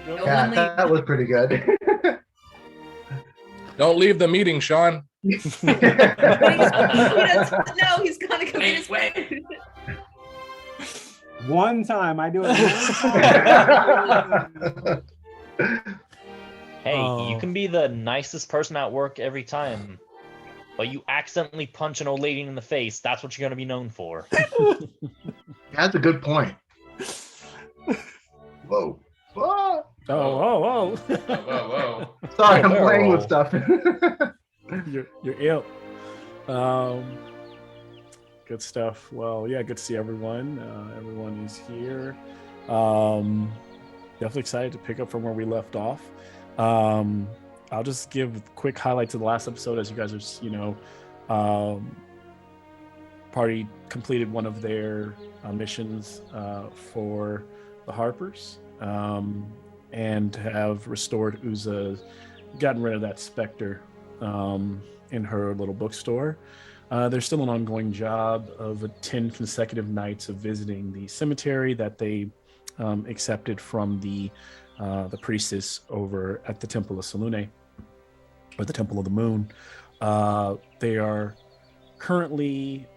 Yeah, that was pretty good. Don't leave the meeting, Sean. No, he's gonna come in. Wait. One time, I do it one time. Hey, you can be the nicest person at work every time, but you accidentally punch an old lady in the face. That's what you're going to be known for. That's a good point. Whoa. Whoa. Whoa. Sorry, I'm playing with stuff. You're ill. Good stuff. Well, yeah, good to see everyone. Everyone is here. Definitely excited to pick up from where we left off. I'll just give quick highlights of the last episode as you guys are, party completed one of their missions for the Harpers and have restored Uza, gotten rid of that specter in her little bookstore. There's still an ongoing job of 10 consecutive nights of visiting the cemetery that they accepted from the priestess over at the Temple of Selune, or the Temple of the Moon. They are currently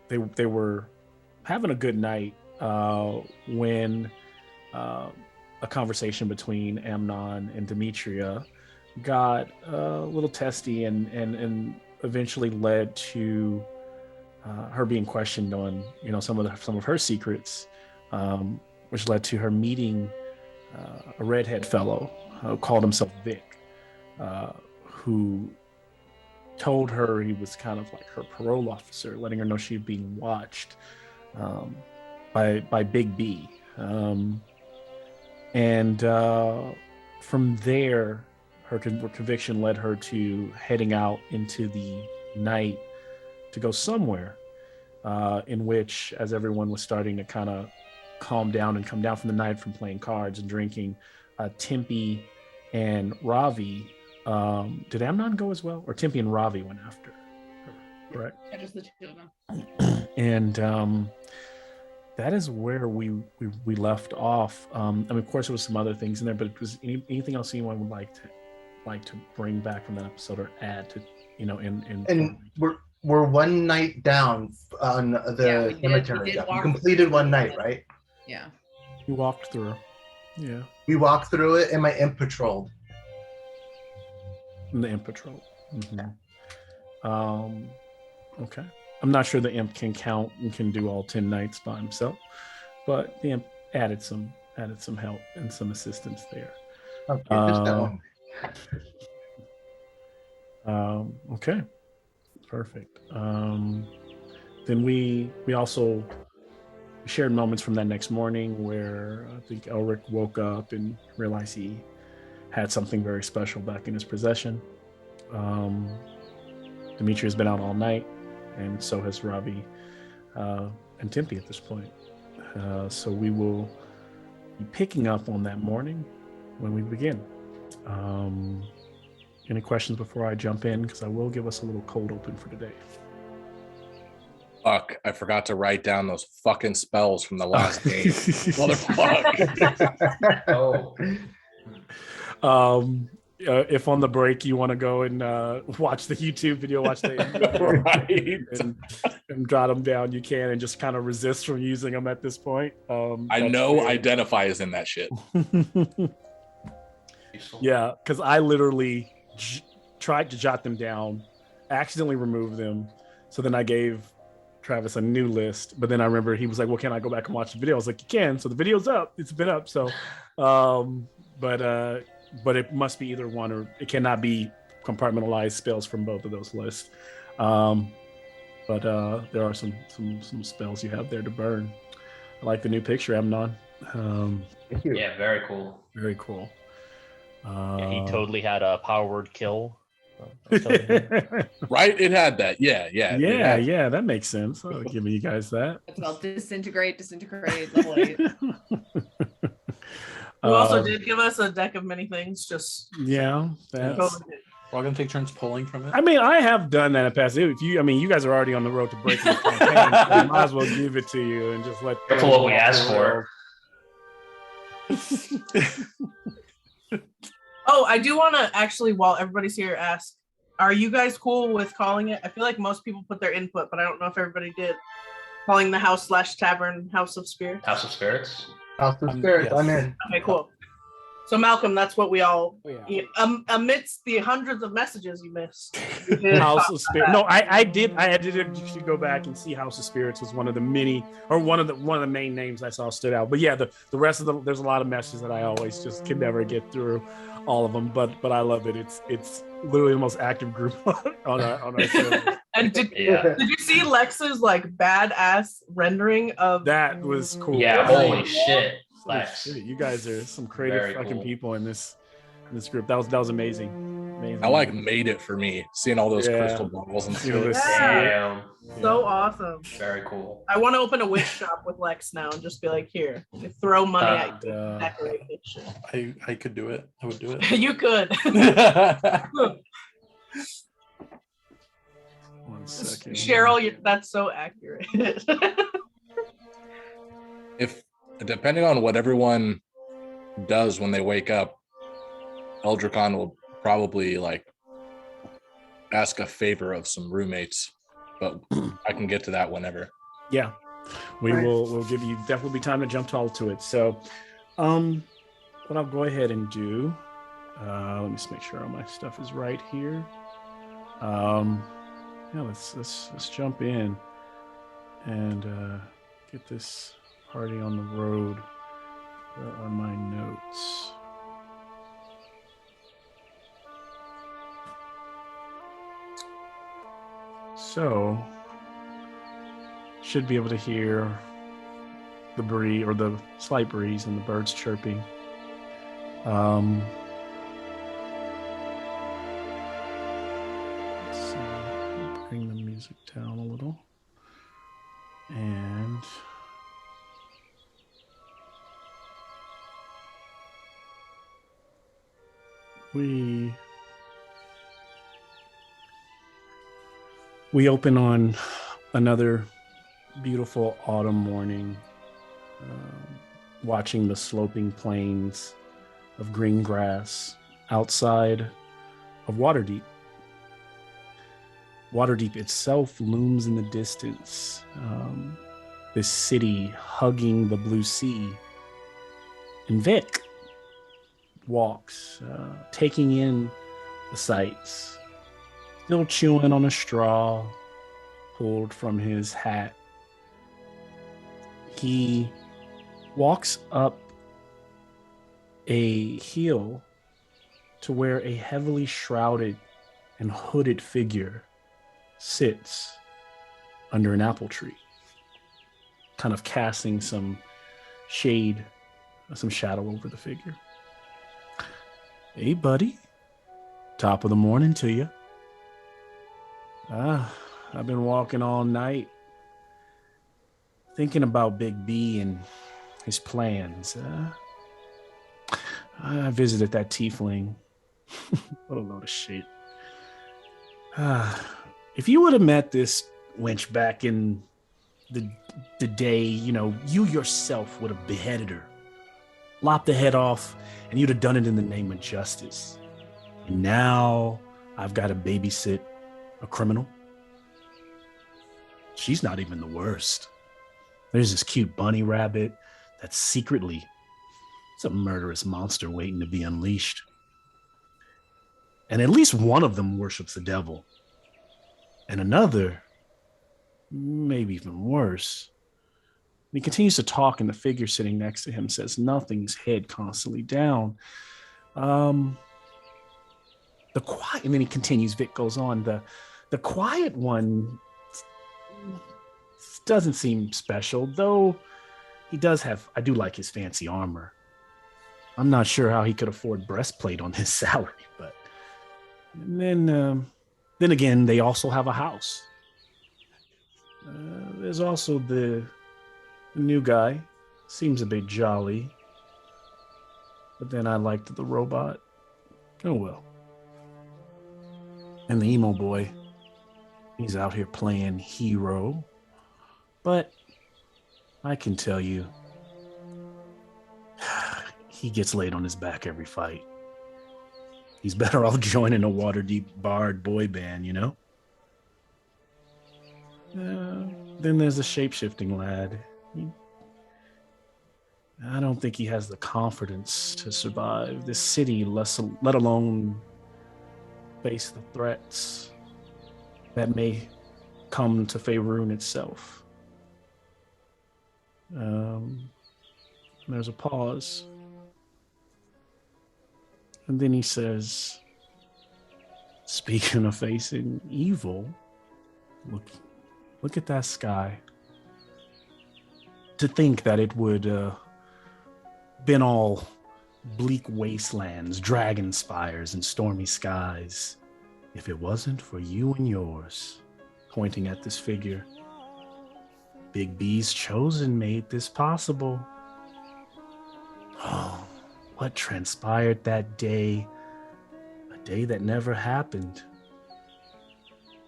they were having a good night when a conversation between Amnon and Demetria got a little testy and eventually led to her being questioned on some of her secrets, which led to her meeting a redhead fellow who called himself Vic, who told her he was kind of like her parole officer, letting her know she's being watched by Big B. And from there, her conviction led her to heading out into the night to go somewhere in which, as everyone was starting to kind of calm down and come down from the night from playing cards and drinking, Tempe and Ravi, did Amnon go as well? Or Tempe and Ravi went after her, correct? Yeah, just the two of them. And that is where we left off. I mean, of course, there was some other things in there, but it was anything else anyone would like to bring back from that episode or add to, And we're one night down on the cemetery. We completed one night, right? Yeah. You walked through. Yeah. We walked through it, and my imp patrolled. And the imp patrol. Mm-hmm. Okay. I'm not sure the imp can count and can do all 10 nights by himself, but the imp added some help and some assistance there. Okay, just that one. Okay. Perfect. Then we also shared moments from that next morning where I think Elric woke up and realized he had something very special back in his possession. Dimitri has been out all night, and so has Ravi and Tempe at this point. So we will be picking up on that morning when we begin. Any questions before I jump in? Because I will give us a little cold open for today. Fuck, I forgot to write down those fucking spells from the last game. Motherfucker. If on the break you want to go and watch the YouTube video, watch the right. and jot them down, you can, and just kind of resist from using them at this point. I know fair. Identify is in that shit. Yeah, because I literally tried to jot them down, accidentally removed them. So then I gave Travis a new list, but then I remember he was like, well, can I go back and watch the video? I was like, you can. So the video's up. It's been up. So, but it must be either one, or it cannot be compartmentalized spells from both of those lists. But there are some spells you have there to burn. I like the new picture, Amnon. Yeah, very cool. Very cool. Yeah, he totally had a power word kill. Right? It had that. Yeah. Yeah, that makes sense. I'll give you guys that. It's called disintegrate, level 8. You also did give us a deck of many things. Just yeah, that's We're all gonna take turns pulling from it. I mean, I have done that in the past. If you, I mean, you guys are already on the road to breaking the campaign, so I might as well give it to you and just let. Careful what we asked for. Oh, I do want to actually, while everybody's here, ask: are you guys cool with calling it? I feel like most people put their input, but I don't know if everybody did. Calling the house/tavern House of Spirits. House of Spirits. House of Spirits. Yes. I'm in. Okay, cool. So Malcolm, that's what we all. Oh, yeah. Amidst the hundreds of messages you missed. House of Spirits. No, I did. You should go back and see House of Spirits was one of the many, or one of the main names I saw stood out. But yeah, the rest of there's a lot of messages that I always just can never get through all of them. But I love it. It's literally the most active group on our server. And did you see Lex's like badass rendering of That was cool. Yeah, holy shit. Holy Lex. shit, you guys are some creative Very fucking cool. people in this group. That was amazing. Amazing. I like made it for me, seeing all those Yeah. crystal balls and You know, shit. this- Damn. so awesome. Very cool. I want to open a wish shop with Lex now and just be like, here, throw money at you, Uh, decorate this shit. I could do it. I would do it. You could. One second. Cheryl, that's so accurate. If depending on what everyone does when they wake up, Eldricon will probably like ask a favor of some roommates, but I can get to that whenever. Yeah, Right. we'll give you definitely time to jump all to it. So, what I'll go ahead and do, let me just make sure all my stuff is right here. Yeah, let's jump in and get this party on the road. Where are my notes? So, should be able to hear the breeze or the slight breeze and the birds chirping. Let's see. Bring the music down a little. And we open on another beautiful autumn morning, watching the sloping plains of green grass outside of Waterdeep. Waterdeep itself looms in the distance, this city hugging the blue sea. And Vic walks, taking in the sights, still chewing on a straw pulled from his hat. He walks up a hill to where a heavily shrouded and hooded figure sits under an apple tree, kind of casting some shade, some shadow over the figure. Hey, buddy. Top of the morning to you. I've been walking all night, thinking about Big B and his plans. I visited that tiefling. What a load of shit. If you would have met this wench back in the day, you yourself would have beheaded her, lopped the head off, and you'd have done it in the name of justice. And now I've got to babysit a criminal. She's not even the worst. There's this cute bunny rabbit that's secretly it's a murderous monster waiting to be unleashed. And at least one of them worships the devil. And another, maybe even worse. And he continues to talk, and the figure sitting next to him says nothing's head constantly down. And then he continues, Vic goes on, the quiet one doesn't seem special, though I do like his fancy armor. I'm not sure how he could afford breastplate on his salary, but and then again, they also have a house. There's also the new guy, seems a bit jolly, but then I liked the robot. Oh well. And the emo boy, he's out here playing hero. But I can tell you, he gets laid on his back every fight. He's better off joining a Waterdeep barred boy band, you know? Then there's a shape-shifting lad. I don't think he has the confidence to survive this city, let alone face the threats that may come to Faerun itself. There's a pause. And then he says, speaking of facing evil, look at that sky. To think that it would been all bleak wastelands, dragon spires, and stormy skies if it wasn't for you and yours. Pointing at this figure. Big B's chosen made this possible. Oh, what transpired that day? A day that never happened.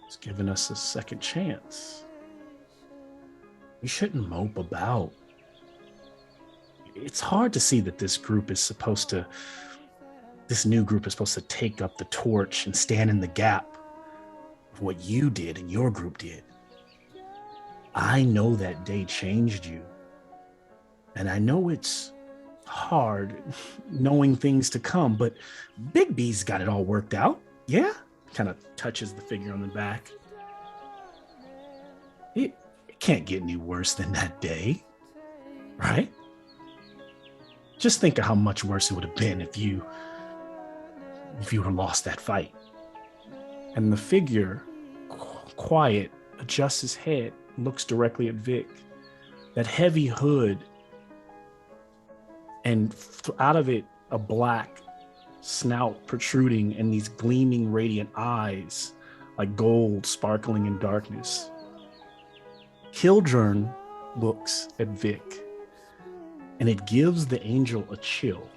It's given us a second chance. We shouldn't mope about. It's hard to see that this new group is supposed to take up the torch and stand in the gap of what you did and your group did. I know that day changed you. And I know it's hard knowing things to come, but Big B's got it all worked out. Yeah? Kind of touches the figure on the back. It can't get any worse than that day, right? Just think of how much worse it would have been if you would have lost that fight. And the figure, quiet, adjusts his head, looks directly at Vic. That heavy hood, and out of it, a black snout protruding and these gleaming radiant eyes like gold sparkling in darkness. Kildren looks at Vic, and it gives the angel a chill.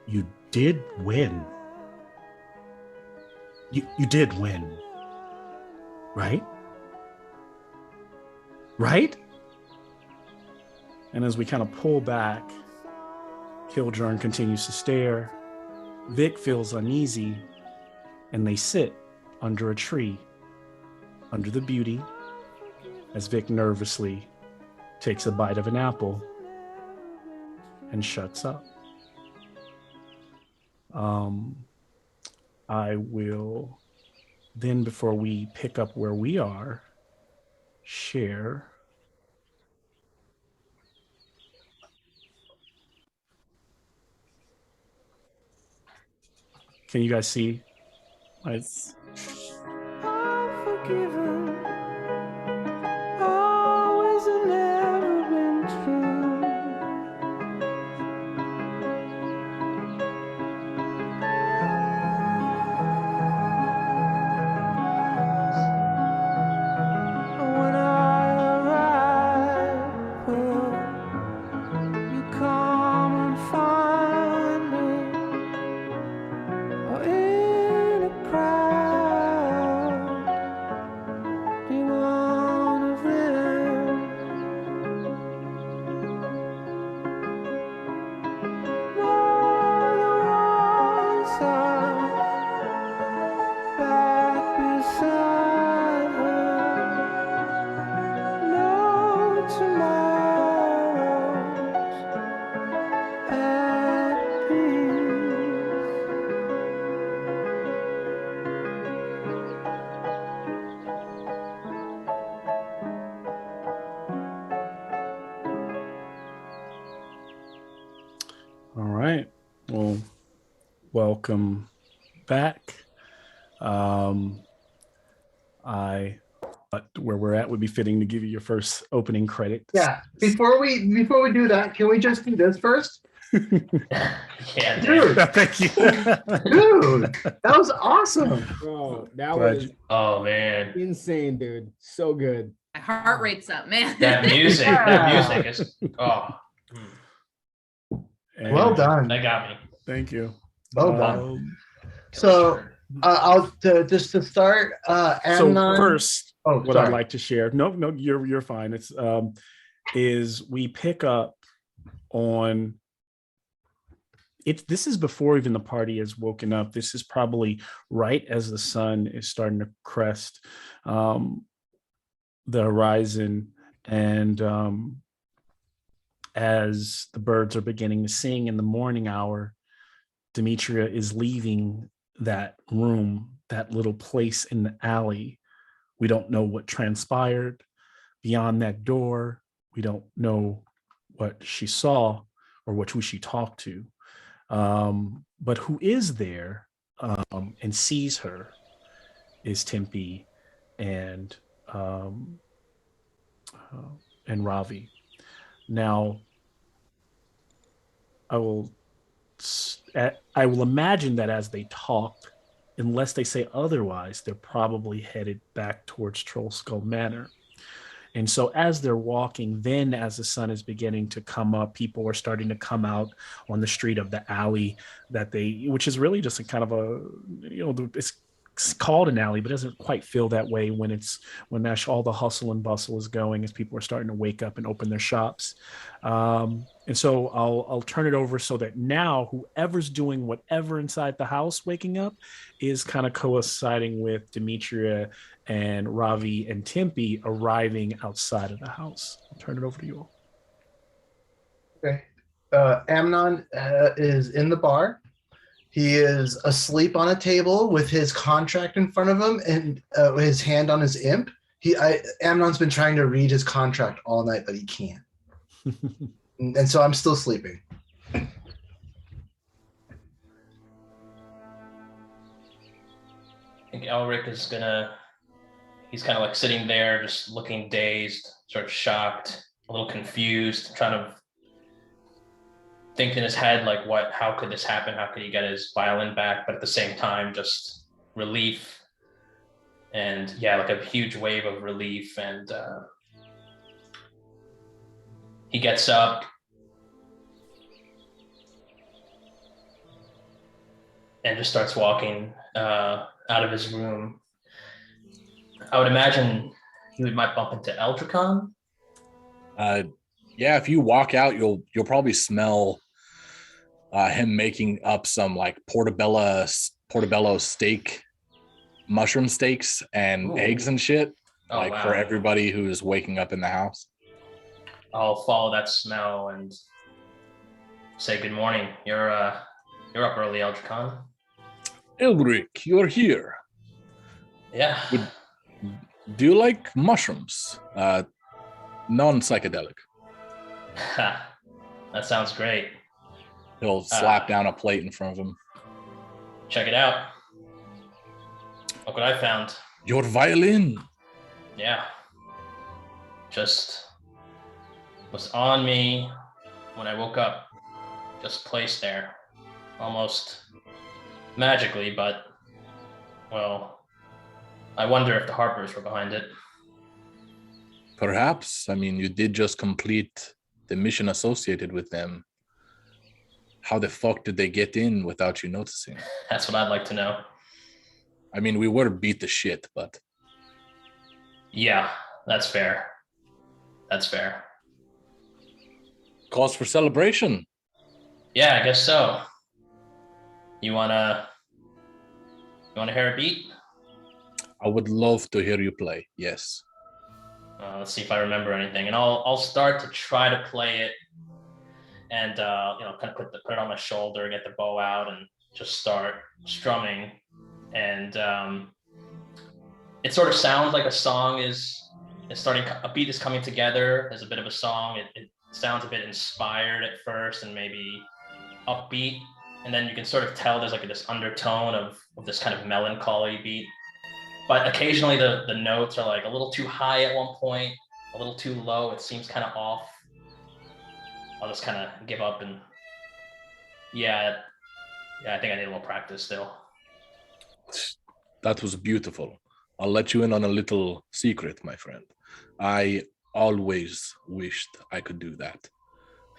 You did win. You did win. Right? Right? And as we kind of pull back, Kildren continues to stare. Vic feels uneasy, and they sit under a tree, under the beauty, as Vic nervously takes a bite of an apple and shuts up. I will then, before we pick up where we are, share Can you guys see? It's forgiven. Always and never been true. When I arrive, will you come and find me? Or in a crowd, be one of them. You're the one side, back beside her. No tomorrows at peace. all right. Well, welcome back. I thought where we're at would be fitting to give you your first opening credit. Yeah. Before we do that, can we just do this first? Yeah, Dude, Thank you. dude, that was awesome. Bro, that Glad was you- Oh man, insane, dude. So good. My heart rate's up, man. that music, that music is And Well done. that got me. Thank you. Well done. Um, So Just to start. So Amnon. first, what sorry. I'd like to share. No, you're fine. It's is we pick up on it. This is before even the party has woken up. This is probably right as the sun is starting to crest the horizon, and as the birds are beginning to sing in the morning hour, Demetria is leaving that room, that little place in the alley. We don't know what transpired beyond that door. We don't know what she saw or who she talked to. But who is there and sees her is Tempe and Ravi. Now, I will imagine that as they talk, unless they say otherwise, they're probably headed back towards Troll Skull Manor. And so as they're walking, then as the sun is beginning to come up, people are starting to come out on the street of the alley which is really just a kind of a, it's called an alley, but doesn't quite feel that way when all the hustle and bustle is going as people are starting to wake up and open their shops. And so I'll turn it over so that now whoever's doing whatever inside the house waking up is kind of coinciding with Demetria and Ravi and Tempe arriving outside of the house. I'll turn it over to you all. Okay. Amnon is in the bar. He is asleep on a table with his contract in front of him and his hand on his imp. Amnon's been trying to read his contract all night, but he can't. And so I'm still sleeping. I think Elric is he's kind of like sitting there just looking dazed, sort of shocked, a little confused, trying to think in his head, like, how could this happen? How could he get his violin back? But at the same time, just relief and like a huge wave of relief. And he gets up and just starts walking out of his room. I would imagine he might bump into Eldricon. If you walk out, you'll probably smell him making up some like portobello steak, mushroom steaks and eggs and shit, for everybody who's waking up in the house. I'll follow that smell and say good morning. You're up early, Eldricon. Elric, you're here. Yeah. Do you like mushrooms? Non-psychedelic. That sounds great. He'll slap down a plate in front of him. Check it out. Look what I found. Your violin. Yeah. Just was on me when I woke up. Just placed there. Almost magically, but, well, I wonder if the Harpers were behind it. Perhaps. I mean, you did just complete the mission associated with them. How the fuck did they get in without you noticing? That's what I'd like to know. I mean, we were beat to shit, but... Yeah, that's fair. That's fair. Cause for celebration. Yeah, I guess so. You wanna hear a beat? I would love to hear you play, yes. Let's see if I remember anything. And I'll start to try to play it and kind of put it on my shoulder, get the bow out, and just start strumming. And it sort of sounds like a song is starting, a beat is coming together as a bit of a song. It sounds a bit inspired at first and maybe upbeat. And then you can sort of tell there's like this undertone of this kind of melancholy beat. But occasionally the notes are like a little too high at one point, a little too low. It seems kind of off. I'll just kind of give up and I think I need a little practice still. That was beautiful. I'll let you in on a little secret, my friend. I always wished I could do that.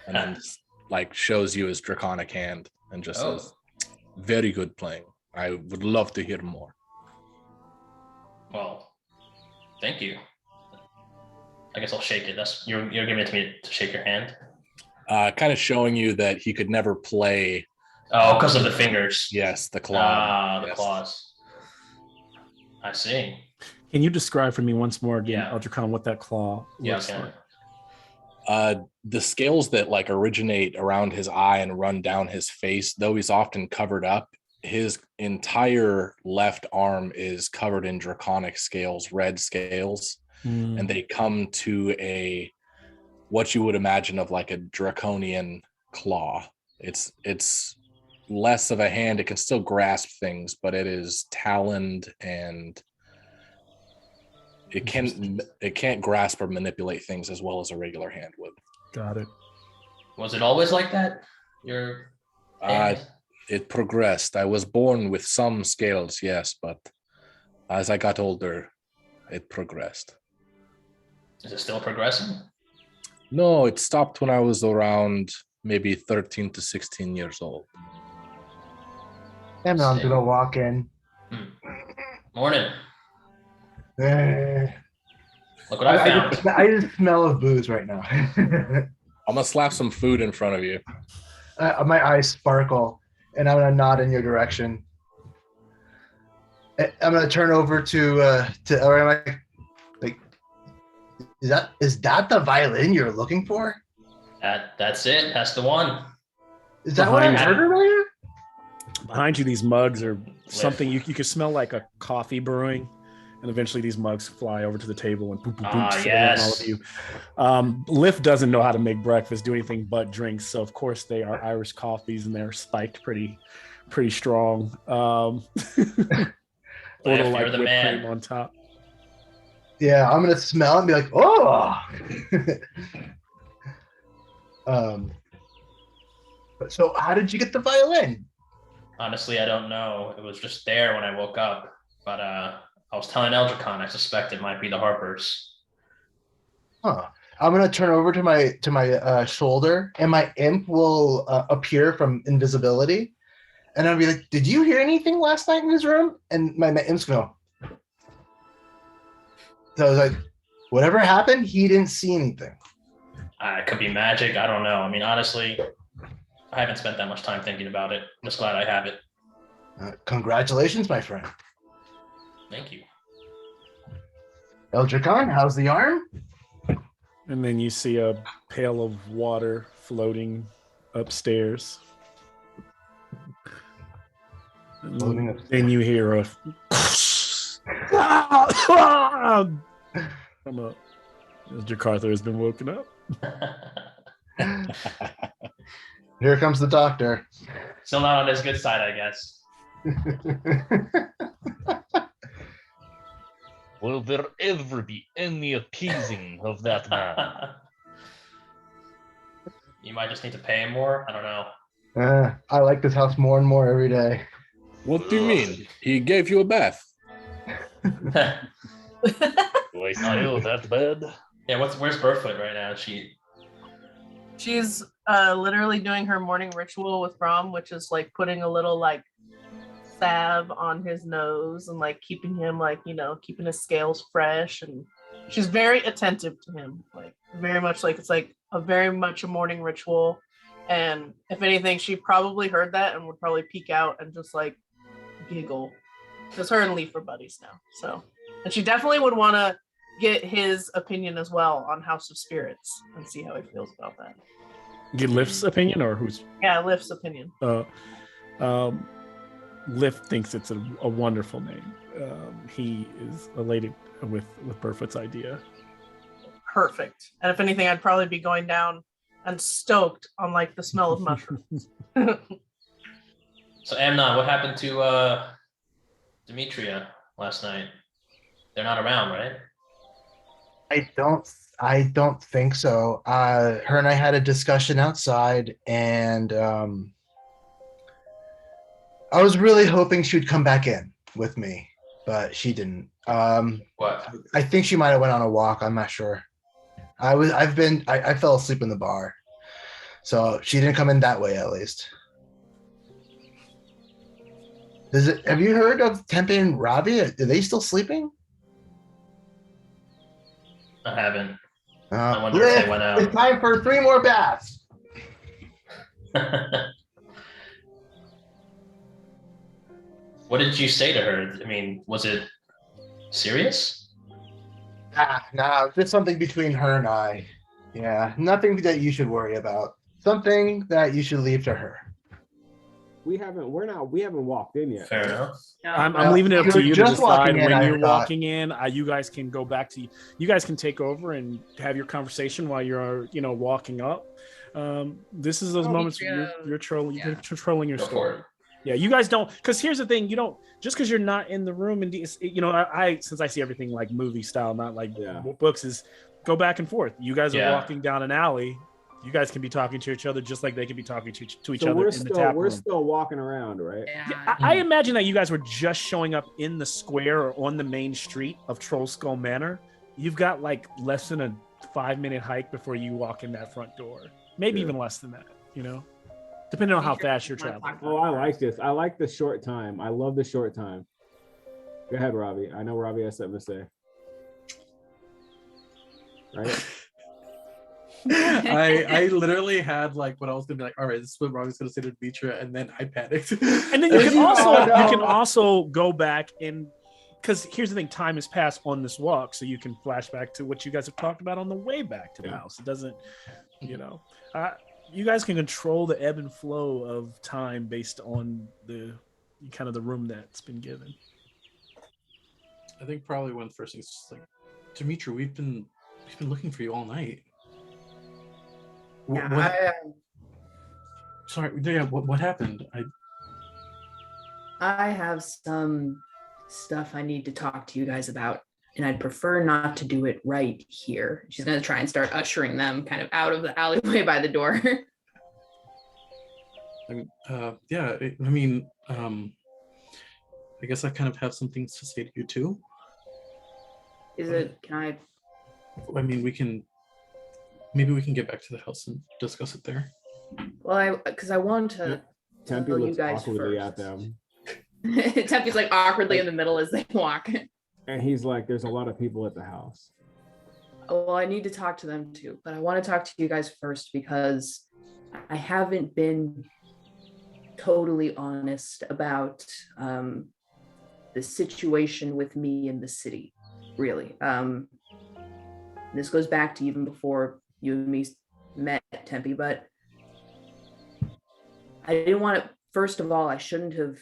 And then shows you his draconic hand and just says, very good playing. I would love to hear more. Well, thank you. I guess I'll shake it. You're giving it to me to shake your hand. Kind of showing you that he could never play. Oh, because of the fingers. Yes, the claw. Ah, the Yes. claws. I see. Can you describe for me once more again, Yeah. Eldricon, what that claw Yeah, looks okay. like? The scales that like originate around his eye and run down his face, though he's often covered up, his entire left arm is covered in draconic scales, red scales, and they come to what you would imagine of like a draconian claw. It's less of a hand. It can still grasp things, but it is taloned, and it can't grasp or manipulate things as well as a regular hand would. Got it. Was it always like that? Your hand? It progressed. I was born with some scales, yes, but as I got older, it progressed. Is it still progressing? No, it stopped when I was around maybe 13 to 16 years old. Amnon's gonna walk in. Morning. Eh, Look what I found. I just smell of booze right now. I'm gonna slap some food in front of you. My eyes sparkle, and I'm gonna nod in your direction. I'm gonna turn over to or am I like, is that the violin you're looking for? That's it. That's the one. Is that what I Behind heard earlier? Behind you, these mugs are something you can smell like a coffee brewing, and eventually these mugs fly over to the table and boop, boop, boop, sit around all of you. Lift doesn't know how to make breakfast, do anything but drinks, so of course they are Irish coffees and they're spiked pretty strong. A little like you're the whipped man. cream on top. Yeah, I'm gonna smell it and be like, oh. So how did you get the violin? Honestly, I don't know. It was just there when I woke up. But I was telling Eldricon I suspect it might be the Harpers. Huh. I'm gonna turn over to my shoulder, and my imp will appear from invisibility, and I'll be like, "Did you hear anything last night in his room?" And my imp's gonna. So I was like, "Whatever happened, he didn't see anything." It could be magic. I don't know. I mean, honestly, I haven't spent that much time thinking about it. I'm just glad I have it. Congratulations, my friend. Thank you. Eldricon, how's the arm? And then you see a pail of water floating upstairs. Floating upstairs. Then you hear a from up. Jakarta has been woken up. Here comes the doctor. Still not on his good side, I guess. Will there ever be any appeasing of that man? You might just need to pay him more. I don't know. I like this house more and more every day. What do you mean? He gave you a bath. Do I smell that bad? Yeah, where's Burfoot right now? She's literally doing her morning ritual with Rom, which is like putting a little like salve on his nose and like keeping him like, keeping his scales fresh, and she's very attentive to him, like very much like it's like very much a morning ritual. And if anything, she probably heard that and would probably peek out and just like giggle, because her and Leaf are buddies now. So, and she definitely would want to get his opinion as well on House of Spirits and see how he feels about that. Get Lift's opinion or who's? Yeah, Lift's opinion. Lift thinks it's a wonderful name. He is elated with Burfoot's idea. Perfect. And if anything, I'd probably be going down and stoked on like the smell of mushrooms. So Amnon, what happened to Demetria last night? They're not around, right? I don't think so. Her and I had a discussion outside, and I was really hoping she would come back in with me, but she didn't. What? I think she might have went on a walk. I'm not sure. I fell asleep in the bar, so she didn't come in that way at least. Have you heard of Tempe and Ravi? Are they still sleeping? I haven't. I wonder if they went It's out. time for 3 more baths. What did you say to her? I mean, was it serious? Nah, just something between her and I. Yeah, nothing that you should worry about. Something that you should leave to her. We haven't walked in yet. Fair enough. I'm leaving it up to You're you to just walking decide in, when I you're thought. walking in. You guys can go back to you guys can take over and have your conversation while you're walking up. This is those moments where you're trolling Yeah. you're trolling your Go for story. it. Yeah, you guys don't, because here's the thing: you don't, just because you're not in the room and I since I see everything like movie style, not like books, is go back and forth. You guys are walking down an alley. You guys can be talking to each other just like they can be talking to each other in the tap room. We're still walking around, right? Yeah, I imagine that you guys were just showing up in the square or on the main street of Troll Skull Manor. You've got like less than a 5-minute hike before you walk in that front door. Maybe even less than that, depending on how fast you're traveling. Oh, I like this. I like the short time. I love the short time. Go ahead, Robbie. I know Robbie has something to say. Right? I literally had like what I was gonna be like, all right, this is what Robbie's gonna say to Demetra, and then I panicked. And then you can also go back and, because here's the thing, time has passed on this walk, so you can flash back to what you guys have talked about on the way back to the house. It doesn't, you guys can control the ebb and flow of time based on the kind of the room that's been given. I think probably one of the first things is like, Demetra, we've been looking for you all night. Sorry, yeah. What happened? I have some stuff I need to talk to you guys about, and I'd prefer not to do it right here. She's going to try and start ushering them kind of out of the alleyway by the door. I guess I kind of have some things to say to you too. Maybe we can get back to the house and discuss it there. Well, because I want to Tempe tell looks you guys awkwardly first. at them. Tempe's like awkwardly in the middle as they walk. And he's like, there's a lot of people at the house. Well, I need to talk to them too, but I want to talk to you guys first because I haven't been totally honest about the situation with me in the city, really. This goes back to even before you and me met, Tempe, but I didn't want to, first of all, I shouldn't have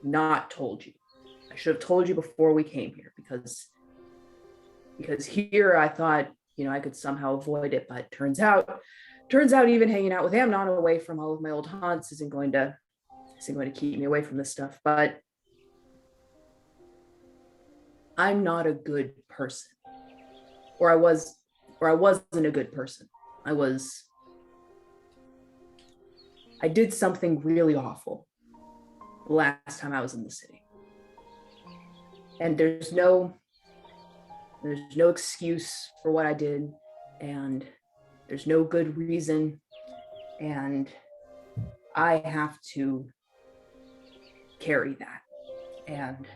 not told you. I should have told you before we came here because here I thought, I could somehow avoid it, but turns out even hanging out with Amnon away from all of my old haunts isn't going to keep me away from this stuff. But I'm not a good person. Or I wasn't a good person. I did something really awful the last time I was in the city. And there's no excuse for what I did, and there's no good reason, and I have to carry that. And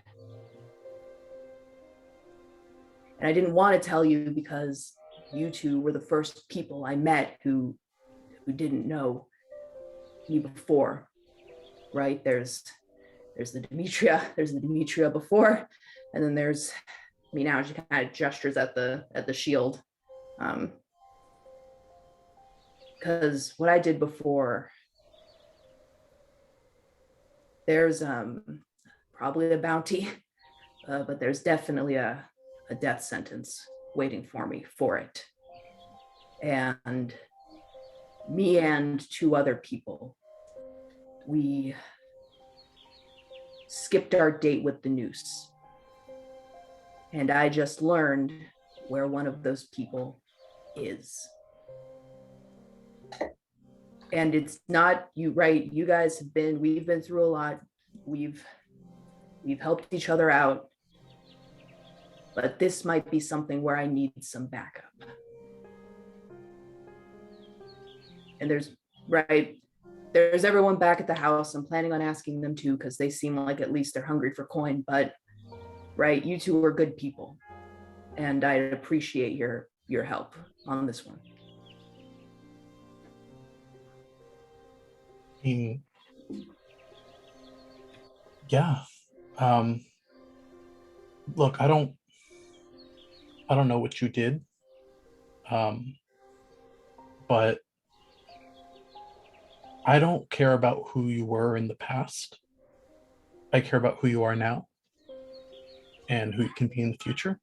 I didn't want to tell you because you two were the first people I met who didn't know me before, right? There's the Demetria before, and then there's me now. She kind of gestures at the shield, because what I did before, there's probably a bounty, but there's definitely a death sentence waiting for me for it. And me and 2 other people, we skipped our date with the noose. And I just learned where one of those people is. And it's not you, right? You guys we've been through a lot. We've helped each other out. But this might be something where I need some backup. And there's, right, there's everyone back at the house. I'm planning on asking them too, because they seem like at least they're hungry for coin. But right, you two are good people, and I'd appreciate your help on this one. Yeah. Look, I don't know what you did. But I don't care about who you were in the past. I care about who you are now and who you can be in the future.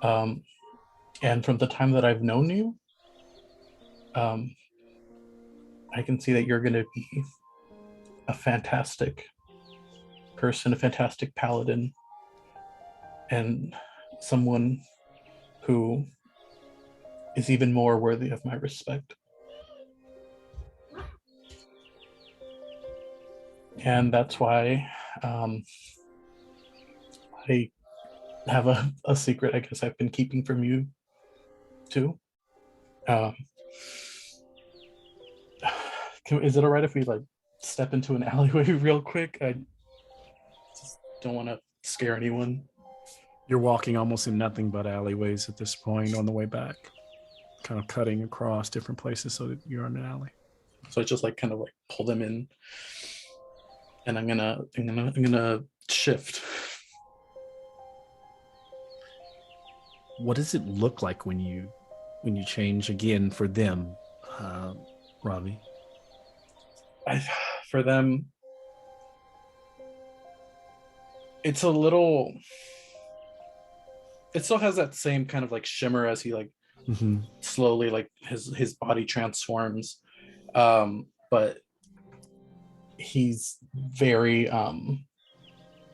And from the time that I've known you, I can see that you're going to be a fantastic person, a fantastic paladin, and someone who is even more worthy of my respect. And that's why I have a secret I guess I've been keeping from you too. Is it all right if we like step into an alleyway real quick? I just don't want to scare anyone. You're walking almost in nothing but alleyways at this point on the way back, kind of cutting across different places so that you're in an alley. So I just like kind of like pull them in, and I'm gonna shift. What does it look like when you change again for them, Ravi? For them, it's a little. It still has that same kind of like shimmer as he like slowly like his body transforms, but he's very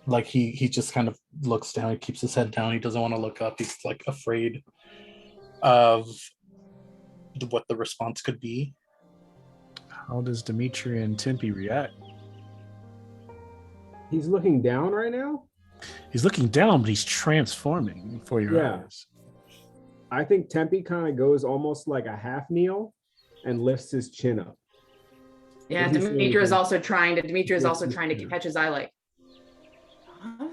like he just kind of looks down. He keeps his head down. He doesn't want to look up. He's like afraid of what the response could be. How does Dimitri and Tempe react? He's looking down right now? He's looking down, but he's transforming for your eyes. I think Tempe kind of goes almost like a half kneel and lifts his chin up. Yeah, Dimitri is also trying to catch his eye like, huh?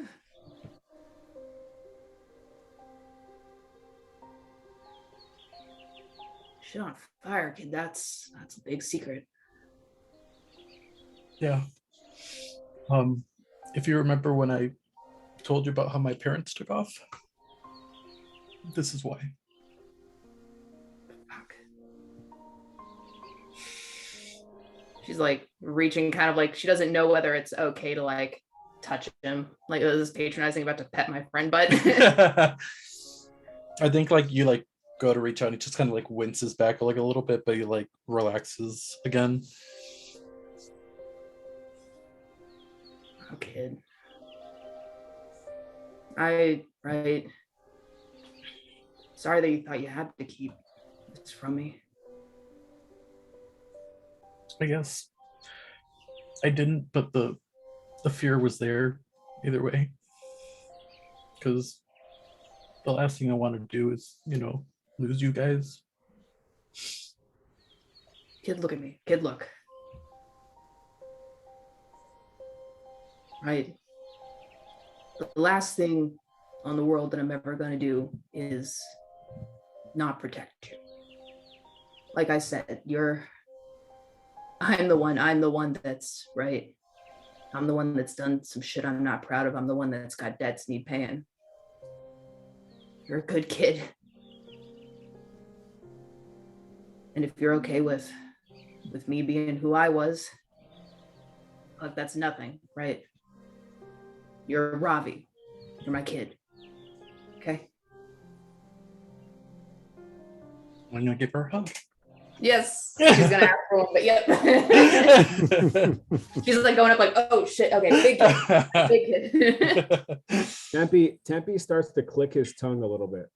Shit on fire, kid. That's a big secret. Yeah. If you remember when I told you about how my parents took off, this is why. Fuck. She's like reaching, kind of like she doesn't know whether it's okay to like touch him. Like, it was patronizing, about to pet my friend, but I think like you like go to reach out and he just kind of like winces back like a little bit, but he like relaxes again. Oh, kid. Right. Sorry that you thought you had to keep this from me. I guess I didn't, but the fear was there either way. Because the last thing I want to do is, lose you guys. Kid, look at me. Kid, look. Right. The last thing on the world that I'm ever going to do is not protect you. Like I said, I'm the one that's right. I'm the one that's done some shit I'm not proud of. I'm the one that's got debts need paying. You're a good kid. And if you're okay with me being who I was, look, that's nothing, right? You're Ravi. You're my kid. Okay? I'm gonna give her a hug. Yes. She's gonna ask for one, but yep. She's like going up like, oh shit, okay, big kid. Big kid. Tempe starts to click his tongue a little bit.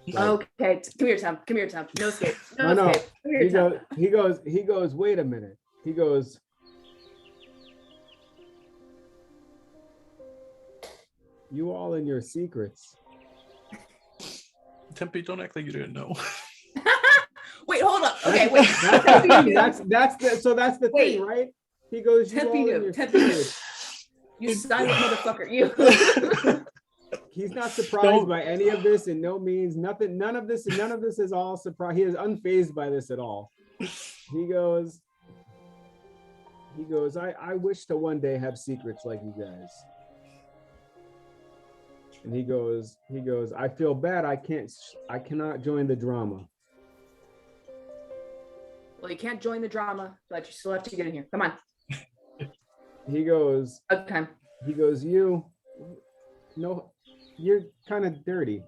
Like, okay, come here, Temp. No escape. No. Escape. He goes, wait a minute. He goes, you all in your secrets. Tempe, don't act like you didn't know. Wait, hold up. Okay, wait. That's the thing. That's the Wait. thing, right? He goes, you all Tempe in knew. your Tempe knew. secrets. You silent motherfucker. You. He's not surprised by any of this, and no means nothing. None of this is all surprise. He is unfazed by this at all. He goes, I wish to one day have secrets like you guys. And he goes, I feel bad. I cannot join the drama. Well, you can't join the drama, but you still have to get in here. Come on. He goes, Okay. you're kind of dirty.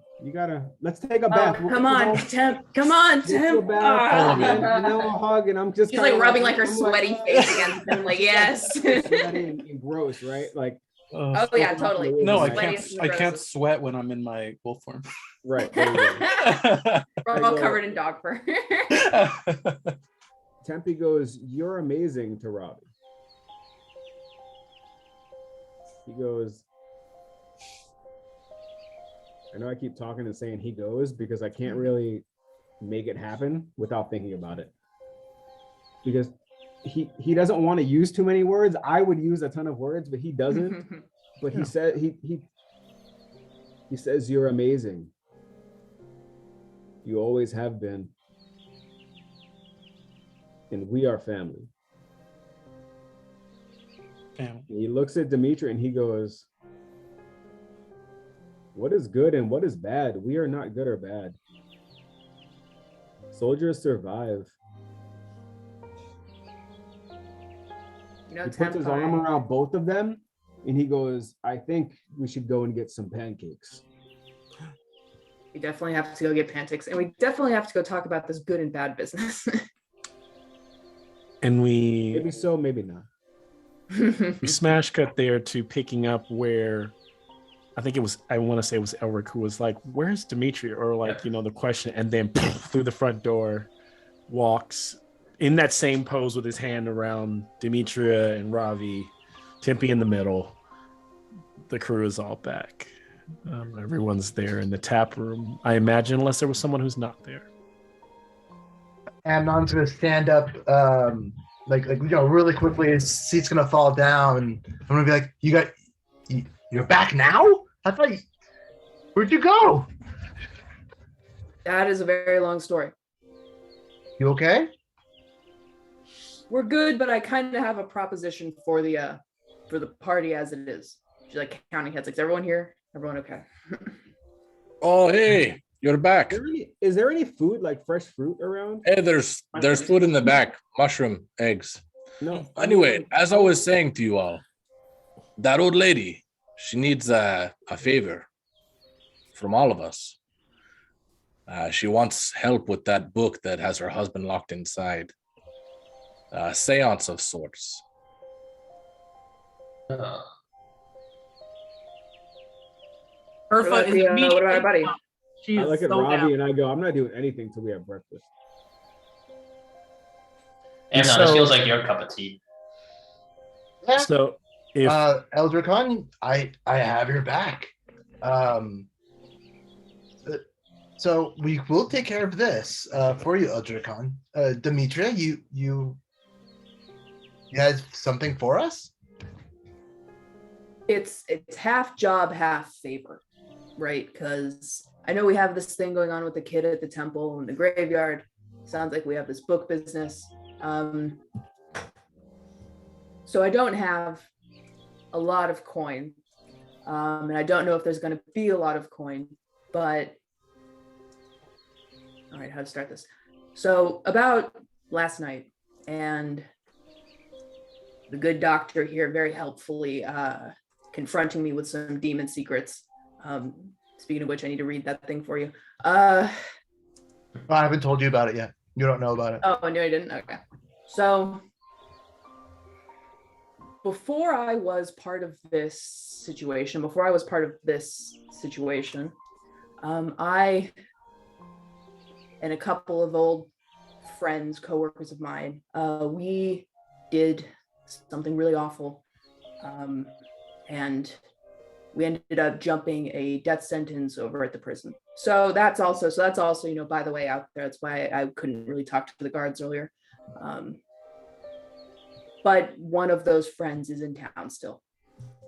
Let's take a Oh, bath. come on, Temp. Come on, Get you a Temp. bath, Ah. and then we'll hug, and I'm just She's kinda like rubbing like her I'm sweaty face against him. Like, yes. sweaty and gross, right? Like, Oh yeah, totally. No, I Sweaty can't. and I can't gross. sweat when I'm in my wolf form. right. There you go. We're all covered in dog fur. Tempe goes, you're amazing to Robbie. He goes, I know I keep talking and saying he goes because I can't really make it happen without thinking about it. Because he doesn't want to use too many words. I would use a ton of words, but he doesn't. But he said he says you're amazing. You always have been. And we are family. Family. And he looks at Dimitri and he goes, what is good and what is bad? We are not good or bad. Soldiers survive. You know, He puts Temp. his arm around both of them and he goes, I think we should go and get some pancakes. We definitely have to go get pancakes, and we definitely have to go talk about this good and bad business. And we Maybe so, maybe not. smash cut there to picking up where I think it was, I want to say it was Elric who was like, where's Dimitri? Or like, the question, and then through the front door walks in that same pose with his hand around Demetria and Ravi, Tempe in the middle. The crew is all back. Everyone's there in the tap room, I imagine, unless there was someone who's not there. Amnon's gonna stand up, really quickly. His seat's gonna fall down. I'm gonna be like, you're back now? I thought where'd you go? That is a very long story. You okay? We're good, but I kind of have a proposition for the party as it is. She's like counting heads. Like, is everyone here? Everyone okay? Oh, hey, you're back. Is there any food, like fresh fruit around? Hey, there's food in the back. Mushroom, eggs. No. Anyway, as I was saying to you all, that old lady, she needs a favor from all of us. She wants help with that book that has her husband locked inside. A seance of sorts. Her foot is what about our buddy? She I is look at so Robbie down. and I go, I'm not doing anything till we have breakfast. Amnon, this feels like your cup of tea. Yeah. So if Eldricon, I have your back. So we will take care of this for you, Eldricon. Demetria, you had something for us? It's half job, half favor, right? Because I know we have this thing going on with the kid at the temple and the graveyard. Sounds like we have this book business. So I don't have a lot of coin, and I don't know if there's going to be a lot of coin, but all right, how to start this. So about last night, and the good doctor here very helpfully confronting me with some demon secrets. Speaking of which, I need to read that thing for you. I haven't told you about it yet. You don't know about it. Oh, no, I didn't. Okay. So before I was part of this situation, I and a couple of old friends, coworkers of mine, we did something really awful. And we ended up jumping a death sentence over at the prison. So that's also, by the way, out there. That's why I couldn't really talk to the guards earlier. But one of those friends is in town still,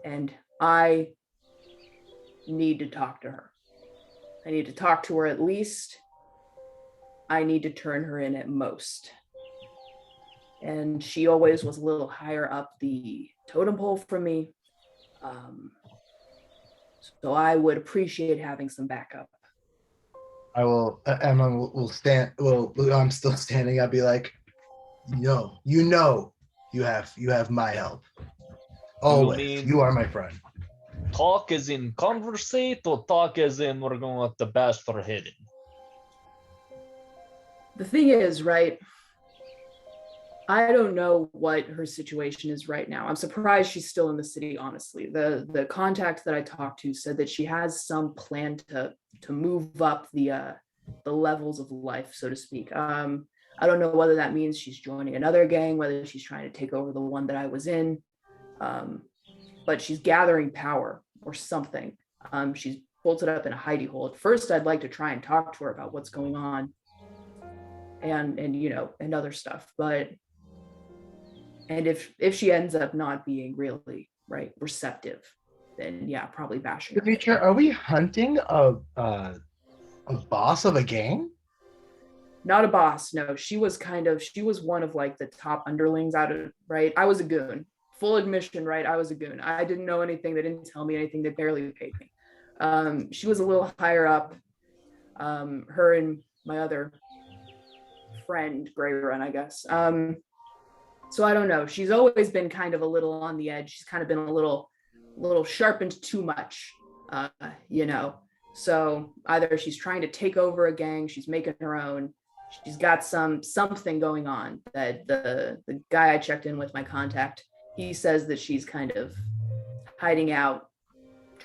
and I need to talk to her. I need to talk to her at least. I need to turn her in at most. And she always was a little higher up the totem pole from me. So I would appreciate having some backup. I will. Emma will stand. Well, I'm still standing. I'll be like, yo, you have my help. Always, mean- you are my friend. Talk as in conversate, or talk as in we're going with the best for hidden? The thing is, right, I don't know what her situation is right now. I'm surprised she's still in the city, honestly. The contact that I talked to said that she has some plan to move up the levels of life, so to speak. I don't know whether that means she's joining another gang, whether she's trying to take over the one that I was in. But she's gathering power or something. She's bolted up in a hidey hole. At first, I'd like to try and talk to her about what's going on and other stuff. But if she ends up not being really receptive, then yeah, probably bashing her. Demetra, are we hunting a boss of a gang? Not a boss, no. She was one of the top underlings out of, right? I was a goon. Full admission, right? I was a goon. I didn't know anything. They didn't tell me anything. They barely paid me. She was a little higher up. Her and my other friend, Gray Run, I guess. So I don't know. She's always been kind of a little on the edge. She's kind of been a little sharpened too much, So either she's trying to take over a gang, she's making her own. She's got something going on that the guy I checked in with, my contact, he says that she's kind of hiding out,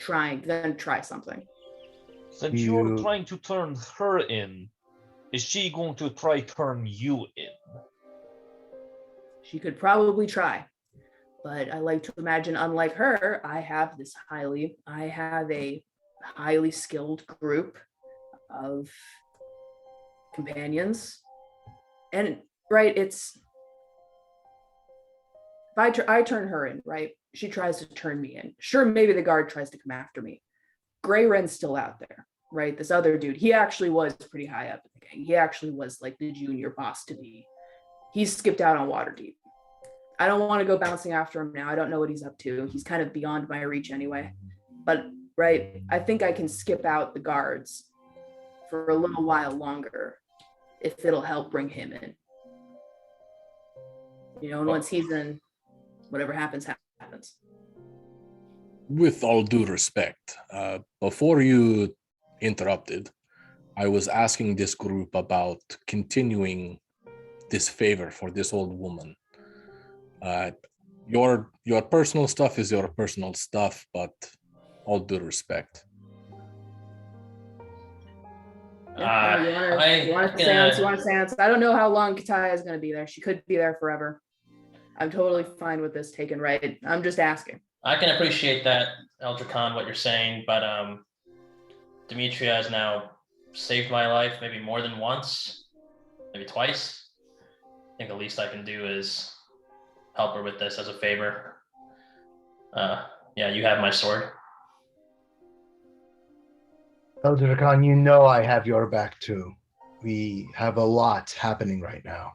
gonna try something. Since you're trying to turn her in, is she going to try turn you in? She could probably try, but I like to imagine, unlike her, I have a highly skilled group of companions, and it's if I turn her in, right? She tries to turn me in. Sure, maybe the guard tries to come after me. Gray Wren's still out there, right? This other dude, he actually was pretty high up in the gang. He actually was the junior boss to be. He's skipped out on Waterdeep. I don't want to go bouncing after him now. I don't know what he's up to. He's kind of beyond my reach anyway. But, I think I can skip out the guards for a little while longer if it'll help bring him in. And once he's in, whatever happens, happens. With all due respect, before you interrupted, I was asking this group about continuing this favor for this old woman. Your personal stuff is your personal stuff, but all due respect. Yeah, you want to seance? I don't know how long Kataya is going to be there. She could be there forever. I'm totally fine with this taken right. I'm just asking. I can appreciate that, Eldra Khan, what you're saying, but Demetria has now saved my life maybe more than once, maybe twice. I think the least I can do is help her with this as a favor. You have my sword. Elder Khan, I have your back too. We have a lot happening right now.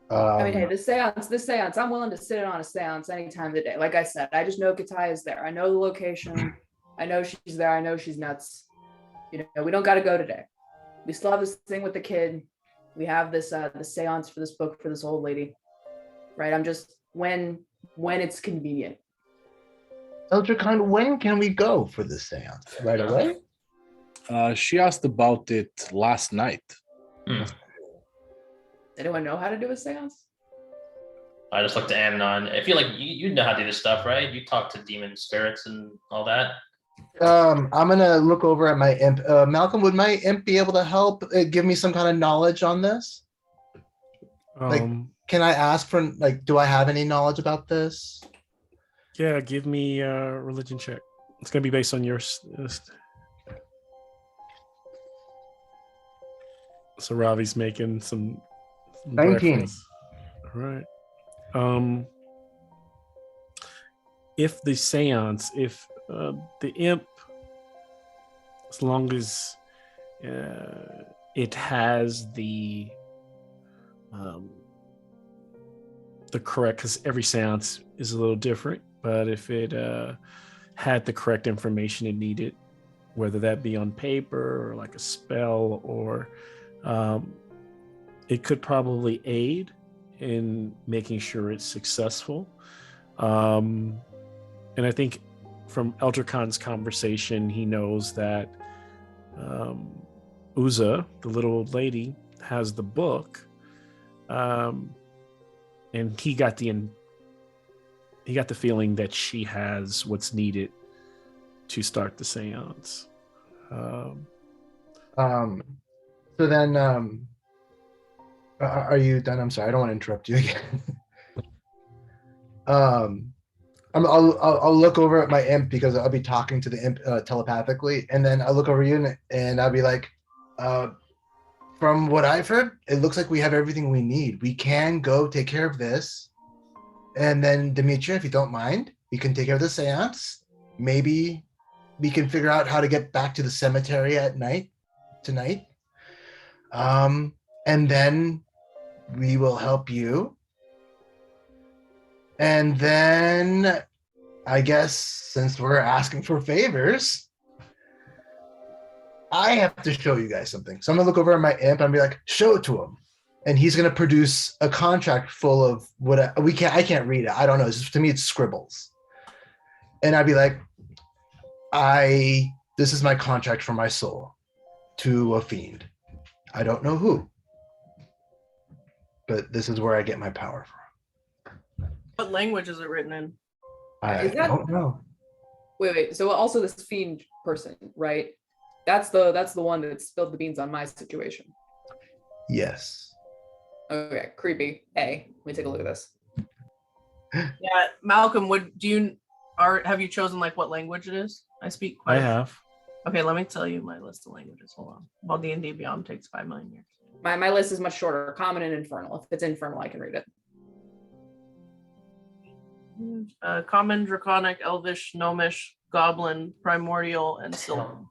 Hey, this seance, I'm willing to sit in on a seance any time of the day. Like I said, I just know Kataya is there. I know the location. I know she's there. I know she's nuts. We don't got to go today. We still have this thing with the kid. We have this the seance for this book for this old lady. Right? I'm just when it's convenient. Elder Khan, when can we go for the seance? Right away? She asked about it last night. Anyone know how to do a seance? I just looked at Amnon. I feel like you know how to do this stuff, right? You talk to demon spirits and all that. I'm gonna look over at my imp. Malcolm, would my imp be able to help give me some kind of knowledge on this? Can I ask for do I have any knowledge about this? Yeah, give me a religion check. It's gonna be based on your. So Ravi's making some 19. breakfast. All right. If the seance, if the imp, as long as it has the correct, because every seance is a little different, but if it had the correct information it needed, whether that be on paper or like a spell, or it could probably aid in making sure it's successful. And I think from Elder Khan's conversation, he knows that Uza, the little old lady, has the book, and he got the feeling that she has what's needed to start the seance. So then, are you done? I'm sorry, I don't want to interrupt you again. I'll look over at my imp because I'll be talking to the imp telepathically, and then I'll look over you and I'll be like, from what I've heard, it looks like we have everything we need. We can go take care of this, and then Demetria, if you don't mind, you can take care of the seance. Maybe we can figure out how to get back to the cemetery tonight. And then we will help you. And then I guess since we're asking for favors, I have to show you guys something. So I'm gonna look over at my imp and be like, show it to him. And he's gonna produce a contract full of I can't read it. I don't know. To me, it's scribbles. And I'd be like, this is my contract for my soul to a fiend. I don't know who, but this is where I get my power from. What language is it written in? I don't know. Wait. So also this fiend person, right? That's the one that spilled the beans on my situation. Yes. Okay, creepy. Let me take a look at this. Yeah, Malcolm, have you chosen like what language it is? I speak. I have. Okay, let me tell you my list of languages. Hold on. Well, D&D Beyond takes 5 million years. My list is much shorter. Common and infernal. If it's infernal, I can read it. Common, Draconic, Elvish, Gnomish, Goblin, Primordial, and Sylvan.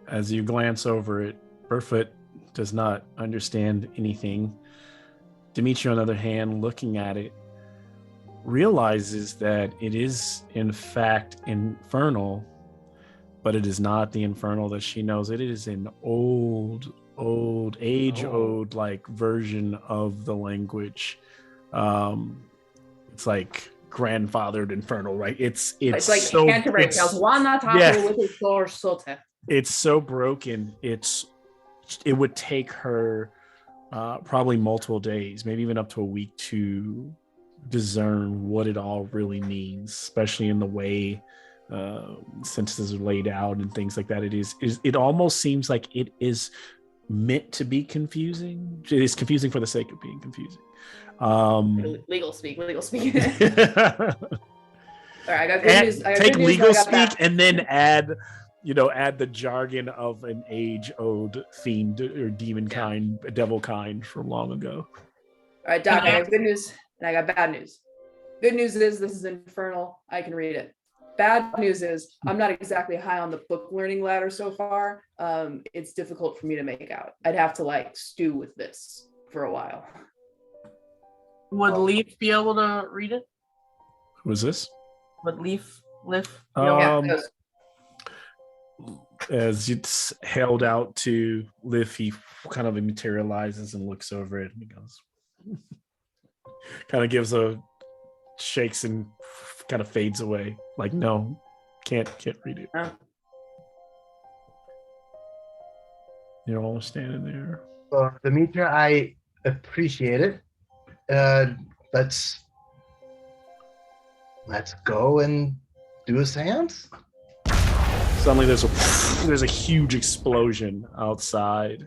As you glance over it, Burfoot does not understand anything. Dimitri, on the other hand, looking at it, realizes that it is in fact infernal, but it is not the infernal that she knows. It is an old like version of the language. It's like grandfathered infernal, right? It's like so, Canterbury Tales. It's so broken. It would take her probably multiple days, maybe even up to a week, to discern what it all really means, especially in the way sentences are laid out and things like that. It almost seems like it is meant to be confusing. It is confusing for the sake of being confusing. Legal speak. All right, I got good news. Take legal speak and then add the jargon of an age-old fiend or demon kind, devil kind from long ago. All right, Doc, I have good news and I got bad news. Good news is this is infernal. I can read it. Bad news is I'm not exactly high on the book learning ladder so far. It's difficult for me to make out. I'd have to stew with this for a while. Would Leaf be able to read it? Who's this? Would Leaf be as it's held out to Liv, he kind of materializes and looks over it and he goes, kind of gives shakes and kind of fades away. Like, no, can't read it. You're all standing there. Demetria, I appreciate it. Let's go and do a seance. Suddenly there's a huge explosion outside.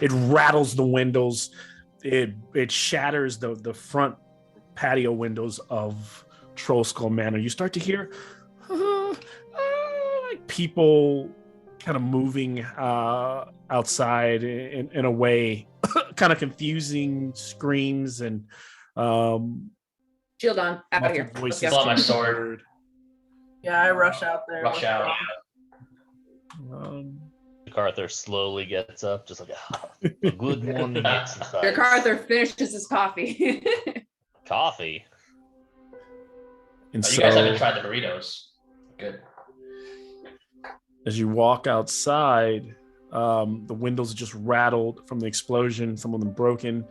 It rattles the windows. It shatters the front patio windows of Troll Skull Manor. You start to hear people kind of moving outside in a way, kind of confusing screams and Shield on, out of here. muffled voices. Let's Pull out go. my sword. heard. Yeah, I rush out there. Rush out. Um, MacArthur slowly gets up, just like a good morning exercise. MacArthur finishes his coffee. Coffee. and Oh, you so, guys haven't tried the burritos. Good. as you walk outside, the windows just rattled from the explosion, some of them broken.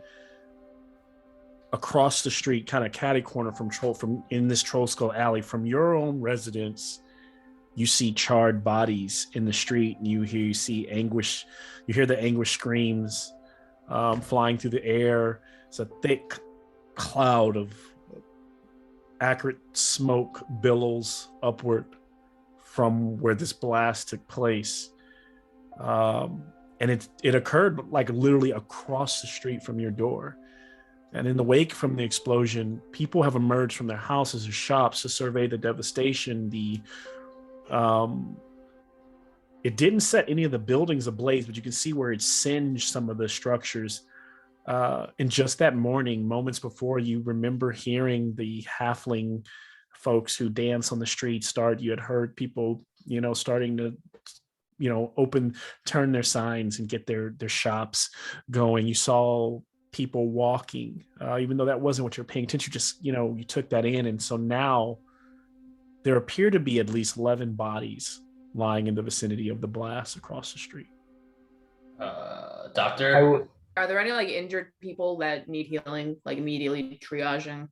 Across the street, kind of catty corner from in this Troll Skull Alley, from your own residence, you see charred bodies in the street, and you see anguish. You hear the anguish screams flying through the air. It's a thick cloud of accurate smoke billows upward from where this blast took place. And it occurred like literally across the street from your door. And in the wake from the explosion, people have emerged from their houses or shops to survey the devastation. It didn't set any of the buildings ablaze, but you can see where it singed some of the structures. And just that morning, moments before, you remember hearing the halfling folks who dance on the street start. You had heard people, starting to, turn their signs and get their shops going. You saw people walking, even though that wasn't what you're paying attention. Just, you took that in. And so now there appear to be at least 11 bodies lying in the vicinity of the blast across the street. Doctor? Are there any injured people that need healing, immediately triaging?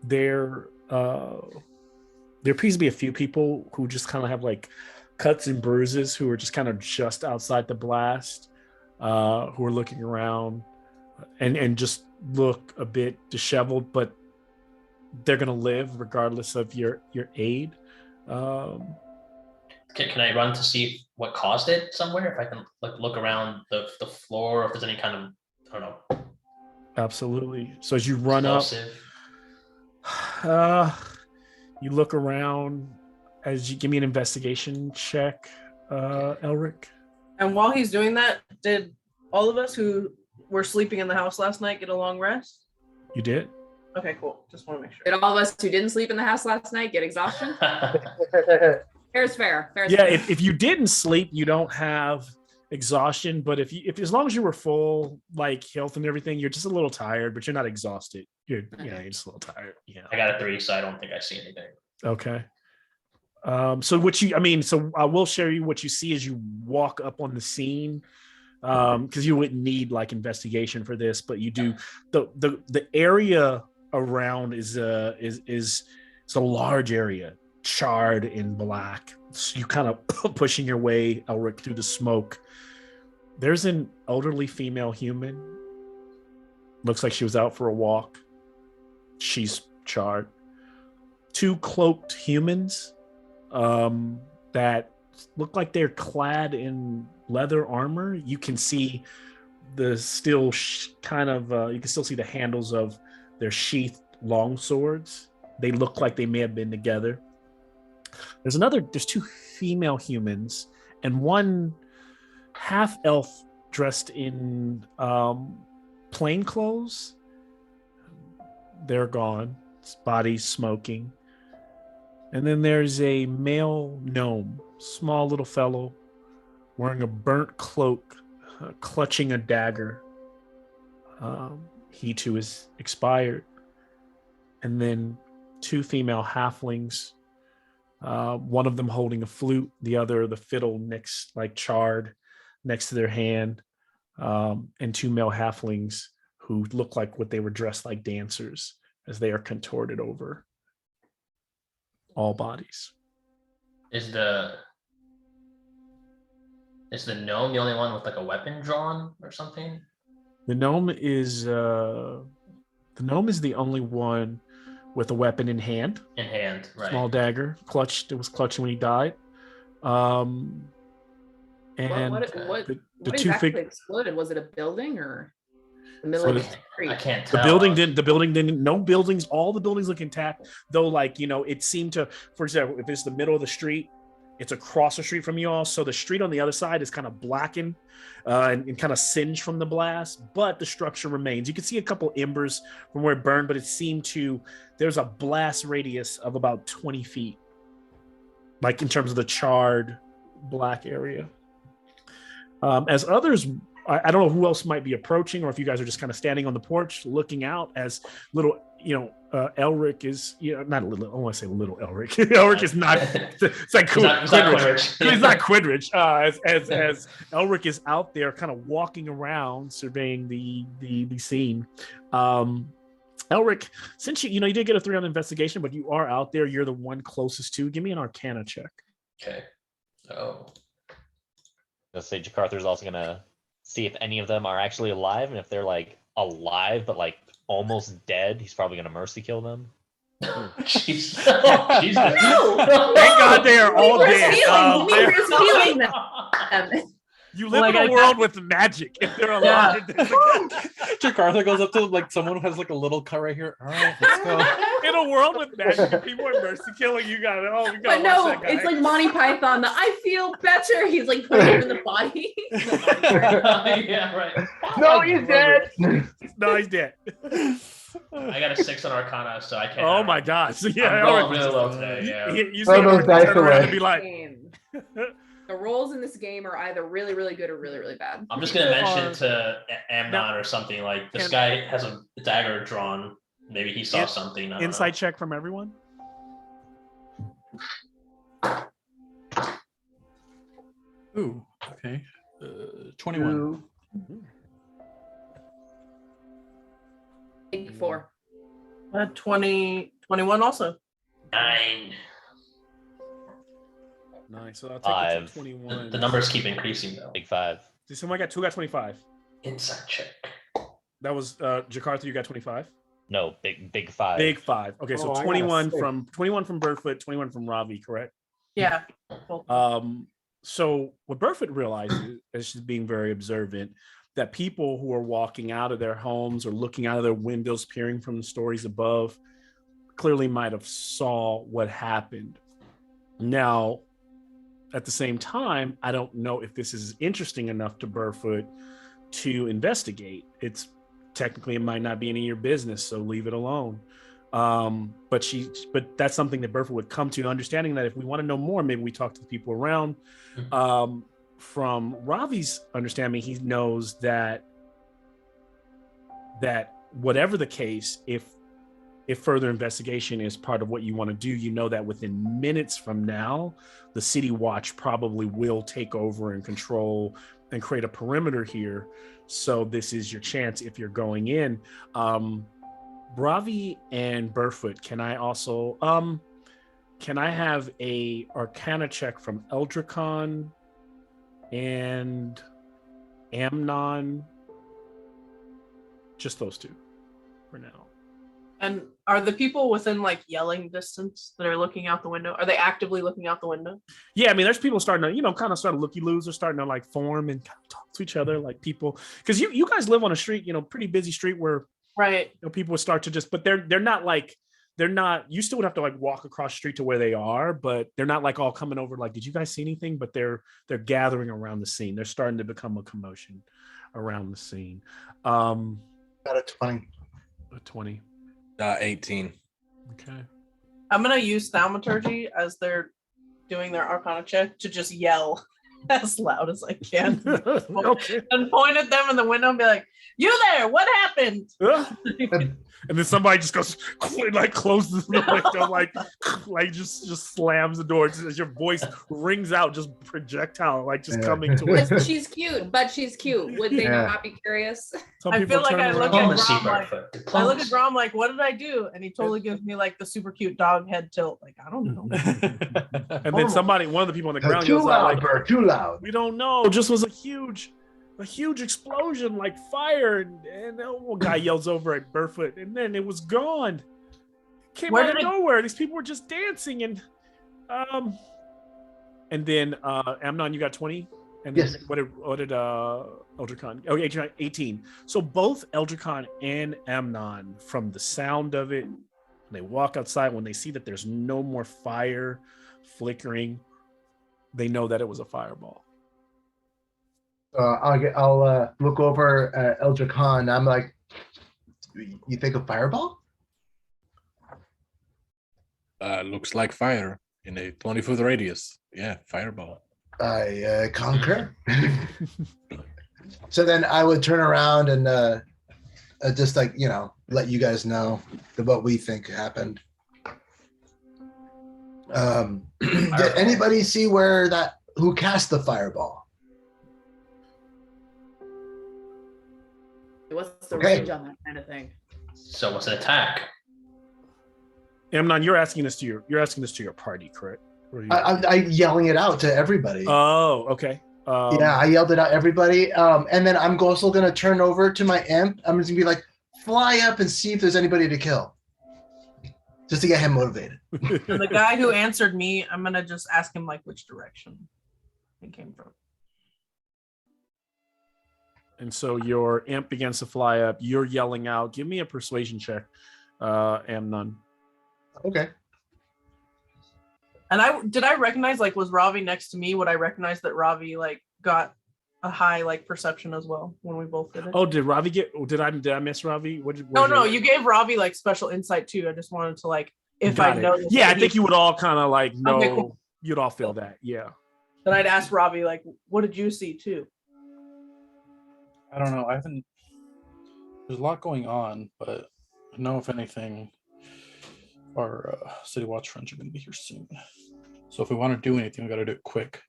There appears to be a few people who just kind of have cuts and bruises, who are just kind of just outside the blast, who are looking around and just look a bit disheveled, but they're going to live regardless of your aid. Can I run to see what caused it somewhere? If I can look around the floor, if there's any kind of, I don't know. Absolutely. So as you run explosive. up, you look around as you give me an investigation check, Elric. And while he's doing that, did all of us who were sleeping in the house last night get a long rest? You did? Okay, cool. Just want to make sure. Did all of us who didn't sleep in the house last night get exhaustion? Fair's fair. Fair's Yeah, fair. if you didn't sleep, you don't have exhaustion. But if as long as you were full, health and everything, you're just a little tired, but you're not exhausted. You're just a little tired. Yeah. I got a 3, so I don't think I see anything. Okay. So I will share you what you see as you walk up on the scene. Because you wouldn't need investigation for this, but you do. The area around is a large area, charred in black. So you kind of pushing your way, Elric, through the smoke. There's an elderly female human. Looks like she was out for a walk. She's charred. 2 cloaked humans that look like they're clad in leather armor. You can see the still you can still see the handles of their sheathed long swords. They look like they may have been together. There's 2 female humans and 1 half elf dressed in plain clothes. They're gone. His body's smoking. And then there's a male gnome, small little fellow, wearing a burnt cloak, clutching a dagger. He too is expired. And then 2 female halflings, one of them holding a flute, the other the fiddle next, charred next to their hand, and 2 male halflings who look like what they were dressed like dancers as they are contorted over all bodies. Is the gnome the only one with a weapon drawn or something? The gnome is the only one with a weapon in hand. In hand, right. Small dagger, clutched. It was clutching when he died. And what the what 2 exactly exploded? Was it a building or? The middle So of the the- street. I can't The tell. building didn't. The building didn't. No buildings. All the buildings look intact. Though, like it seemed to. For example, if it's the middle of the street, it's across the street from you all. So the street on the other side is kind of blackened and kind of singed from the blast. But the structure remains. You can see a couple embers from where it burned, but it seemed to. There's a blast radius of about 20 feet, like in terms of the charred black area. As others. I don't know who else might be approaching, or if you guys are just kind of standing on the porch looking out as little, Elric is, not a little, I want to say little Elric. Elric is not, it's like He's not Quidrich. He's not Quidrich. As Elric is out there kind of walking around, surveying the scene. Elric, since you did get a 3 on investigation, but you are out there, you're the one closest to, give me an Arcana check. Okay. Oh. Let's say Jakartha's also gonna see if any of them are actually alive, and if they're like alive but like almost dead, he's probably gonna mercy kill them. Jeez. No! Thank God they are all We were dead. healing- we were healing them. You live Like, in I a world with magic. If they're alive, Jakarta goes up to like someone who has like a little cut right here. All right, let's go. in a world with magic, if people are mercy killing, you got it. Oh, we got But no, it's like Monty Python. I feel better. He's like putting him in the body. Yeah, right. No, he's dead. No, he's dead. I got a 6 on Arcana, so I can't. Oh my gosh! Yeah, I'm all rolling right. really low today. Yeah. You Throw see those him dice turn around and away. be like, Game. The rolls in this game are either really, really good or really, really bad. I'm just gonna mention Or- to Amnon or something like this Can- guy has a dagger drawn. Maybe he saw In- something. I don't insight know. check from everyone. Ooh, okay. 21. 84. 21 also. 9. Nice. So I'll take it 5. to 21. The numbers keep increasing though. Big 5. See, someone got 25. Insight check. That was Jakarta. You got 25. No, big 5. Big 5. Okay, so Oh, I got a 21 6. from Burfoot, 21 from Ravi, correct? Yeah. So what Burfoot realizes is she's being very observant that people who are walking out of their homes or looking out of their windows, peering from the stories above, clearly might have saw what happened. Now, at the same time, I don't know if this is interesting enough to Burfoot to investigate. It's technically, it might not be any of your business, so leave it alone. But that's something that Burfoot would come to, understanding that if we want to know more, maybe we talk to the people around. From Ravi's understanding, he knows that whatever the case, if further investigation is part of what you want to do, you know that within minutes from now, the City Watch probably will take over and control and create a perimeter here. So this is your chance if you're going in. Ravi and Burfoot, can I also can I have a Arcana check from Eldricon and Amnon? Just those two for now. And are the people within like yelling distance that are looking out the window? Are they actively looking out the window? Yeah, I mean, there's people starting to, kind of start to looky-loos. They're starting to like form and kind of talk to each other, like people, because you guys live on a street, pretty busy street where Right. people would start to just, but they're not. You still would have to like walk across the street to where they are, but they're not like all coming over. Like, did you guys see anything? But they're gathering around the scene. They're starting to become a commotion around the scene. Got a 20. A 20. 18. Okay. I'm gonna use thaumaturgy as they're doing their Arcana check to just yell as loud as I can Okay. and point at them in the window and be like, "You there? What happened?" And then somebody just goes like closes the window, like just slams the door as your voice rings out, just projectile, like just coming to it. But she's cute. Would they not be curious? Some I people feel like turn I look around. at Diplomacy, Rob like, Burfoot. I look at Grom like, "What did I do?" And he totally gives me like the super cute dog head tilt. Like, I don't know. And then one of the people on the ground Too goes out loud, like, Bert, too loud. "We don't know. Just was a huge explosion, like fire." And one guy yells over at Burfoot, and then it was gone. Came Where out of did it- nowhere. These people were just dancing, and then Amnon, you got 20. And then Yes. what did Eldricon? Oh, 18. So both Eldricon and Amnon, from the sound of it, they walk outside, when they see that there's no more fire flickering, they know that it was a fireball. I'll look over at Eldra Khan. I'm like, you think a fireball? Looks like fire in a 20-foot radius. Yeah, fireball. I concur. So then I would turn around and just like, let you guys know what we think happened. Did anybody see who cast the fireball? What's the Okay. range on that kind of thing? So what's an attack? Amnon, you're asking this to your party, correct? Or you- I'm yelling it out to everybody. Oh, okay. Yeah, I yelled it out everybody. And then I'm also going to turn over to my imp. I'm just going to be like, fly up and see if there's anybody to kill. Just to get him motivated. And the guy who answered me, I'm gonna just ask him like which direction it came from. And so your imp begins to fly up. You're yelling out. Give me a persuasion check, Amnon. Okay. And I recognize, like, was Ravi next to me? Would I recognize that Ravi like got a high like perception as well when we both did it? Oh, did Ravi get? Did I miss Ravi? No, you gave Ravi like special insight too. I just wanted to like if Got I it. know. Yeah, I think you would all kind of like know. Okay, cool. You'd all feel that. Yeah. Then I'd ask Ravi like, what did you see too? I don't know. I haven't. There's a lot going on, but I know if anything, our City Watch friends are going to be here soon. So if we want to do anything, we got to do it quick.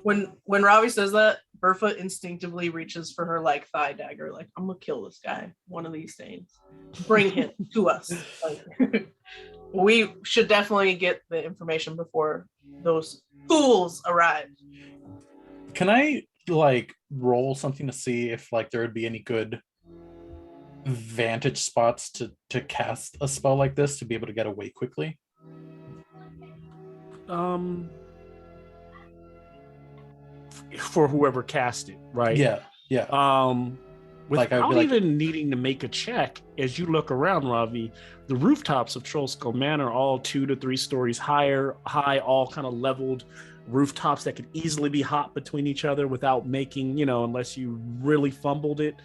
When Ravi says that, Bertha instinctively reaches for her like thigh dagger, like I'm gonna kill this guy one of these days. Bring him to us. Like, we should definitely get the information before those fools arrive. Can I like roll something to see if like there would be any good vantage spots to cast a spell like this to be able to get away quickly? For whoever cast it, right? Yeah. Like, I'd Without be like- even needing to make a check, as you look around, Ravi, the rooftops of Trollskull Manor are all 2 to 3 stories high, all kind of leveled rooftops that could easily be hot between each other without making, unless you really fumbled it.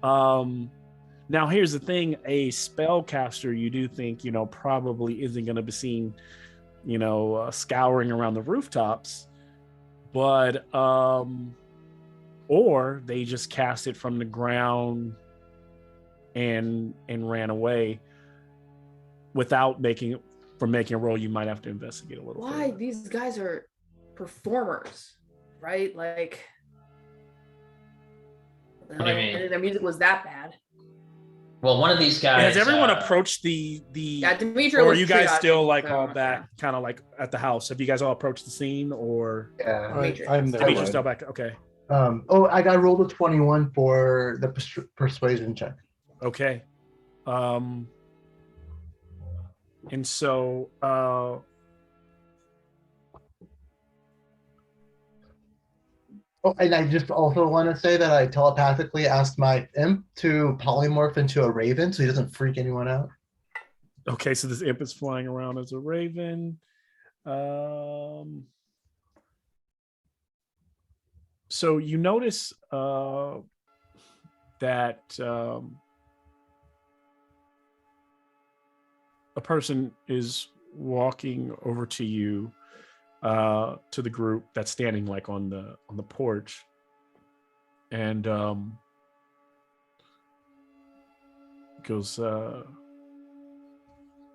Now, here's the thing: a spellcaster, you do think, probably isn't going to be seen, scouring around the rooftops, but or they just cast it from the ground and ran away without making a roll. You might have to investigate a little. Why? These guys are performers, right? Like, What do you mean? their music was that bad. Well, one of these guys. Has everyone approached the? Yeah, Dimitri. Or are was you guys triaging still like them. all back, kind of like at the house? Have you guys all approached the scene, or Yeah. Dimitri. I'm there. Dimitri's still back? Okay. I got rolled a 21 for the persuasion check. Okay. And so Oh, and I just also want to say that I telepathically asked my imp to polymorph into a raven so he doesn't freak anyone out. okay, so this imp is flying around as a raven. So you notice that a person is walking over to you, to the group that's standing like on the porch, and goes,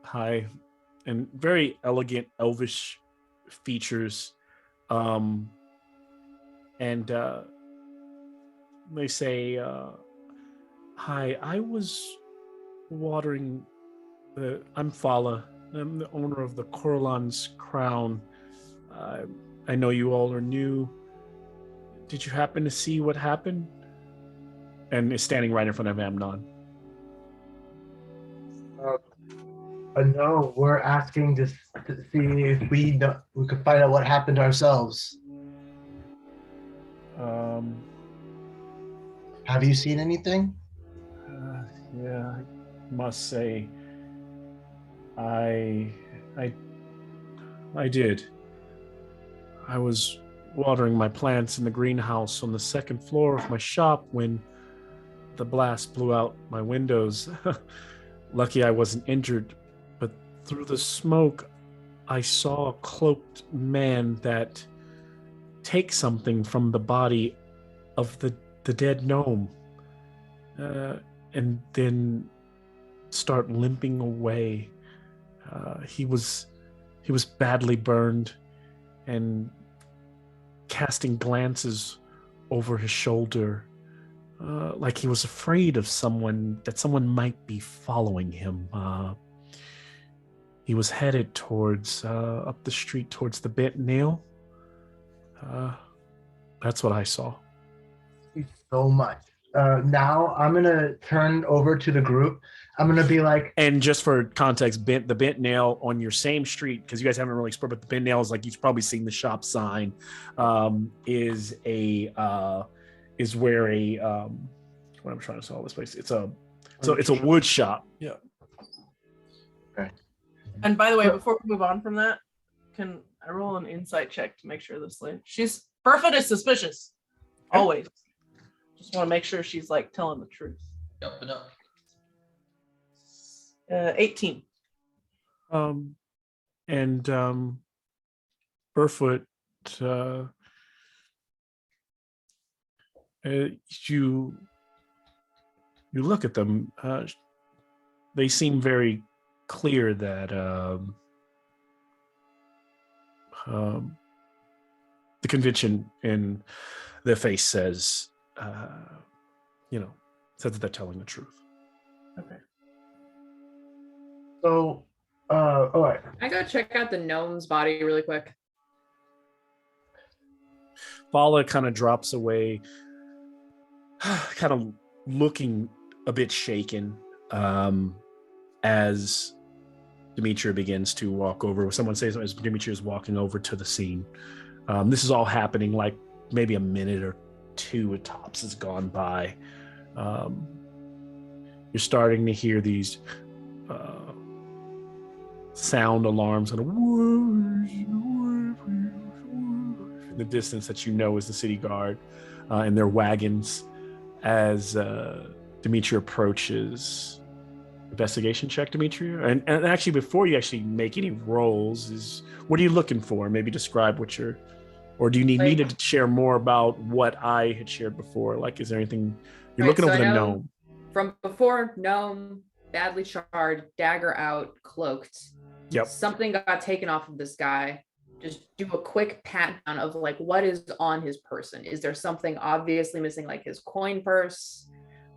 hi, and very elegant elvish features, and they say, hi, I was watering I'm Fala. I'm the owner of the Corlan's Crown. I know you all are new. Did you happen to see what happened? And is standing right in front of Amnon. No, we're asking to see if we could find out what happened ourselves. Um, Have you seen anything? yeah, I must say, I, I, I did. I was watering my plants in the greenhouse on the second floor of my shop when the blast blew out my windows. Lucky I wasn't injured, but through the smoke, I saw a cloaked man that take something from the body of the dead gnome, and then start limping away. He was badly burned and casting glances over his shoulder, like he was afraid of someone might be following him. He was headed towards up the street towards the bent nail. That's what I saw. Thank you so much. Now I'm gonna turn over to the group. I'm gonna be like, And just for context, the bent nail on your same street, because you guys haven't really explored, but the bent nail is like you've probably seen the shop sign. Is where a what I'm trying to sell this place. It's a wood shop. Yeah. And by the way, before we move on from that, can I roll an insight check to make sure this lady? Burfoot is suspicious. Always. Just want to make sure she's like telling the truth. Yep, but no. 18. Burfoot, you look at them. They seem very clear that the convention in their face says, says that they're telling the truth. Okay. so, all right. I go check out the gnome's body really quick. Vala kind of drops away, kind of looking a bit shaken, as Demetria begins to walk over. Someone says as Demetria is walking over to the scene. This is all happening like maybe a minute or two at tops has gone by. You're starting to hear these sound alarms and in the distance that you know is the city guard and their wagons as Demetria approaches. Investigation check, Demetria. And actually, before you actually make any rolls, what are you looking for? Maybe describe what you're, or do you need me to share more about what I had shared before? Like, is there anything you're looking over the gnome? From before, gnome, badly charred, dagger out, cloaked. Yep. Something got taken off of this guy. Just do a quick pat down of like what is on his person. Is there something obviously missing, like his coin purse?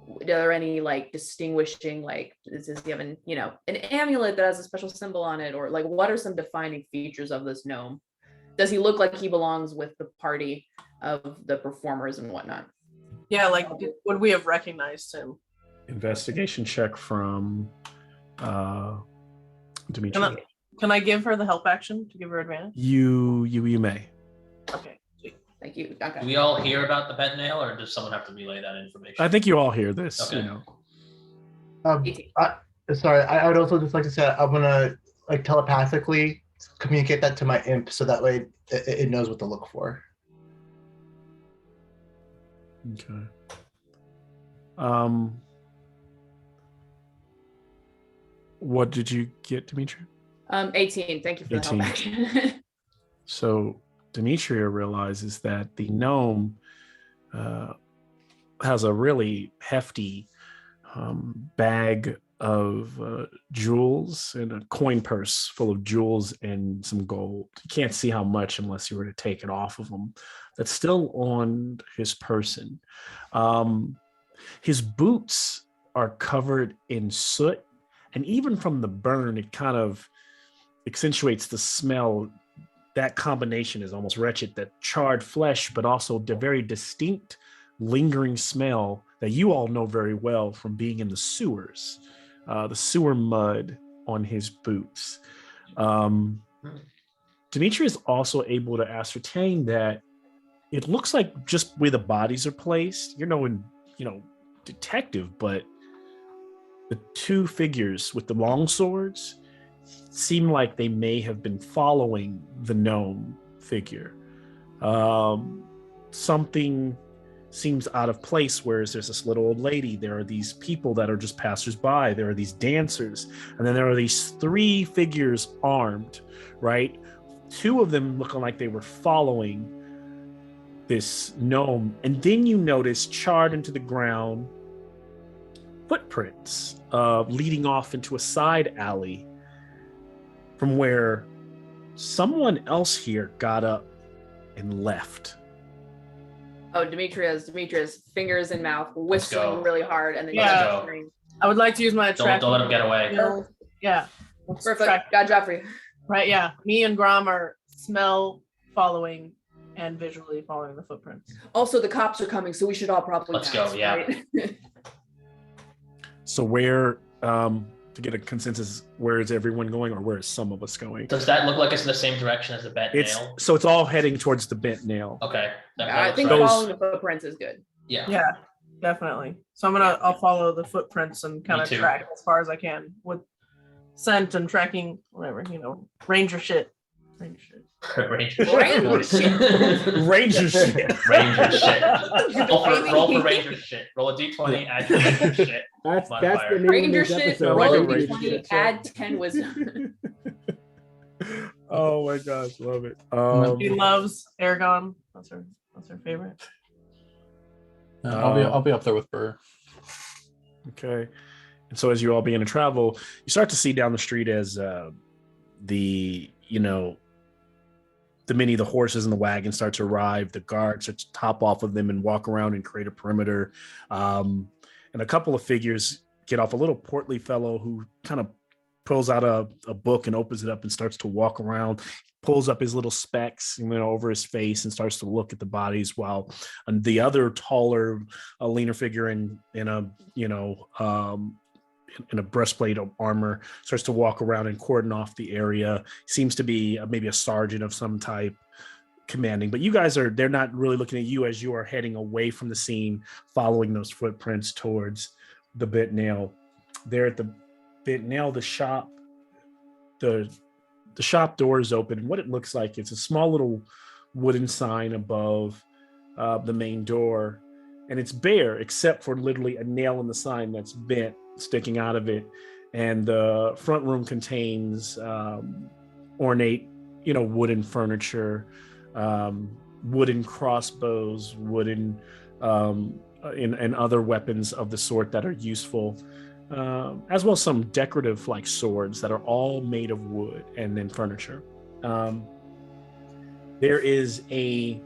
Are there any like distinguishing, like does he have an amulet that has a special symbol on it, or like what are some defining features of this gnome? Does he look like he belongs with the party of the performers and whatnot? Yeah, like would we have recognized him? Investigation check from Demetria. Can I give her the help action to give her advantage? You may. Okay. Thank you. Okay. Do we all hear about the pet nail, or does someone have to relay that information? I think you all hear this. Okay. Sorry, I would also just like to say I'm gonna like telepathically communicate that to my imp, so that way it knows what to look for. Okay. What did you get, Demetria? 18. Thank you for 18. the help action. So Demetria realizes that the gnome has a really hefty bag of jewels and a coin purse full of jewels and some gold. You can't see how much unless you were to take it off of him. That's still on his person. His boots are covered in soot, and even from the burn, it kind of accentuates the smell. That combination is almost wretched, that charred flesh, but also the very distinct lingering smell that you all know very well from being in the sewers, the sewer mud on his boots. Demetria is also able to ascertain that it looks like just where the bodies are placed. You're no, detective, but the two figures with the long swords seem like they may have been following the gnome figure. Something seems out of place, whereas there's this little old lady, there are these people that are just passersby, there are these dancers, and then there are these three figures armed, right? Two of them looking like they were following this gnome, and then you notice charred into the ground footprints leading off into a side alley from where someone else here got up and left. Oh, Demetrius, fingers in mouth, whistling go. really hard, and then Yeah. Let's go. I would like to use my Don't tracking. let him get away. skill. Yeah. Let's Perfect. track- Got a job for you. Right, yeah. Me and Grom are smell following and visually following the footprints. Also, the cops are coming, so we should all probably Let's go, pass, yeah. right? So where, to get a consensus, where is everyone going, or where is some of us going? Does that look like it's in the same direction as the bent nail? So it's all heading towards the bent nail. Okay. I think Those- following the footprints is good. Yeah. Yeah, definitely. So I'll follow the footprints and kind Me of too. track as far as I can with scent and tracking, whatever, ranger shit. Ranger shit. Ranger Ranger shit. Ranger shit. Ranger shit. Roll for ranger shit. Roll a d20, add your ranger shit. That's Modifier. the name Ranger of this shit, episode. roll a Ranger d20, shit. add 10 wisdom. Oh my gosh, love it. She loves Aragon. That's her favorite. I'll be up there with Burr. Okay. And so as you all begin to travel, you start to see down the street as the horses and the wagon start to arrive, the guards start to top off of them and walk around and create a perimeter. And a couple of figures get off, a little portly fellow who kind of pulls out a book and opens it up and starts to walk around, pulls up his little specs over his face and starts to look at the bodies, while the other taller, leaner figure in a breastplate of armor starts to walk around and cordon off the area. Seems to be maybe a sergeant of some type commanding, but you guys they're not really looking at you as you are heading away from the scene, following those footprints towards the bent nail. There at the bent nail, the shop door is open, and what it looks like, it's a small little wooden sign above the main door, and it's bare except for literally a nail in the sign that's bent, sticking out of it. And the front room contains ornate, wooden furniture, wooden crossbows, wooden and other weapons of the sort that are useful, as well as some decorative like swords that are all made of wood, and then furniture. There is a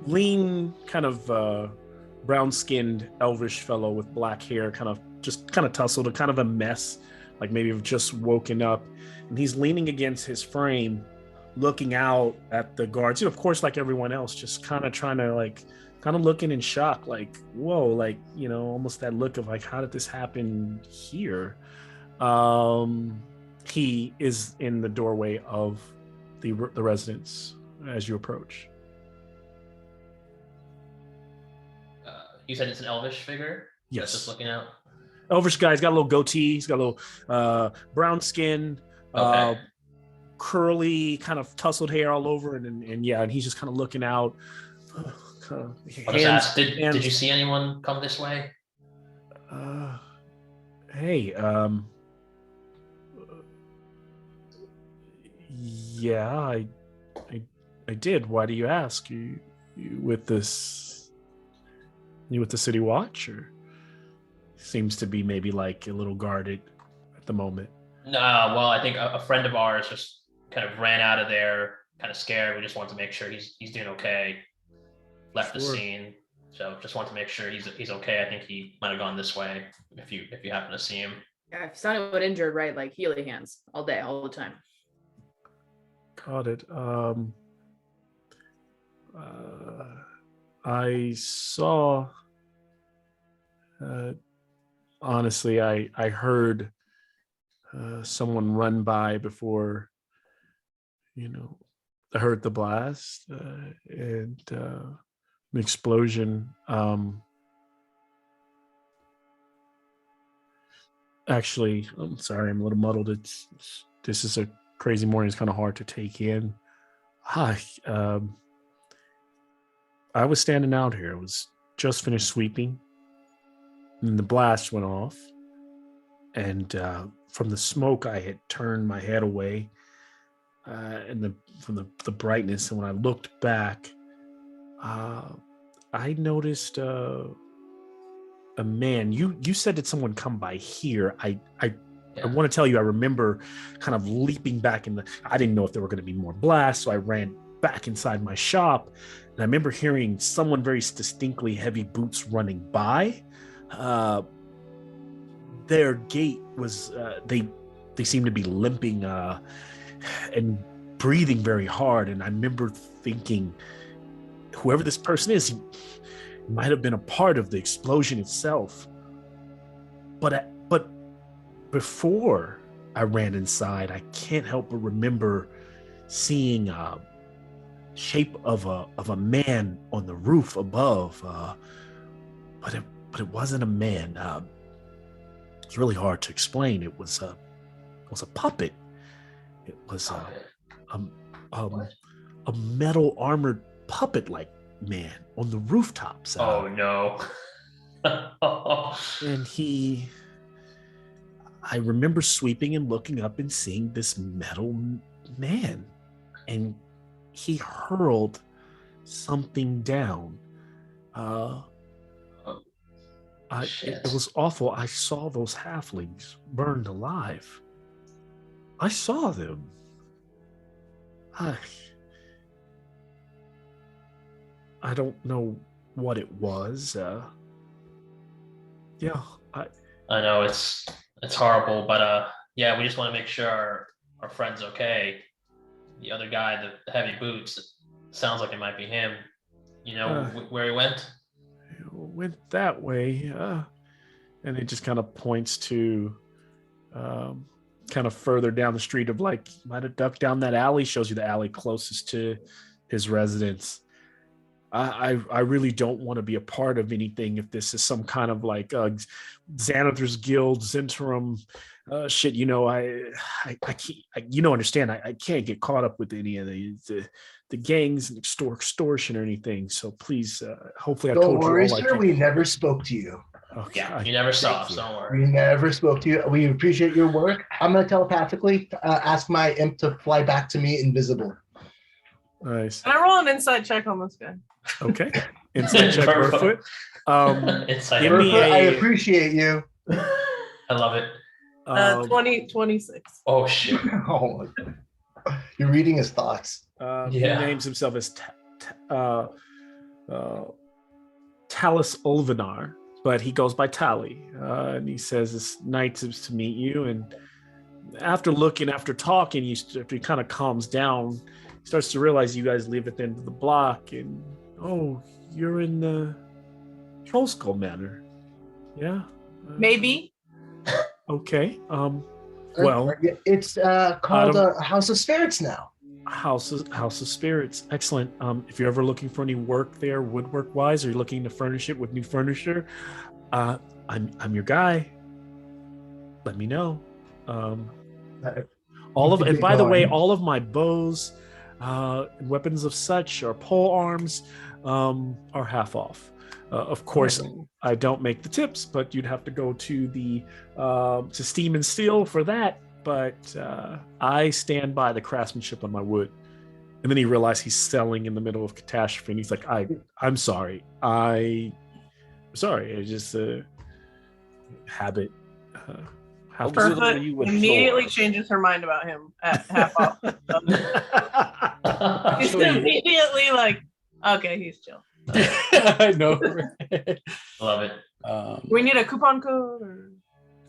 lean, kind of brown-skinned elvish fellow with black hair, kind of tousled, kind of a mess, like maybe have just woken up, and he's leaning against his frame, looking out at the guards, of course, like everyone else, just kind of trying to kind of looking in shock, like, whoa, like, almost that look of like, how did this happen here? He is in the doorway of the residence as you approach. You said it's an elvish figure? Yes. That's just looking out. Elvish guy. He's got a little goatee. He's got a little brown skin, Okay. curly, kind of tousled hair all over, and he's just kind of looking out. I'll just ask, did you see anyone come this way? Hey, yeah, I did. Why do you ask? You with this? You with the city watch, or seems to be maybe like a little guarded at the moment? No, well, I think a friend of ours just kind of ran out of there, kind of scared. We just want to make sure he's doing okay. Left the Sure. scene, so just want to make sure he's okay. I think he might have gone this way. If you happen to see him. Yeah, if someone injured, right, like Healy hands all day, all the time. Got it. I saw. Honestly, I heard someone run by before, I heard the blast and an explosion. Actually, I'm sorry, I'm a little muddled. This is a crazy morning. It's kind of hard to take in. Hi, I was standing out here. I was just finished sweeping, and the blast went off. And from the smoke, I had turned my head away, and from the brightness. And when I looked back, I noticed a man. You said that someone come by here. I want to tell you, I remember kind of leaping back I didn't know if there were going to be more blasts, so I ran back inside my shop, and I remember hearing someone very distinctly heavy boots running by. Their gait was they seemed to be limping and breathing very hard, and I remember thinking, whoever this person is, he might have been a part of the explosion itself. But before I ran inside, I can't help but remember seeing a shape of a man on the roof above. But it wasn't a man. It's really hard to explain. It was a puppet. It was a metal armored puppet like man on the rooftops. Oh no. And I remember sweeping and looking up and seeing this metal man, and he hurled something down. It was awful. I saw those halflings burned alive. I saw them. I don't know what it was. Yeah, I know it's horrible, but yeah, we just want to make sure our friend's okay. The other guy, the heavy boots, sounds like it might be him. You know where he went? It went that way. And it just kind of points to kind of further down the street of like, might have ducked down that alley, shows you the alley closest to his residence. I really don't want to be a part of anything if this is some kind of like Xanathar's Guild, Zentrum shit. You know, I can't, understand. I can't get caught up with any of the gangs and extortion or anything. So please, hopefully I told Don't worry, you all. sir. We never spoke to you. Okay. Yeah, you never saw us. Don't worry. We never spoke to you. We appreciate your work. I'm going to telepathically ask my imp to fly back to me invisible. Nice. Can I roll an inside check on this guy? Okay. Inside check, Burfoot. Inside I appreciate you. I love it. 26. Oh shit. Oh my God. You're reading his thoughts. He names himself as Talus Ulvanar, but he goes by Tally. And he says it's nice to meet you. And after talking, after he kind of calms down, he starts to realize you guys live at the end of the block. And you're in the Troll Skull Manor. Yeah. Maybe. Okay. Well, it's called House of Spirits now. House of Spirits. Excellent. If you're ever looking for any work there, woodwork wise, or you're looking to furnish it with new furniture, I'm your guy. Let me know. And by the way, all of my bows, weapons of such, or pole arms, are half off. Of course, I don't make the tips, but you'd have to go to to Steam and Steel for that. But I stand by the craftsmanship on my wood. And then he realized he's selling in the middle of catastrophe, and he's like, I'm sorry. I'm sorry. It's just a habit. Perfect. Immediately changes her mind about him at half off. He's immediately like, okay, he's chill. I know. Love it. Do we need a coupon code, or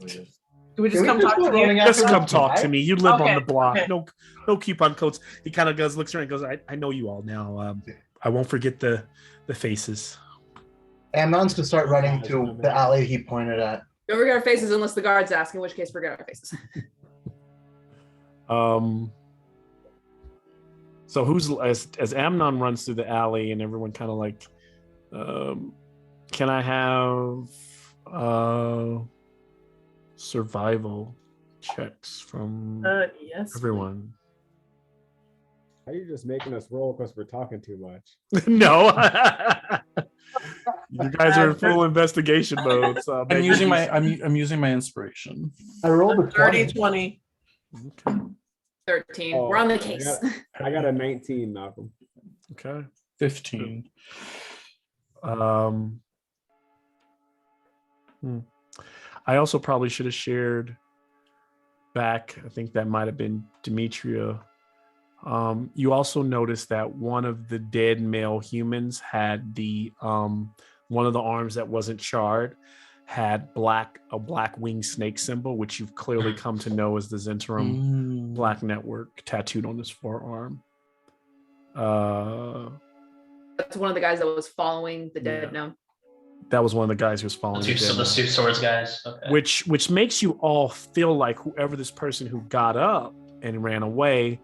do we just come talk to you? Just come talk to me. You live Okay, on the block. okay. No coupon codes. He kind of looks around and goes, I know you all now. I won't forget the faces. Amnon's going to start running to the alley he pointed at. Don't forget our faces unless the guards ask, in which case forget our faces. So who's as Amnon runs through the alley and everyone kind of like, can I have survival checks from Yes. everyone? Are you just making us roll because we're talking too much? No. You guys are in full investigation mode. So I'm using my inspiration. I rolled a 30, 20. 20. Okay. 13. Oh, We're on the case. I got a 19, Malcolm. Okay. 15. I also probably should have shared back. I think that might have been Demetria. You also noticed that one of the dead male humans had the one of the arms that wasn't charred had a black winged snake symbol, which you've clearly come to know as the Zentrum Black Network tattooed on his forearm. That's one of the guys that was following the dead gnome. That was one of the guys who was following The two swords guys. Okay. which makes you all feel like whoever this person who got up and ran away,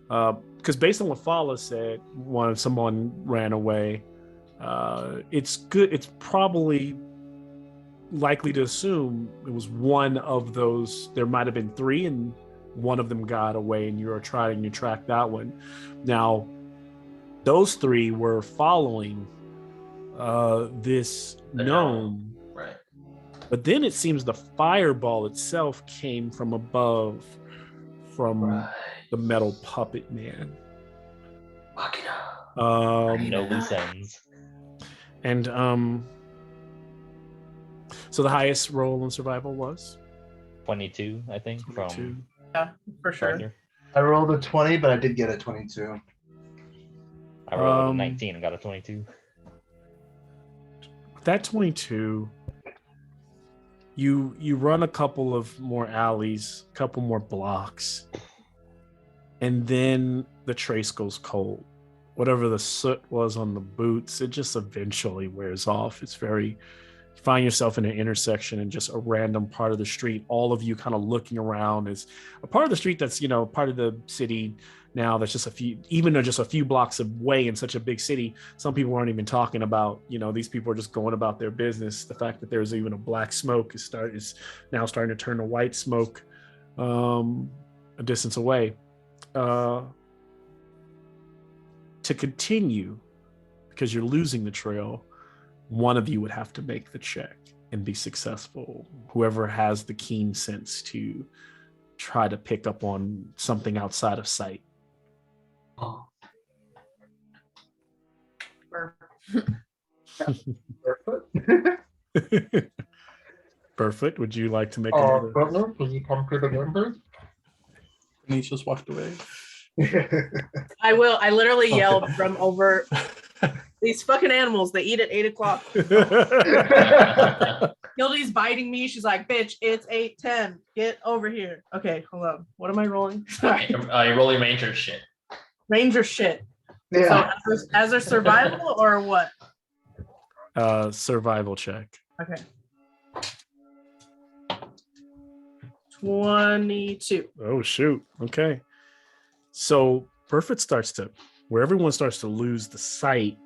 because based on what Fala said, someone ran away, it's probably likely to assume it was one of those. There might have been three and one of them got away and you're trying to track that one. Now those three were following this gnome, right? But then it seems the fireball itself came from above, from the metal puppet man. No loose ends. And so the highest roll in survival was 22, I think. 22. From Yeah, for sure. Arthur. I rolled a 20, but I did get a 22. I rolled a 19 and got a 22. That 22, you run a couple of more alleys, a couple more blocks, and then the trace goes cold. Whatever the soot was on the boots, it just eventually wears off. You find yourself in an intersection in just a random part of the street. All of you kind of looking around is a part of the street that's, part of the city now that's just just a few blocks away in such a big city. Some people aren't even talking about, these people are just going about their business. The fact that there's even a black smoke is now starting to turn to white smoke a distance away. To continue, because you're losing the trail, one of you would have to make the check and be successful. Whoever has the keen sense to try to pick up on something outside of sight. Burfoot, would you like to make another? Butler, can you come to the window? And he just walked away. I will. I literally yelled from over these fucking animals. They eat at 8 o'clock. Hildy's biting me. She's like, bitch, it's 8:10. Get over here. Okay, hold on. What am I rolling? Sorry. You're rolling ranger shit. Ranger shit. Yeah. So as a survival or what? Survival check. Okay. 22. Oh shoot. Okay. So Burfoot where everyone starts to lose the sight,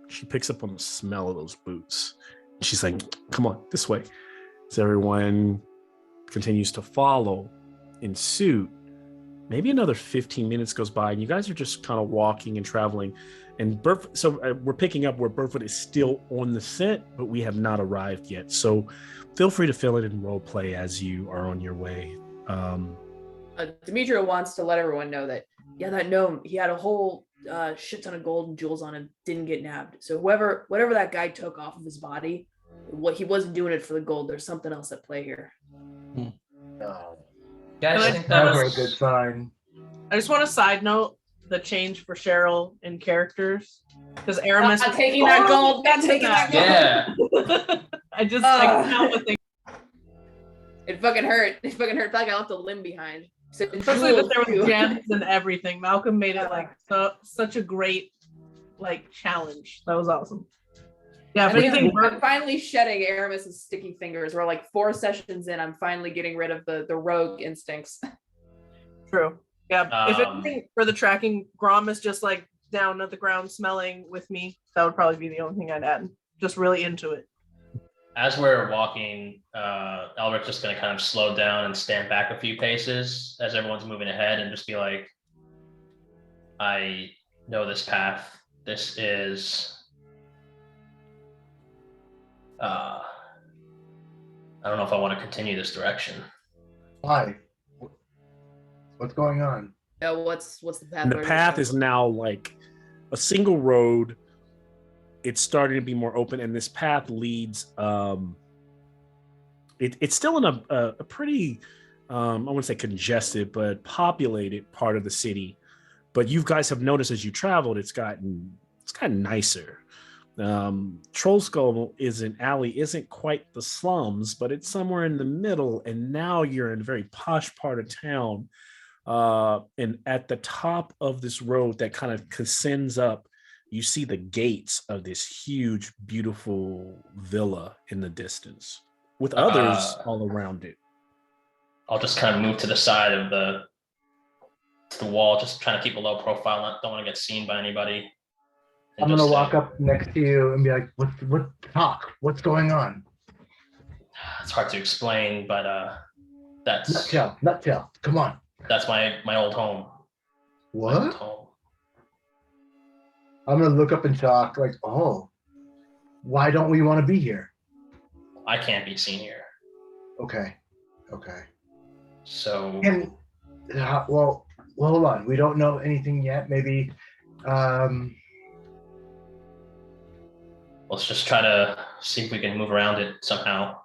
she picks up on the smell of those boots. She's like, come on, this way. As everyone continues to follow in suit, maybe another 15 minutes goes by and you guys are just kind of walking and traveling. And we're picking up where Burfoot is still on the scent, but we have not arrived yet. So feel free to fill it in role play as you are on your way. Demetria wants to let everyone know that, that gnome, he had a whole shit ton of gold and jewels on him, didn't get nabbed. So whatever that guy took off of his body, he wasn't doing it for the gold. There's something else at play here. Guys, I think that Never was a good sign. I just want to side note the change for Cheryl in characters because Aramis Not taking that gold. Not taking that gold. Yeah. I can't help but think, It fucking hurt. It fucking hurt. I felt like I left a limb behind. So especially that there was gems and everything. Malcolm made it such a great challenge. That was awesome. Yeah, if anything, I'm finally shedding Aramis's sticky fingers. We're 4 sessions in. I'm finally getting rid of the rogue instincts. True. Yeah, if anything for the tracking, Grom is just like down at the ground smelling with me. That would probably be the only thing I'd add. Just really into it. As we're walking, Elric's just going to kind of slow down and stand back a few paces as everyone's moving ahead and just be like, I know this path. This is... I don't know if I want to continue this direction. Why? What's going on? Yeah, what's the path? And the where path you're is now like a single road. It's starting to be more open, and this path leads. It's still in a pretty, I wouldn't say congested, but populated part of the city. But you guys have noticed as you traveled, it's gotten nicer. Troll Skull isn't quite the slums, but it's somewhere in the middle. And now you're in a very posh part of town. And at the top of this road that kind of ascends up, you see the gates of this huge, beautiful villa in the distance with others all around it. I'll just kind of move to the side of the wall, just trying to keep a low profile. Don't want to get seen by anybody. I'm gonna walk up next to you and be like, "What? Talk? What's going on?" It's hard to explain, but that's Nutshell. Come on. That's my old home. What? My old home. I'm gonna look up and talk like, "Oh, why don't we want to be here?" I can't be seen here. Okay. So. Well, hold on. We don't know anything yet. Maybe. Let's just try to see if we can move around it somehow.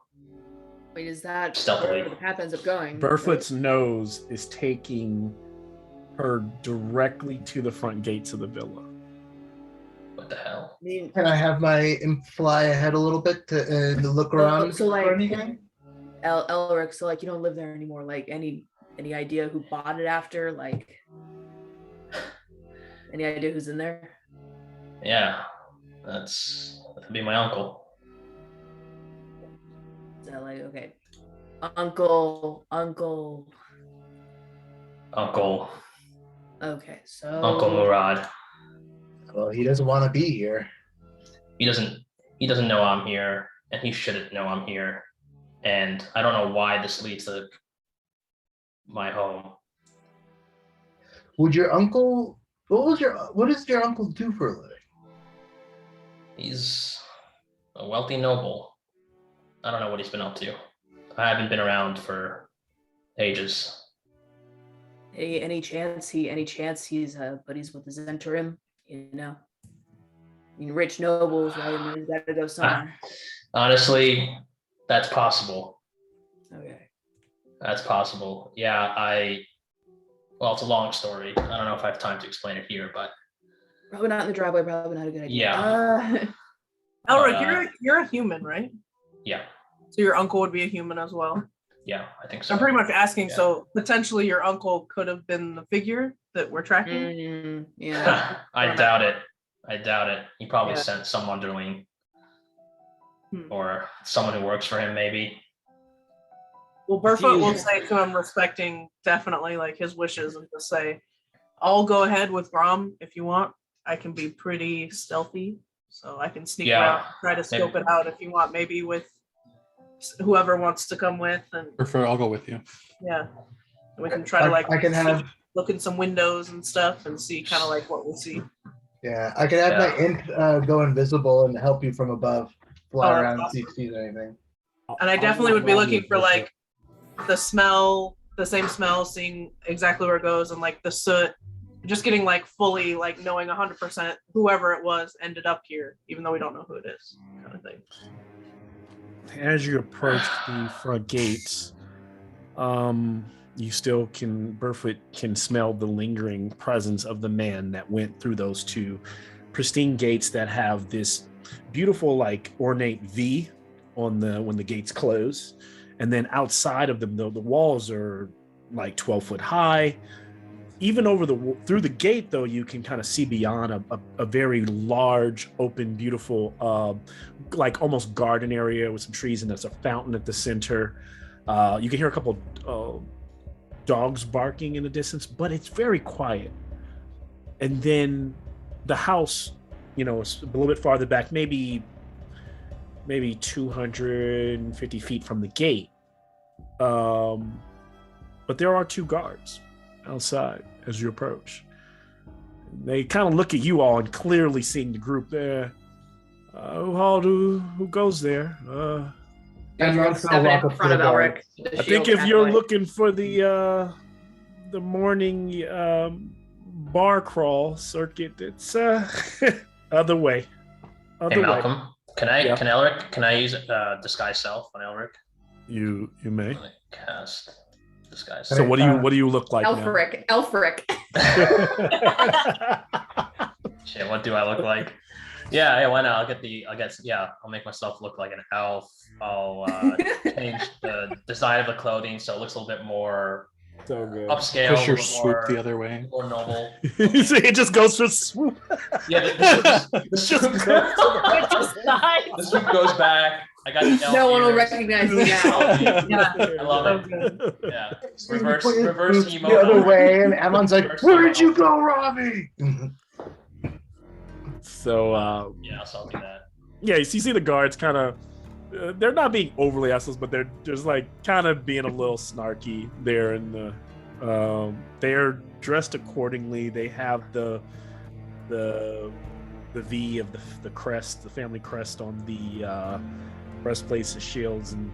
Wait, is that Stealthily. where the path ends up going? Burfoot's nose is taking her directly to the front gates of the villa. What the hell? I mean, Can I have my imp fly ahead a little bit to look around so like for anything? Elric, so like you don't live there anymore. Like any idea who bought it after? Like any idea who's in there? Yeah, that'd be my uncle. Is that like okay? Uncle. Okay, so Uncle Murad. Well, he doesn't want to be here. He doesn't know I'm here, and he shouldn't know I'm here. And I don't know why this leads to my home. Would your uncle? What does your uncle do for a living? He's a wealthy noble. I don't know what he's been up to. I haven't been around for ages. any chance he's buddies with the Zentarim? You know, I mean, rich nobles, right? He's got to go somewhere. Honestly, that's possible. Okay. That's possible. Yeah, well, it's a long story. I don't know if I have time to explain it here, but Probably not in the driveway. Probably not a good idea. Yeah. Elric, you're a human, right? yeah, So your uncle would be a human as well. yeah, I think so. I'm pretty much asking. Yeah. So potentially your uncle could have been the figure that we're tracking. Yeah. I doubt it. He probably Yeah. sent some underling Hmm. or someone who works for him, maybe. Well, Burfoot will say to him, respecting definitely like his wishes, and just say, "I'll go ahead with Grom if you want. I can be pretty stealthy, so I can sneak Yeah, around, try to scope it out if you want. Maybe with whoever wants to come with, and I'll go with you. yeah, and we can try to like I can have. look in some windows and stuff and see kind of like what we'll see." Yeah, I can have my imp go invisible and help you from above, fly Oh, around, that's see if he sees anything. And I definitely would be looking for like the same smell, seeing exactly where it goes, and like the soot, just getting like fully like knowing 100% whoever it was ended up here, even though we don't know who it is, kind of thing. As you approach the front gates, Burfoot can smell the lingering presence of the man that went through those two pristine gates that have this beautiful, like ornate V on when the gates close. And then outside of them, the walls are like 12 foot high. Even through the gate, though, you can kind of see beyond a very large, open, beautiful, like almost garden area with some trees, and there's a fountain at the center. You can hear a couple dogs barking in the distance, but it's very quiet. And then the house, is a little bit farther back, maybe 250 feet from the gate. But there are 2 guards outside as you approach. They kind of look at you all and clearly seeing the group there. Who goes there? I'm not Step gonna walk in up front to of the guard. Elric. with the I think shield if you're halfway. looking for the morning bar crawl circuit, it's other way. Hey Malcolm, can I use disguise self on Elric? You may. I'm gonna cast disguise. So what do you look like Elfric. Shit, what do I look like? Yeah, why not? I'll make myself look like an elf. I'll change the design of the clothing so it looks a little bit more So good. upscale, Push a your little swoop more, the other way. more noble. So it just goes for swoop. Yeah, the swoop goes back. I got the elf No one will ears. recognize me now. I love it. Yeah, reverse emo. the other way, and Amon's like, Reverse "Where did emo. you go, Robbie?" So Yeah, so I'll do that. yeah, you see the guards kind of. They're not being overly assholes, but they're just like kind of being a little snarky there. And they're dressed accordingly. They have the V of the crest, the family crest on the breastplates, the shields, and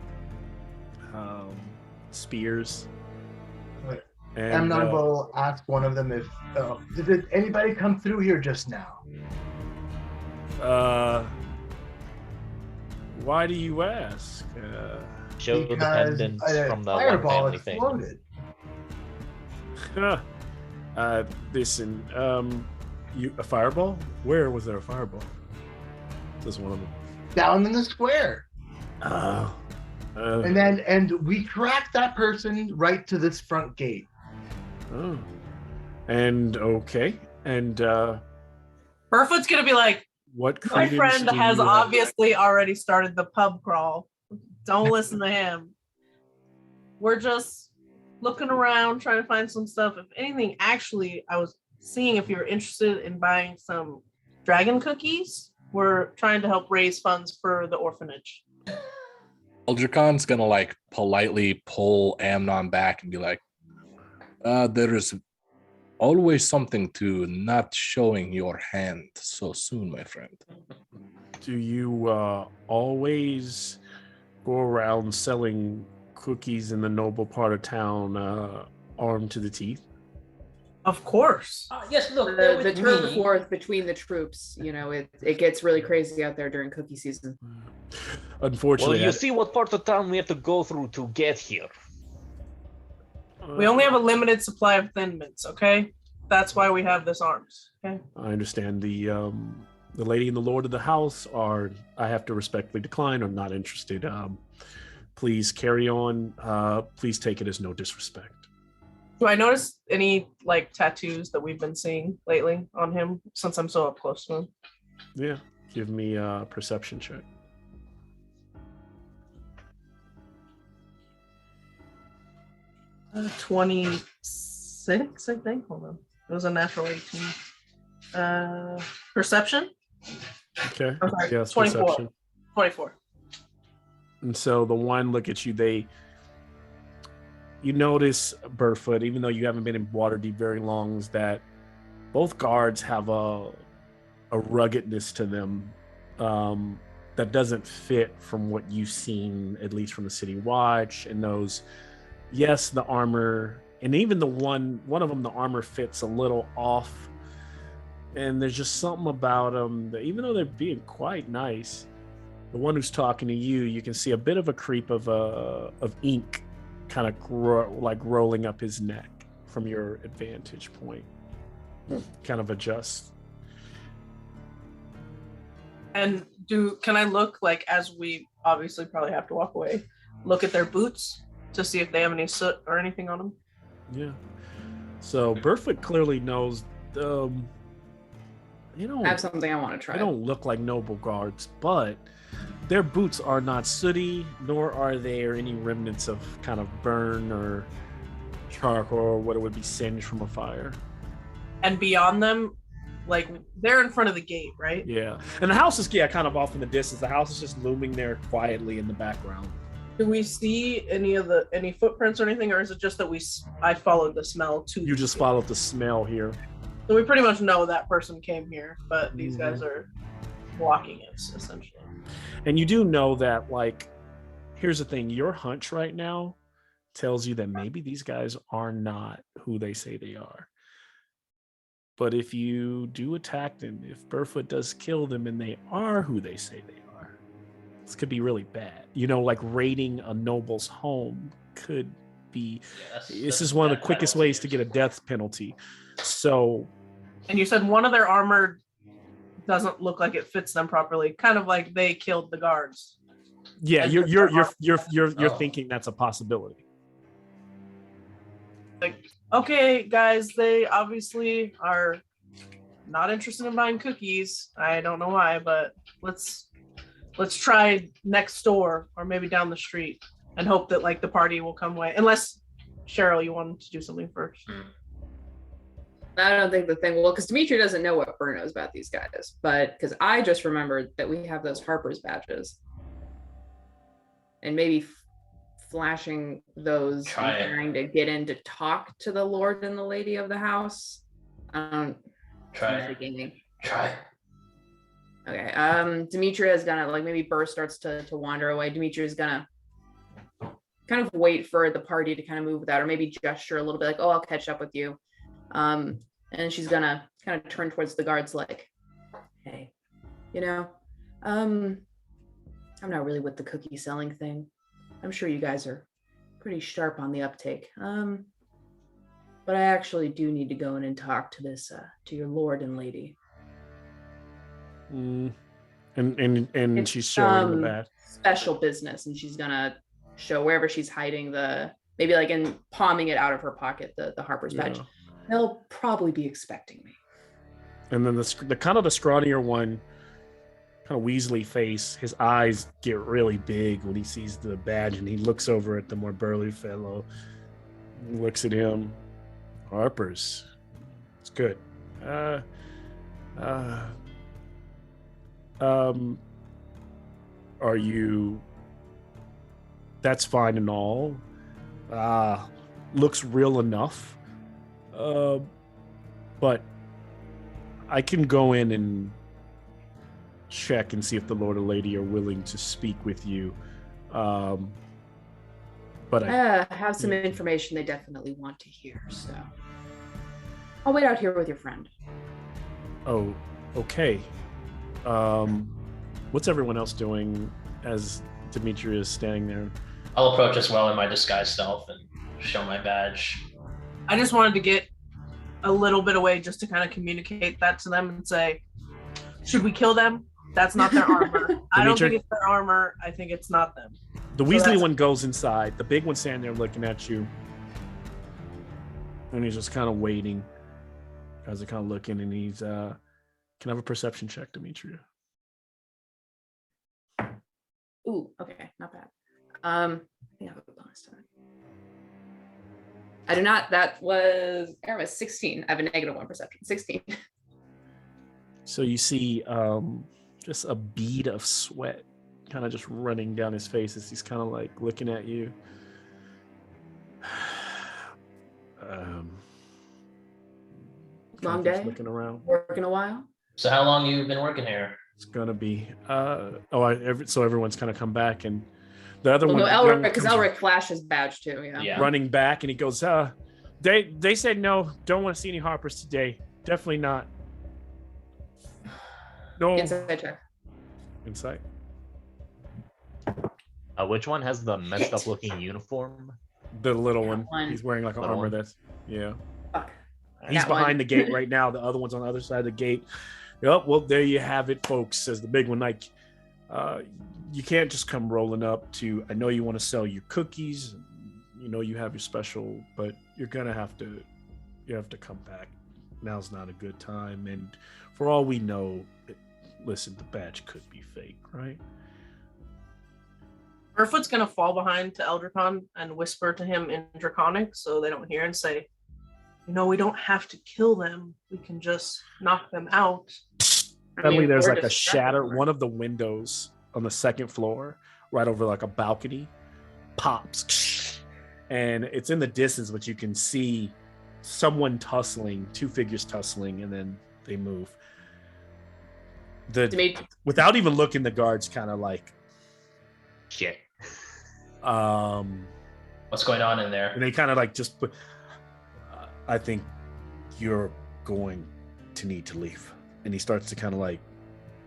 spears. Right. And Amnon will ask one of them if did anybody come through here just now? why do you ask? Show Because dependence a from the one fireball family thing. exploded. Listen, a fireball? Where was there a fireball? This is one of them. Down in the square. And And we tracked that person right to this front gate. oh, and okay, and Burfoot's gonna be like, what? my credence friend do has you have? obviously already started the pub crawl. Don't listen to him. We're just looking around, trying to find some stuff. If anything, actually, I was seeing if you're interested in buying some dragon cookies. We're trying to help raise funds for the orphanage. Eldricon's gonna like politely pull Amnon back and be like, there is always something to not showing your hand so soon, my friend. Do you always go around selling cookies in the noble part of town, armed to the teeth? Of course. Yes, look, they're The with turn and me. forth between the troops, it gets really crazy out there during cookie season. Well, Unfortunately, you see what part of town we have to go through to get here. We only have a limited supply of thin mints, okay? That's why we have this arms. Okay. I understand the lady and the lord of the house are. I have to respectfully decline. I'm not interested. Please carry on. Please take it as no disrespect. Do I notice any like tattoos that we've been seeing lately on him since I'm so up close to him? Yeah, give me a perception check. 26, I think. Hold on. It was a natural 18. Perception? Okay. I'm sorry, Yes, 24. perception. 24. And so the one look at you, you notice, Burfoot, even though you haven't been in Waterdeep very long, is that both guards have a ruggedness to them that doesn't fit from what you've seen, at least from the City Watch. And those, yes, the armor, and even the one of them, the armor fits a little off. And there's just something about them that, even though they're being quite nice, the one who's talking to you, you can see a bit of a creep of ink kind of rolling up his neck from your vantage point. Kind of adjust. And can I look, like, as we obviously probably have to walk away, look at their boots to see if they have any soot or anything on them? Yeah. So Burfoot clearly knows I have something I want to try. they don't look like noble guards, but their boots are not sooty, nor are there any remnants of kind of burn or charcoal, what it would be singed from a fire. And beyond them, like they're in front of the gate, right? Yeah, and the house is kind of off in the distance. The house is just looming there quietly in the background. Do we see any footprints or anything, or is it just that I followed the smell to? You just followed the smell here. So we pretty much know that person came here, but these guys are blocking us essentially. And you do know that, like, here's the thing: your hunch right now tells you that maybe these guys are not who they say they are. But if you do attack them, if Burfoot does kill them and they are who they say they are, this could be really bad. You know, like raiding a noble's home could be. This is one of the quickest ways to get a death penalty. So. And you said one of their armor doesn't look like it fits them properly, kind of like they killed the guards. Yeah, you're thinking that's a possibility. Like, okay, guys, they obviously are not interested in buying cookies. I don't know why, but let's try next door or maybe down the street and hope that like the party will come away. Unless Cheryl, you wanted to do something first. I don't think the thing because Dimitri doesn't know what Burr knows about these guys, but because I just remembered that we have those Harper's badges, and maybe flashing those and trying to get in to talk to the Lord and the Lady of the house. Try. Okay. Dimitri is gonna like maybe Burr starts to wander away. Dimitri is gonna kind of wait for the party to kind of move without, or maybe gesture a little bit like, "Oh, I'll catch up with you." And she's gonna kind of turn towards the guards like, "Hey, you know, I'm not really with the cookie selling thing. I'm sure you guys are pretty sharp on the uptake. But I actually do need to go in and talk to this, to your lord and lady." And It's, she's showing the badge. Special business, and she's gonna show wherever she's hiding maybe like in palming it out of her pocket, the Harper's badge. They'll probably be expecting me. And then the kind of the scrawnier one, kind of Weasley face, his eyes get really big when he sees the badge, and he looks over at the more burly fellow, looks at him. Harper's. It's good. Are you? That's fine and all. Looks real enough. But I can go in and check and see if the Lord or Lady are willing to speak with you. But I have some information they definitely want to hear, so I'll wait out here with your friend. Oh, okay. What's everyone else doing as Dimitri is standing there? I'll approach as well in my disguise self and show my badge. I just wanted to get a little bit away just to kind of communicate that to them and say, should we kill them? That's not their armor. I don't think it's their armor. I think it's not them. The Weasley one goes inside. The big one's standing there looking at you. And he's just kind of waiting. Guys are kind of looking, and he's can I have a perception check, Dimitri? Ooh, okay, not bad. I think I have a bonus time. I do not. That was 16. I have a -1 perception. 16. So you see just a bead of sweat kind of just running down his face as he's kind of like looking at you. Long day? Looking around. Working a while? So how long you been working here? It's gonna be so everyone's kind of come back, and the other one. No, Elric, because Elric flashed his badge too. Yeah. Running back, and he goes, they said no, don't want to see any Harpers today. Definitely not. No. Insight check. Insight. Which one has the messed up looking uniform? The little one. one. He's wearing like an Little armor. one. That's Fuck. He's That behind one. the gate right now. The other one's on the other side of the gate. Yep. Well, there you have it, folks. Says the big one. Like, you can't just come rolling up to. I know you want to sell your cookies. You know you have your special, but you're gonna have to. You have to come back. Now's not a good time. And for all we know, listen, the badge could be fake, right? Urfoot's gonna fall behind to Eldricon and whisper to him in Draconic so they don't hear and say, we don't have to kill them. We can just knock them out. Suddenly there's or like a distract shatter. them. One of the windows on the second floor, right over like a balcony, pops. And it's in the distance, but you can see someone tussling, 2 figures tussling, and then they move. Without even looking, the guards kind of like, Shit. What's going on in there? and they kind of like just put, I think you're going to need to leave. And he starts to kind of like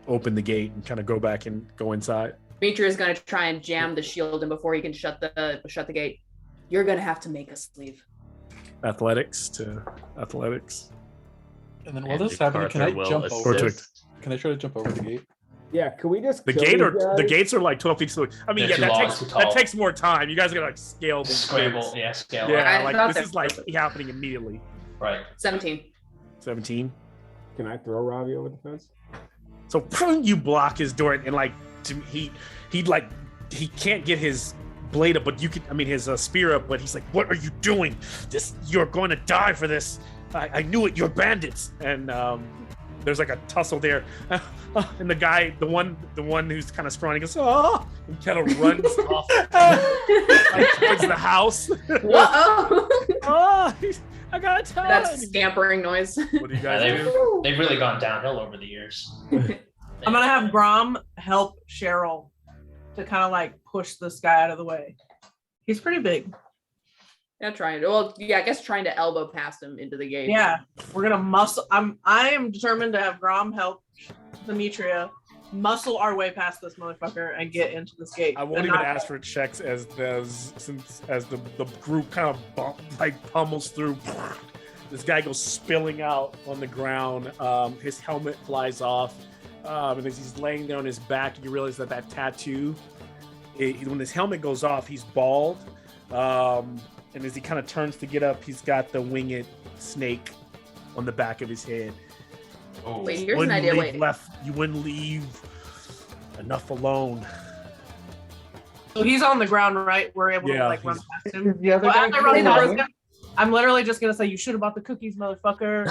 open the gate and kind of go back and go inside. Demetrius is gonna try and jam the shield in before he can shut the gate. You're gonna have to make us leave. Athletics. And then while this is happening, can I jump over? Can I try to jump over the gate? Yeah, can we just The kill gate these or guys? the gates are like 12 feet slow. I mean, They're yeah, too long, that too tall. takes more time. You guys gotta like scale these Scramble, gates. yeah, scale. Yeah, I like thought this that- is like happening immediately. Right. 17. 17. Can I throw Ravi over the fence? So you block his door, and like he can't get his blade up, but you can. I mean, his spear up, but he's like, "What are you doing? You're going to die for this. I knew it. You're bandits." And there's like a tussle there, and the guy, the one who's kind of strong, he goes, "Oh!" and kind of runs off like, towards the house. Whoa! Oh, I got to tell That's him. scampering noise. What do you guys Yeah, do? they've really gone downhill over the years. I'm gonna have Grom help Cheryl to kind of like push this guy out of the way. He's pretty big. Yeah, I guess trying to elbow past him into the gate. Yeah, we're gonna muscle. I am determined to have Grom help Demetria muscle our way past this motherfucker and get into this gate. I won't And even not- ask for checks as the group kind of pummels through. This guy goes spilling out on the ground. His helmet flies off, and as he's laying there on his back, you realize that tattoo. When his helmet goes off, he's bald, and as he kind of turns to get up, he's got the winged snake on the back of his head. Oh, Wait, here's an idea. Wait. You wouldn't leave enough alone. So he's on the ground, right? We're able Yeah, to like run he's- past him. The other Well, guy as I run still past running? him, I'm literally just gonna say, "You should have bought the cookies, motherfucker."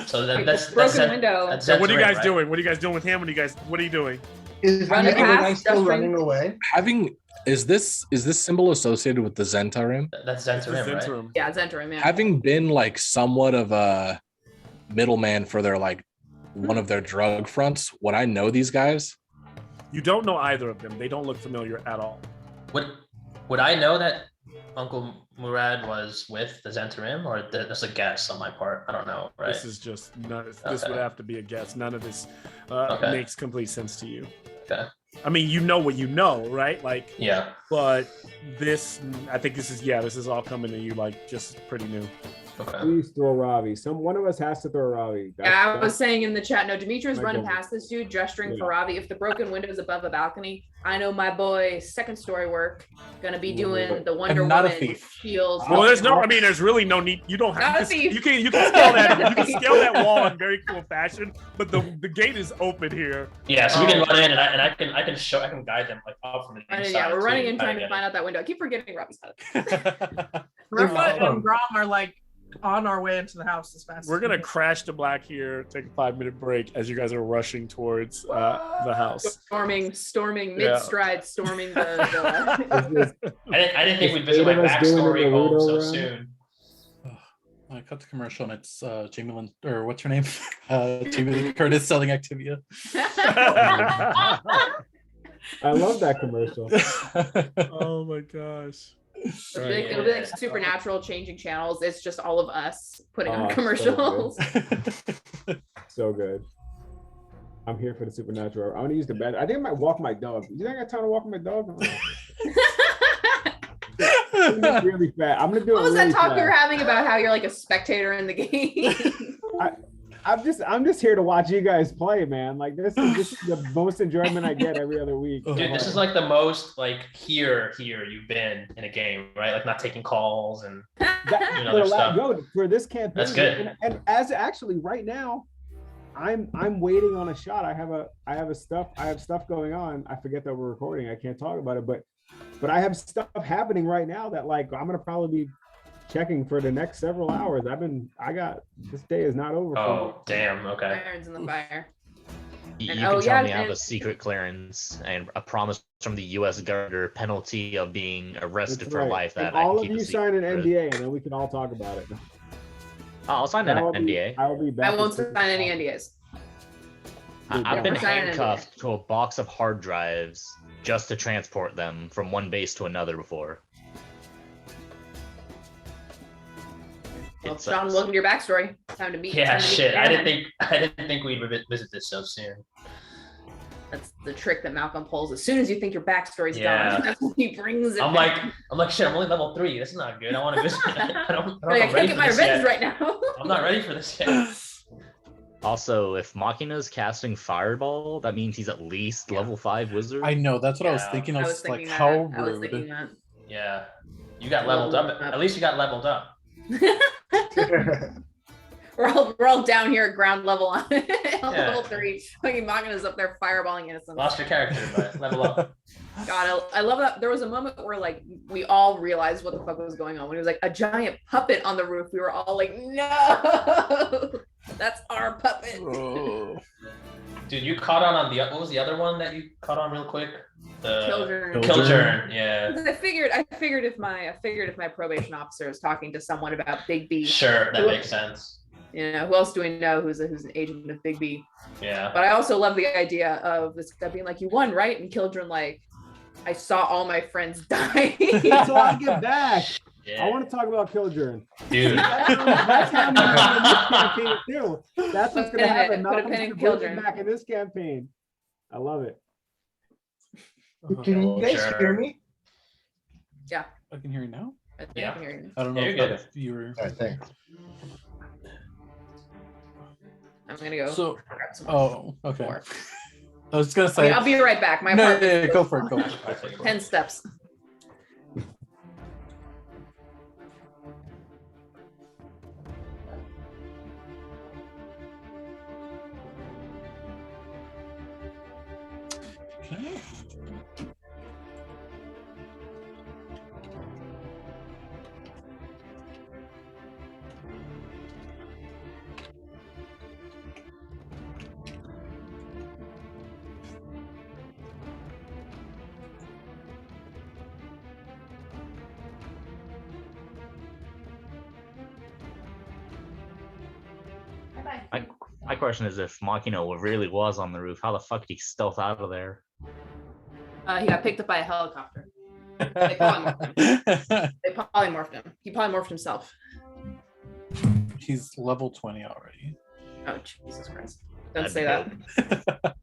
So Wait, that's the broken that- window. that's So what are you Zenthrin, guys right? doing? What are you guys doing with him? What are you doing? Is the Running other guy past, still Justin. running away? Is this symbol associated with the Zentarim? That's It's the Zenthrin, right? Zentrum. Yeah, Zentrum, yeah. Having been like somewhat of a middleman for their like one of their drug fronts, would I know these guys? You don't know either of them. They don't look familiar at all. Would I know that Uncle Murad was with the Zenthrim, or that's a guess on my part? I don't know, right? This is just this Okay. would have to be a guess. None of this Okay. makes complete sense to you. Okay. I mean, you know what you know, right? Like, Yeah. but I think this is all coming to you like just pretty new. Okay. Please throw Ravi. One of us has to throw Ravi. Yeah, I was saying in the chat, no, Demetrius My running goal. past this dude, gesturing Yeah. for Ravi. If the broken window is above a balcony, I know my boy second story work gonna be doing the Wonder not a Woman thief. shields. Well, there's really no need. You don't Not have a thief. you can scale that. You can scale that wall in very cool fashion. But the gate is open here. Yeah, so we can run in, and I can guide them like up from the inside. Yeah, we're running too, in trying kinda to find out that window. I keep forgetting Ravi's got it. Urfa and Grom are like on our way into the house as fast. We're as gonna we can. crash to black here. Take a 5-minute break as you guys are rushing towards the house. Storming, Yeah. mid-stride, storming the villa. I didn't think we'd visit Eight my of us doing the backstory home Naruto so run. soon. I cut the commercial and it's Jamie Lynn, or what's her name? Jamie Lee Curtis selling Activia. I love that commercial. Oh my gosh. It'll be like Supernatural changing channels. It's just all of us putting Oh, on so commercials. So good. I'm here for the supernatural. I want to use the bed. I think I might walk my dog. You think I got time to walk my dog? It's really fast. I'm gonna do What it was really that talk we were fast. having about how you're like a spectator in the game? I'm just here to watch you guys play, man. Like this is the most enjoyment I get every other week. Dude, this is like the most like here you've been in a game, right? Like not taking calls and That, doing other stuff. for this campaign. That's good. And as actually right now, I'm waiting on a shot. I have stuff going on. I forget that we're recording. I can't talk about it, but I have stuff happening right now that like I'm gonna probably be checking for the next several hours. This day is not over for me. Oh, damn. Okay. Irons in the fire. You And- can oh, tell yeah, me I have and- a secret clearance and a promise from the U.S. governor, penalty of being arrested That's for right. life, that And I all can of keep a you secret. sign an NDA, and then we can all talk about it. I'll sign an I will be- NDA. I will be back. I won't as soon sign as any possible. NDAs. I've been We're signing an handcuffed to a box of hard drives just to transport them from one base to another before. Well, It Sean, sucks. welcome to your backstory. Time to meet. Yeah, time to meet shit. I Dan. didn't think we'd visit this so soon. That's the trick that Malcolm pulls. As soon as you think your backstory's Yeah. done, that's when he brings it. I'm back. like, shit. I'm only level 3. That's not good. I want to visit. I don't know Like, I if I'm can't ready get for my this revenge yet. right now. I'm not ready for this yet. Also, if Machina's casting Fireball, that means he's at least level 5 wizard. I know. That's what I was Yeah. thinking. I I was was thinking like, that. how I was thinking rude. that. Yeah. You got leveled up. Leveled up. At least you got leveled up. We're all down here at ground level on level 3. Fucking Magna's up there fireballing innocents. Lost your character, but level up. God, I love that. There was a moment where like we all realized what the fuck was going on when it was like a giant puppet on the roof. We were all like, no, that's our puppet. Oh. Dude, you caught on the what was the other one that you caught on real quick? The Killjourn. Killjourn, yeah. I figured if my probation officer is talking to someone about Big B, Sure, that makes sense. you know, who else do we know who's an agent of Big B? Yeah. But I also love the idea of this guy being like, "You won, right?" And Killjourn like, "I saw all my friends die." That's why I get back. Yeah. I want to talk about Killjourn. Dude. That's happening in this campaign too. That's what's Put gonna a pin in happen. it. Put a Malcolm's pin in gonna bring it Killjourn. back in this campaign. I love it. Can you guys Sure. hear me? I can hear you now. I think Yeah. I can hear you. I don't know Yeah, if you're that- you were. All right, thanks. I'm gonna go. So, grab some oh, okay. more. I was gonna I say. mean, I'll be right back. My No, yeah, apartment. yeah, go for it. Go for it. 10 steps. Okay. My question is, if Machina really was on the roof, how the fuck did he stealth out of there? He got picked up by a helicopter. They polymorphed him. He polymorphed himself. He's level 20 already. Oh, Jesus Christ. Don't That'd say be that. dope.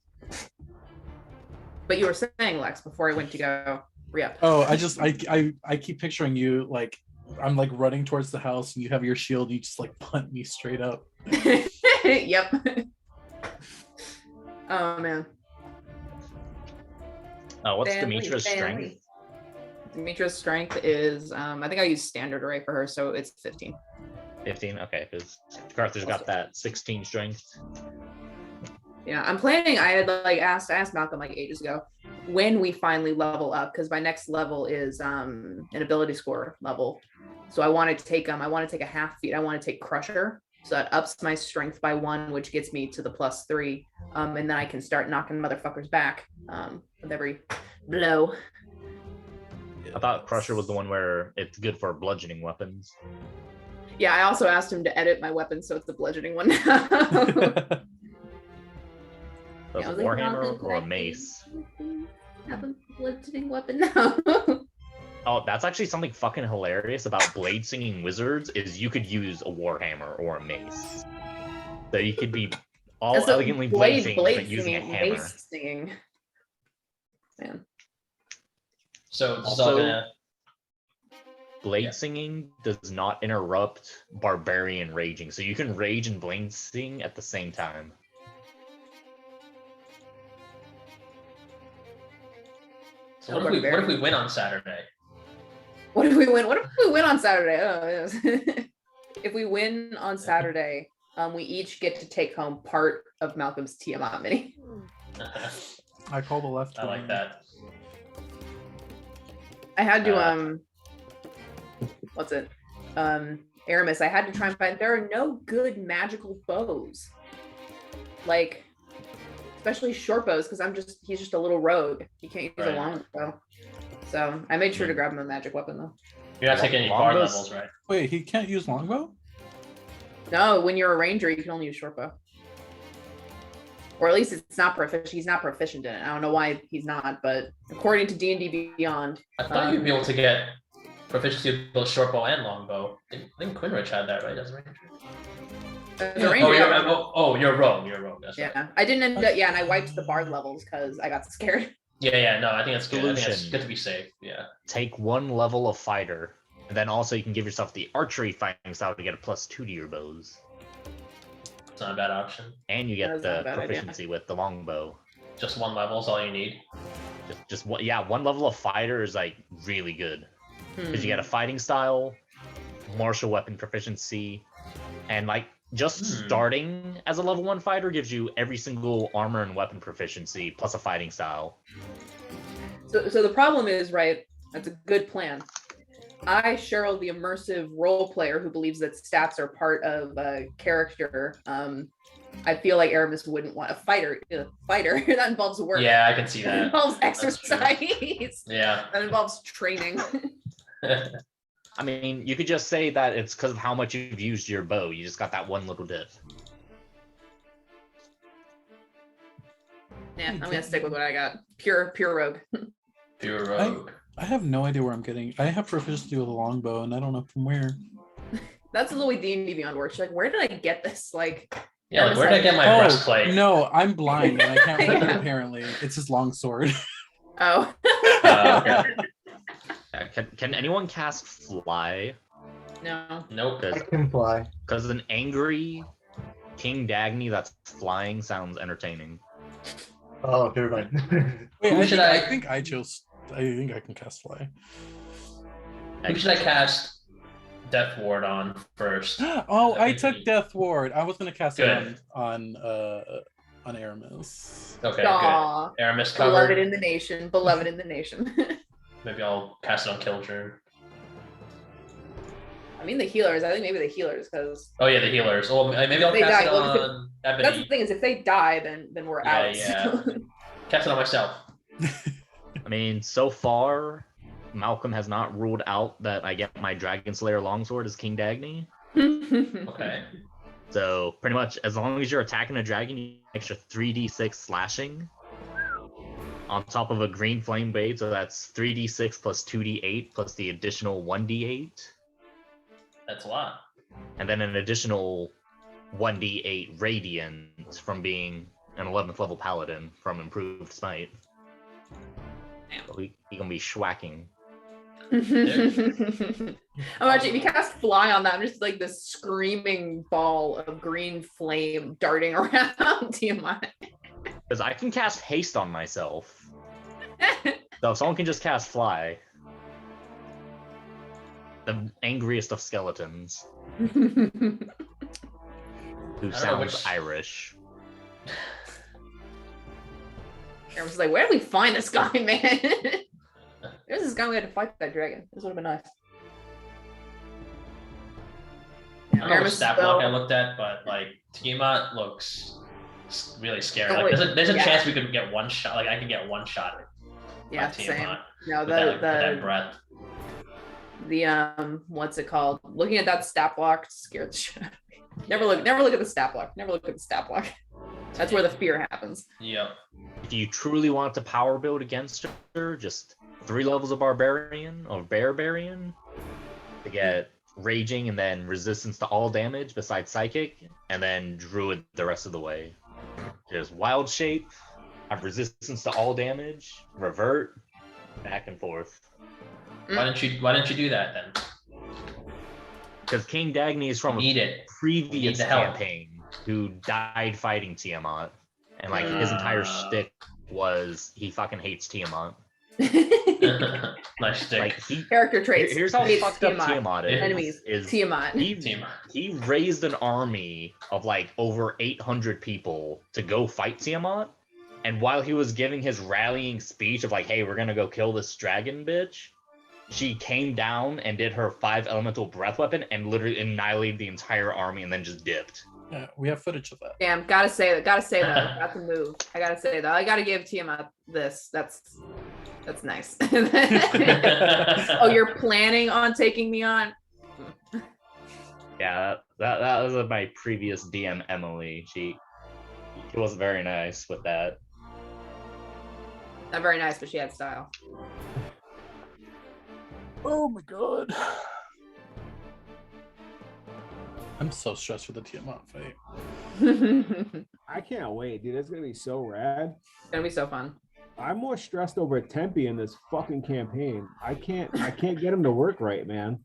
But you were saying, Lex, before I went to go re-up. Oh, I keep picturing you like I'm like running towards the house and you have your shield. You just like punt me straight up. Yep. Oh, man. What's Family, Demetra's family. strength? Demetra's strength is, I think I use standard array for her, so it's 15. 15. Okay, because Carthage got that 16 strength. Yeah, I'm planning. I had like I asked Malcolm like ages ago when we finally level up, because my next level is an ability score level. So I want to take a half feat. I want to take Crusher. So that ups my strength by 1, which gets me to the +3. And then I can start knocking motherfuckers back with every blow. I thought Crusher was the one where it's good for bludgeoning weapons. Yeah, I also asked him to edit my weapon so it's the bludgeoning one now. So Yeah, I it's was a like, warhammer "Malcolm, or a can I mace. have a bludgeoning weapon now. Oh, that's actually something fucking hilarious about blade singing wizards is you could use a warhammer or a mace. So you could be all That's a elegantly blade singing, but blade using a singing, hammer. mace singing. Man. So it's Also, all gonna. Blade Yeah. singing does not interrupt barbarian raging, so you can rage and blade sing at the same time. So what if we win on Saturday? What if we win? What if we win on Saturday? Oh, yes. If we win on Saturday, we each get to take home part of Malcolm's Tiamat mini. I call the left. I like one. that. I had to what's it? Aramis, I had to try and find there are no good magical bows. Like especially short bows, because he's just a little rogue. He can't use a long bow. So I made sure to grab him a magic weapon though. You're not taking any bard levels, right? Wait, he can't use longbow? No, when you're a ranger, you can only use short bow. Or at least it's not proficient. He's not proficient in it. I don't know why he's not, but according to D&D Beyond, I thought you'd be able to get proficiency with both short bow and long bow. I think Quinrich had that, right? As a ranger. as a ranger, You're a rogue. You're a rogue. That's right. yeah, I didn't end up. Yeah, and I wiped the bard levels because I got scared. Yeah. No, I think that's good. I think that's Solution. good to be safe. Yeah. Take 1 level of fighter, and then also you can give yourself the archery fighting style to get a +2 to your bows, It's not a bad option. and you That get is not a the bad idea. proficiency with the longbow. Just 1 level is all you need. Just what? Yeah, 1 level of fighter is like really good because you get a fighting style, martial weapon proficiency, and like just starting as a level 1 fighter gives you every single armor and weapon proficiency plus a fighting style. So the problem is, right? That's a good plan. I, Cheryl, the immersive role player who believes that stats are part of a character, I feel like Aramis wouldn't want a fighter. Fighter that involves work. Yeah, I can see That that. involves That's true. exercise. Yeah. That involves training. I mean, you could just say that it's because of how much you've used your bow. You just got that 1 little diff. Yeah, I'm gonna stick with what I got. Pure rogue. Pure rogue. I have no idea where I'm getting. I have proficiency with a longbow, and I don't know from where. That's the way D&D Beyond works. Like, where did I get this? Like, Yeah, like, where did I get my breastplate? No, I'm blind and I can't read it. Yeah. Apparently, it's his long sword. oh. Okay. Can anyone cast fly? No. Nope. I can fly. Because an angry King Dagny that's flying sounds entertaining. Oh, never mind. Wait, Who should I- I think I chose. I think I can cast fly. Who should I cast Death Ward on first? Oh, I took Death Ward. I was gonna cast it Good. on Aramis. Okay, Aw. good. Aramis Beloved covered. in the nation. Beloved in the nation. Maybe I'll cast it on Killjoy. I mean, the healers. I think maybe the healers, because Oh yeah, the healers. Well, maybe I'll They cast die. it Well, on that's the Ebony. thing is, if they die, then we're Yeah, out. yeah. Cast it on myself. I mean, so far, Malcolm has not ruled out that I get my Dragon Slayer longsword as King Dagny. Okay. So pretty much, as long as you're attacking a dragon, you get extra 3d6 slashing on top of a green flame blade. So that's 3d6 plus 2d8 plus the additional 1d8, That's a lot. and then an additional 1d8 radiant from being an 11th level paladin from improved smite. So he gonna be schwacking. Imagine if you cast fly on that, I'm just like this screaming ball of green flame darting around Tiamat. Because I can cast haste on myself. So if someone can just cast fly, the angriest of skeletons, who know sounds which- Irish. Aaron was like, where did we find this guy, man? There's this guy we had to fight that dragon. This would have been nice. I don't know which Aramis stat spell- block I looked at, but like Tiamat looks really scary. Oh, Like wait, there's a yeah. chance we could get one shot. Like I could get one shot at Yeah, Tiamat same. No, with that the breath. what's it called? Looking at that stat block scared the shit out of me. Never look at the stat block. Never look at the stat block. That's where the fear happens. Yep. If you truly want to power build against her, just 3 levels of barbarian or barbarian to get raging and then resistance to all damage besides psychic, and then druid the rest of the way. Just wild shape, have resistance to all damage, revert, back and forth. Why didn't you do that then? Because King Dagny is from Need a it. previous the help. campaign who died fighting Tiamat, and like his entire shtick was he fucking hates Tiamat. Nice stick. Like Character traits. here's how Hates fucked up Tiamat is. Enemies. Is Tiamat. he raised an army of like over 800 people to go fight Tiamat, and while he was giving his rallying speech of like, "Hey, we're gonna go kill this dragon bitch," she came down and did her 5 elemental breath weapon and literally annihilated the entire army and then just dipped. Yeah, we have footage of that. Damn, gotta say that. Got to move. I gotta say that. I gotta give Tiamat this. That's nice. Oh, you're planning on taking me on? Yeah, that was my previous DM Emily. She wasn't very nice with that. Not very nice, but she had style. Oh my god. I'm so stressed for the Tiamat fight. It's I can't wait, dude. It's gonna be so rad. gonna be so fun. I'm more stressed over Tempe in this fucking campaign. I can't get him to work right, man.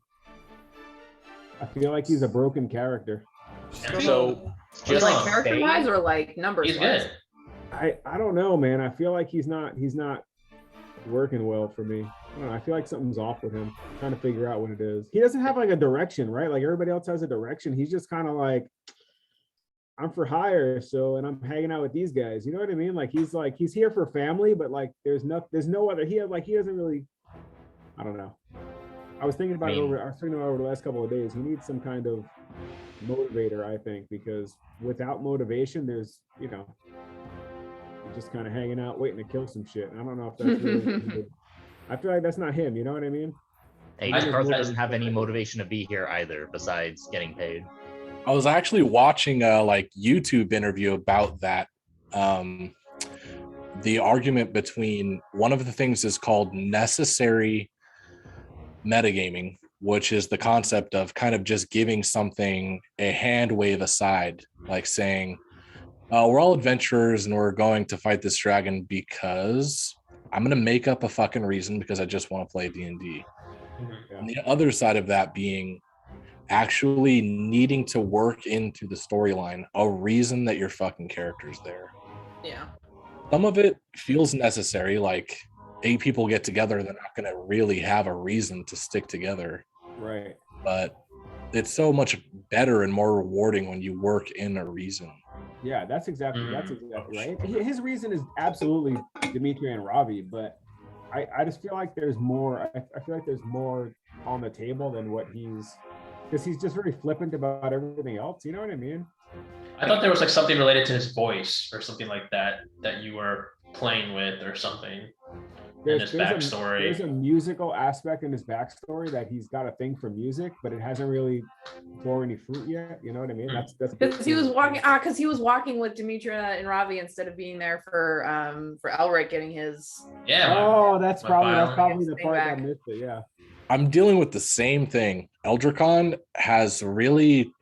I feel like he's a broken character. So Just like say- character wise or like numbers He's wise? good. I don't know, man. I feel like he's not working well for me. I don't know. I feel like something's off with him. I'm trying to figure out what it is. He doesn't have like a direction, right? Like everybody else has a direction. He's just kind of like, I'm for hire, so, and I'm hanging out with these guys. You know what I mean? Like he's here for family, but like there's no other. He doesn't really. I don't know. I was thinking about it over. I was thinking about it over the last couple of days. He needs some kind of motivator, I think, because without motivation, there's you're just kind of hanging out, waiting to kill some shit. And I don't know if that's really. I feel like that's not him. You know what I mean? Hey, I Carl doesn't have any motivation to be here either, besides getting paid. I was actually watching a like YouTube interview about that. The argument between one of the things is called necessary metagaming, which is the concept of kind of just giving something a hand wave aside, like saying, we're all adventurers and we're going to fight this dragon because I'm going to make up a fucking reason because I just want to play D&D. Yeah. And the other side of that being actually needing to work into the storyline a reason that your fucking character's there. Yeah. Some of it feels necessary, like 8 people get together, they're not going to really have a reason to stick together. Right. But it's so much better and more rewarding when you work in a reason. Yeah, that's exactly right. His reason is absolutely Dimitri and Ravi, but I just feel like there's more. I feel like there's more on the table than what because he's just very flippant about everything else. You know what I mean? I thought there was like something related to his voice or something like that that you were playing with or something. His backstory. There's a musical aspect in his backstory that he's got a thing for music, but it hasn't really bore any fruit yet. You know what I mean? That's Because he was walking with Demetra and Ravi instead of being there for Elric getting his. Yeah. Oh, that's my probably file. the Stay part back. that missed it. Yeah. I'm dealing with the same thing. Eldricon has really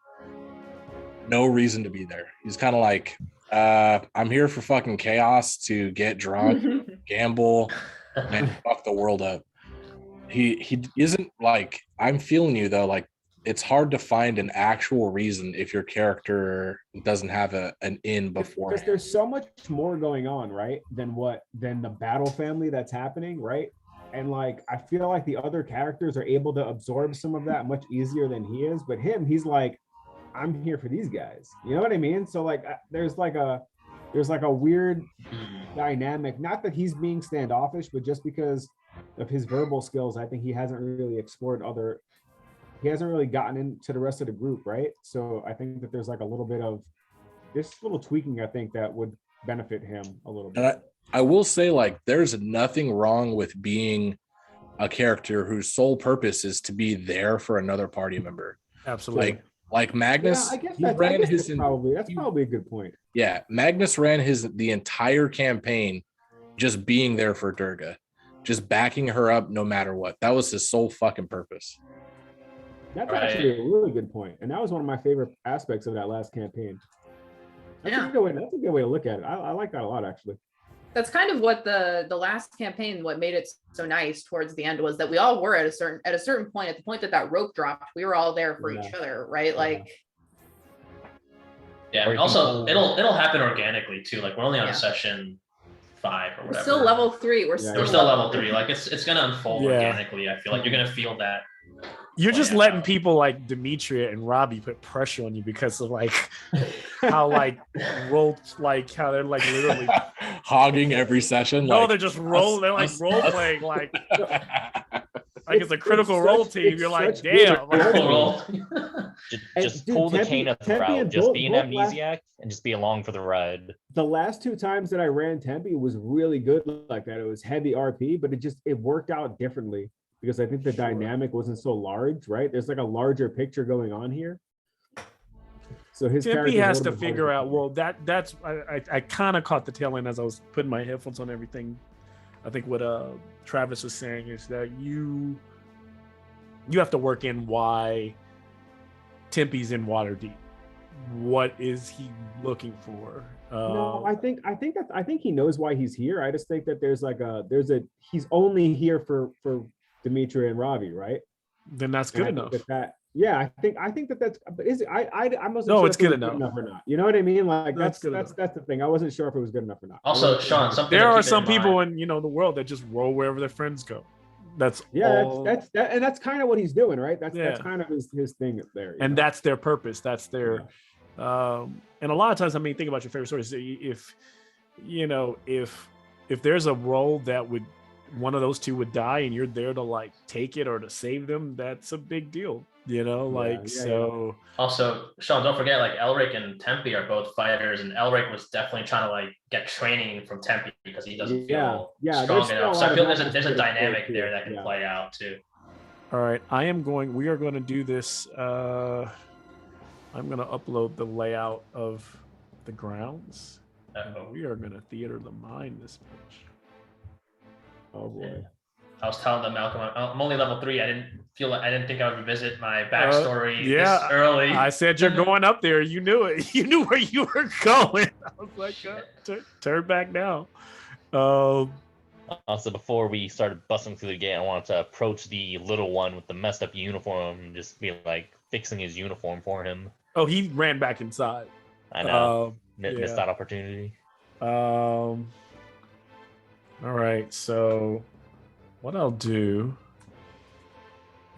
no reason to be there. He's kind of like, I'm here for fucking chaos, to get drunk, gamble, and fuck the world up. He isn't like, I'm feeling you though, like it's hard to find an actual reason if your character doesn't have an in before. Because there's so much more going on, right? Than the battle family that's happening, right? And like I feel like the other characters are able to absorb some of that much easier than he is. But he's like, I'm here for these guys. You know what I mean? So like there's like a weird dynamic. Not that he's being standoffish, but just because of his verbal skills, I think he hasn't really explored he hasn't really gotten into the rest of the group, right? So I think that there's like a little bit of this little tweaking, I think, that would benefit him a little bit. And I will say, like, there's nothing wrong with being a character whose sole purpose is to be there for another party member. Absolutely. Like Magnus, Yeah, I guess he that's, ran I guess his that's probably a good point. Yeah, Magnus ran the entire campaign just being there for Durga, just backing her up no matter what. That was his sole fucking purpose. That's Right. actually a really good point, and that was one of my favorite aspects of that last campaign. That's a good way to look at it. I like that a lot, actually. That's kind of what the last campaign, what made it so nice towards the end was that we all were at a certain point, at the point that rope dropped, we were all there for each other, right? Like, Yeah. And also, it'll happen organically too. Like we're only on a session 5 or We're whatever. still level 3. We're Yeah, still, We're still level 3. Like it's gonna unfold Yeah. organically. I feel like you're gonna feel that. You're just play letting out. people like Demetria and Robbie put pressure on you because of like how like roll like how they're like literally hogging every session. no, like, they're just roll. They're like us- role us- playing like it's a critical it's role such- team. it's You're like, such damn. good Like, Roll. And, Just dude, pull the Tempe- Kenneth Tempe route. and Just both- be an both last- amnesiac and just be along for the ride. The last 2 times that I ran Tempe was really good like that. It was heavy RP, but it worked out differently because I think the dynamic wasn't so large, right? There's like a larger picture going on here. So his Tempe character's a has little to bit harder figure out. play. Well, that's I kind of caught the tail end as I was putting my headphones on. Everything. I think what Travis was saying is that you have to work in why Tempe's in Waterdeep. What is he looking for? No, I think he knows why he's here. I just think that he's only here for Demetria and Robbie, right? Then that's And good I think enough. yeah, I think that's, but is it, I wasn't No, sure it's if it good was enough. or not. You know what I mean? Like No, it's that's good that's the thing. I wasn't sure if it was good enough or not. I Also, wasn't sure. Sean, something There to are keep some in people mind. in the world that just roll wherever their friends go. That's Yeah, all, that's kind of what he's doing, right? That's Yeah. kind of his thing there. you and know? that's their purpose. That's their and a lot of times, I mean, think about your favorite stories. If there's a role that would one of those two would die and you're there to like take it or to save them, that's a big deal, so Also, Sean, don't forget, like Elric and Tempe are both fighters, and Elric was definitely trying to like get training from Tempe because he doesn't feel there's strong still enough. a So lot I of feel that there's a to dynamic too. there that can Yeah. play out too. all right, we are going to do this. I'm going to upload the layout of the grounds. Uh-oh. We are going to theater the mind this bitch. Oh boy. I was telling them, Malcolm, I'm only level 3. I didn't think I would revisit my backstory yeah, this early. I said you're going up there. You knew it. You knew where you were going. I was like, turn back now. Also, before we started busting through the gate, I wanted to approach the little one with the messed up uniform and just be like fixing his uniform for him. Oh, he ran back inside. I know. Yeah. Missed that opportunity. All right, so what I'll do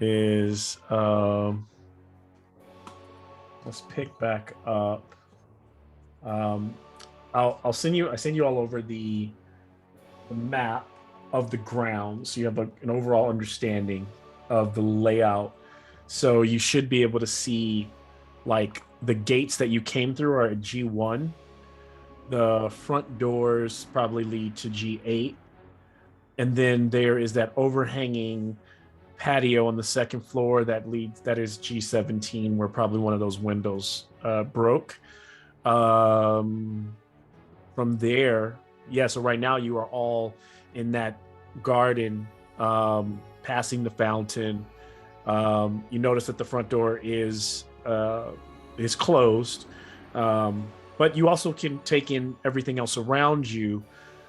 is let's pick back up. I send you all over the map of the grounds, so you have an overall understanding of the layout. So you should be able to see like the gates that you came through are at G1. The front doors probably lead to G8. And then there is that overhanging patio on the second floor that is G17, where probably one of those windows broke. From there, so right now you are all in that garden, passing the fountain. You notice that the front door is closed, but you also can take in everything else around you.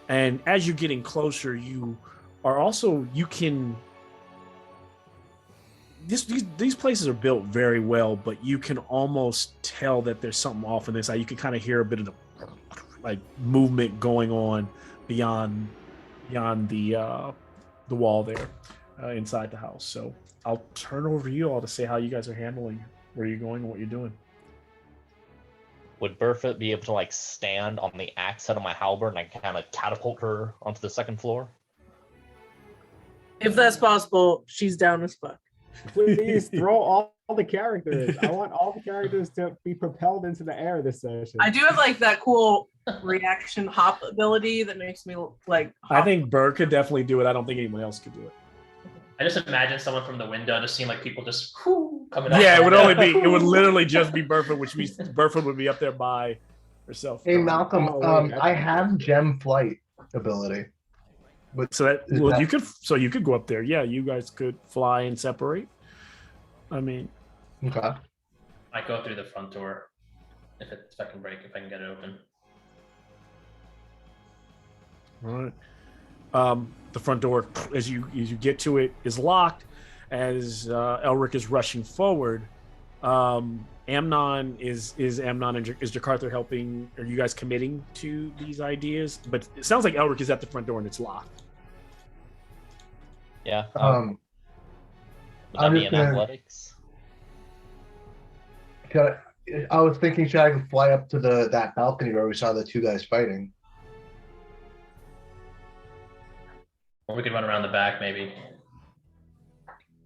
And as you're getting closer, these places are built very well, but you can almost tell that there's something off in this. You can kind of hear a bit of the like movement going on beyond the wall there inside the house. So I'll turn over to you all to say how you guys are handling where you're going and what you're doing. Would Bertha be able to like stand on the axe head of my halberd and I kind of catapult her onto the second floor? If that's possible, she's down as fuck. Please throw all the characters. I want all the characters to be propelled into the air this session. I do have like that cool reaction hop ability that makes me like. I think Bird could definitely do it. I don't think anyone else could do it. I just imagine someone from the window just seeing like people just coming out. Yeah, it would literally just be Burford, which means Burford would be up there by herself. Hey Malcolm, I have gem flight ability. You could go up there. Yeah, you guys could fly and separate. I mean, okay. I go through the front door if I can get it open. all right. The front door, as you get to it, is locked. As Elric is rushing forward, Amnon is Amnon and is Jakarta helping? Are you guys committing to these ideas? But it sounds like Elric is at the front door and it's locked. Yeah. Um, Would that I'm be just in gonna- athletics? I was thinking, should I fly up to that balcony where we saw the two guys fighting? Or we could run around the back, maybe.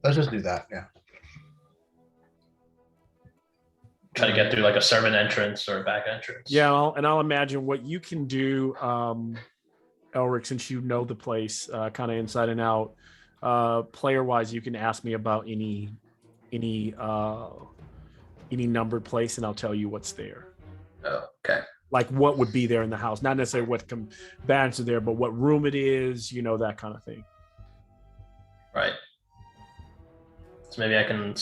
Let's just do that. Yeah. Try to get through like a servant entrance or a back entrance. Yeah, I'll imagine what you can do, Elric, since you know the place kind of inside and out. Player wise, you can ask me about any numbered place, and I'll tell you what's there. Oh, okay. Like what would be there in the house, not necessarily what combatants are there, but what room it is, that kind of thing. Right. So maybe I can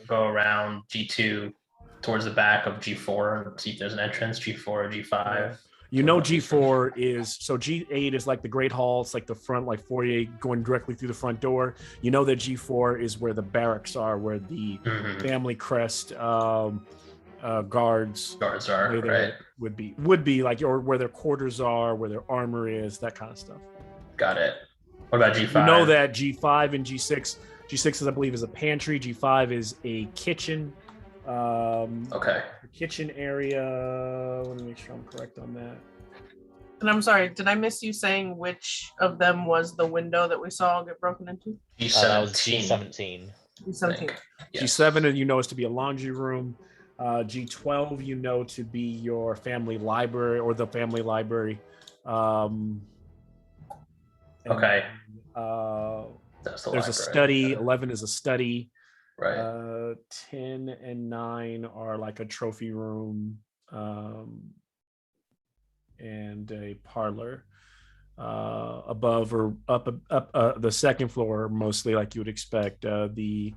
go around G2 towards the back of G4 and see if there's an entrance, G4 or G5. G4 is, so G8 is like the Great Hall. It's like the front, like foyer going directly through the front door. You know that G4 is where the barracks are, where the family crest guards are, right? Would be like, or where their quarters are, where their armor is, that kind of stuff. Got it. What about G5? You know that G5 and G6 is, I believe, is a pantry. G5 is a kitchen. Okay. Kitchen area. Let me make sure I'm correct on that. And I'm sorry, did I miss you saying which of them was the window that we saw get broken into? G17. That was G17. G17. Yes. G7, you know, is to be a laundry room. G12, you know, to be your family library or the family library. Okay. There's library. a study. 11 is a study. Right. 10 and 9 are like a trophy room and a parlor. Above or up the second floor, mostly like you would expect, the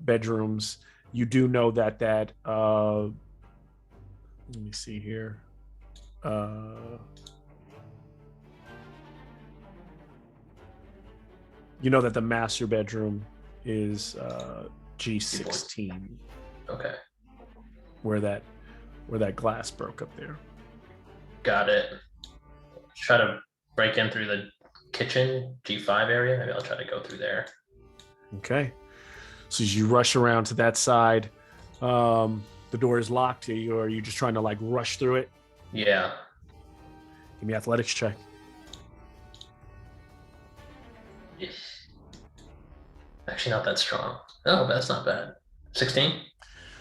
bedrooms. You do know that let me see here. You know that the master bedroom is G16. Okay. Where that glass broke up there. Got it. Try to break in through the kitchen G5 area. Maybe I'll try to go through there. Okay. So as you rush around to that side, the door is locked. Are you just trying to like rush through it? Yeah. Give me athletics check. Actually, not that strong. Oh, that's not bad. 16?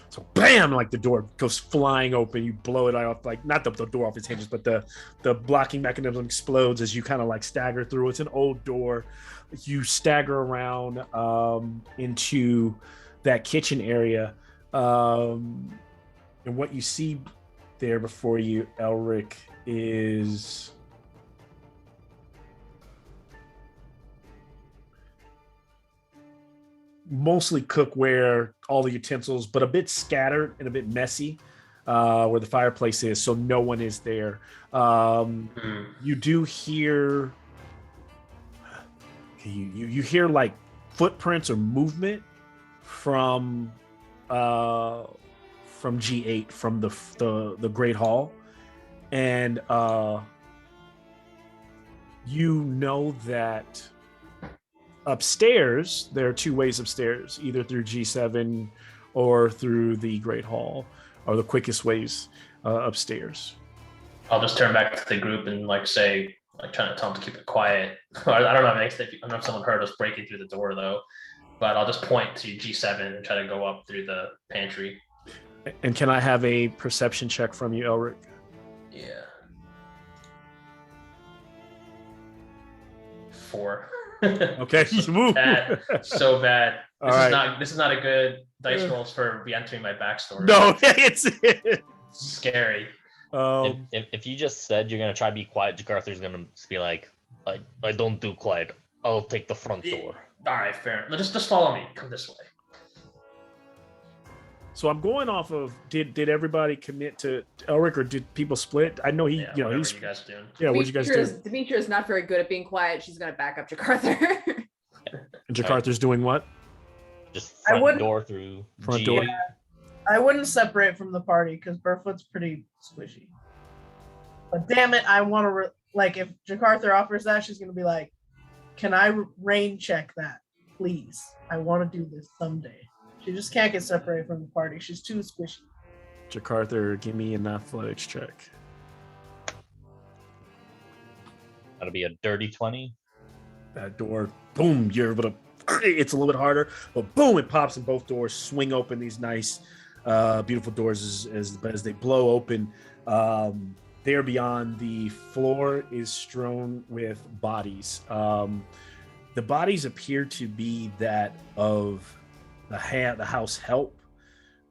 So bam, like the door goes flying open. You blow it off, like not the door off its hinges, but the blocking mechanism explodes as you kind of like stagger through. It's an old door. You stagger around into that kitchen area. And what you see there before you, Elric, is mostly cookware, all the utensils, but a bit scattered and a bit messy where the fireplace is, so no one is there. You do hear you hear like footprints or movement from G8, from the Great Hall, and you know that upstairs, there are two ways upstairs, either through G7 or through the Great Hall, are the quickest ways upstairs. I'll just turn back to the group and like say, like trying to tell them to keep it quiet. I don't know if someone heard us breaking through the door though, but I'll just point to G7 and try to go up through the pantry. And can I have a perception check from you, Elric? Yeah. 4. Okay, move. Bad. So bad. All This is not a good dice rolls for re-entering my backstory. No, it's scary. If you just said you're gonna try to be quiet, Jakarta's gonna be like, I don't do quiet. I'll take the front door. All right, fair. Just follow me. Come this way. So I'm going off of did everybody commit to Elric, or did people split? I know he's you guys doing. Yeah, what'd you guys do? Demetra is not very good at being quiet. She's gonna back up Jakarta. And Jakarta's doing what? Just I front wouldn't- door through Front G. door. I wouldn't separate from the party because Burfoot's pretty squishy. But damn it, I want to like if Jakarta offers that, she's gonna be like, "Can I rain check that, please? I want to do this someday." She just can't get separated from the party. She's too squishy. Jakarta, give me an athletics check. That'll be a dirty 20. That door, boom, you're able to, it's a little bit harder, but boom, it pops and both doors swing open. These nice, beautiful doors as they blow open. There beyond, the floor is strewn with bodies. The bodies appear to be that of the house help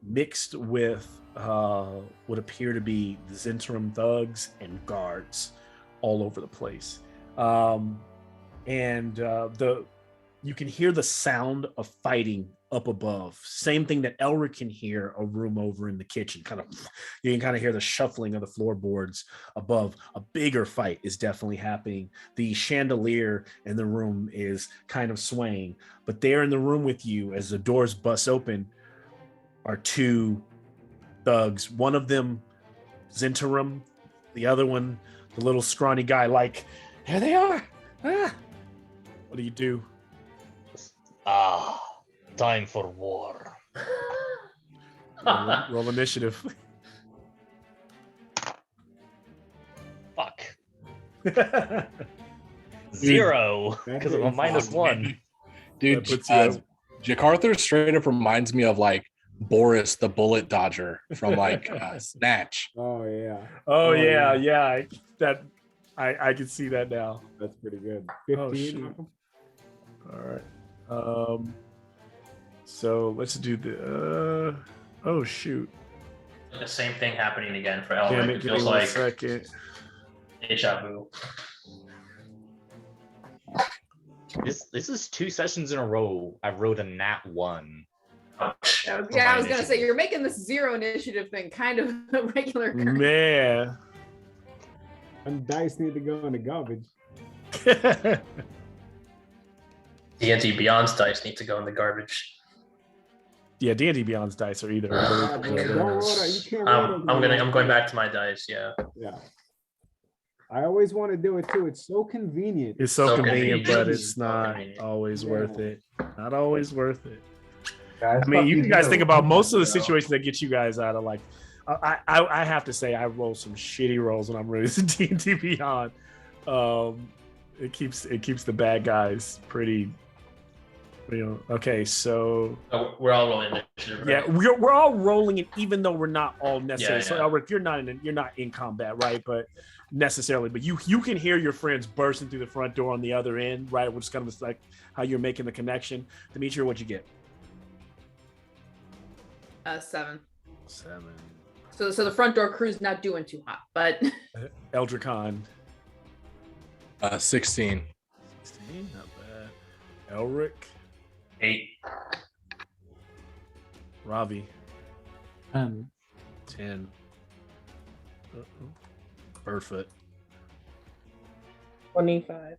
mixed with what appear to be the Zentrum thugs and guards all over the place. You can hear the sound of fighting up above. Same thing that Elric can hear a room over in the kitchen. You can kind of hear the shuffling of the floorboards above. A bigger fight is definitely happening. The chandelier in the room is kind of swaying, but there in the room with you, as the doors bust open, are two thugs. One of them, Zentrum, the other one, the little scrawny guy, like, here they are. Ah. What do you do? Time for war. Roll initiative. Fuck. 0 because of a -1. Dude, That puts you Jakarta straight up reminds me of like Boris the bullet dodger from like Snatch. Oh yeah. Oh yeah. I can see that now. That's pretty good. Oh, 15. shoot. All right. So let's do the. Oh shoot! The same thing happening again for Damn Elric. it! It Give me feels 1 like second. deja vu. This is 2 sessions in a row. I wrote a nat 1. Yeah, I was gonna say you're making this 0 initiative thing kind of a regular occurrence. Man. And dice need to go in the garbage. D&D Beyond's dice need to go in the garbage. Yeah, D&D Beyond's dice are either. Don't roll that. You can't roll that. I'm going back to my dice. Yeah. Yeah. I always want to do it too. It's so convenient. It's so convenient, but it's So not convenient. always Yeah. worth it. Not always worth it. Guys, I mean, you guys think about most of the you know. situations that get you guys out of like. I have to say I roll some shitty rolls when I'm releasing D&D Beyond. It keeps the bad guys pretty. Okay, so Oh, we're all rolling initiative. yeah, Right? we're all rolling it, even though we're not all necessarily. Yeah, So yeah. Elric, you're not in combat, right? But necessarily, but you can hear your friends bursting through the front door on the other end, right? Which is kind of like how you're making the connection. Demetria, what'd you get? 7. 7. So the front door crew's not doing too hot, but Eldricon. 16. 16, not bad. Elric. 8. Ravi. 10. 10. Burfoot. 25.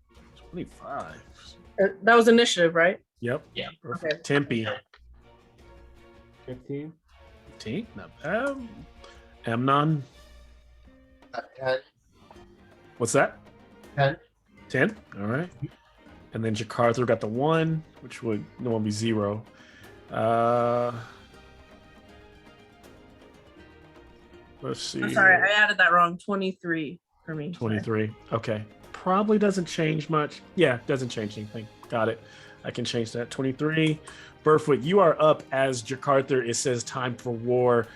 25. That was initiative, right? Yep. Yeah. Perfect. Tempe. 15. 15. Not bad. Amnon. 10. What's that? 10. 10. All right. And then Jakarta got the 1, which would normally be 0. Let's see. I'm sorry, I added that wrong. 23 for me. 23. Okay. Probably doesn't change much. Yeah, doesn't change anything. Got it. I can change that. 23. Burfoot, you are up as Jakarta. It says time for war.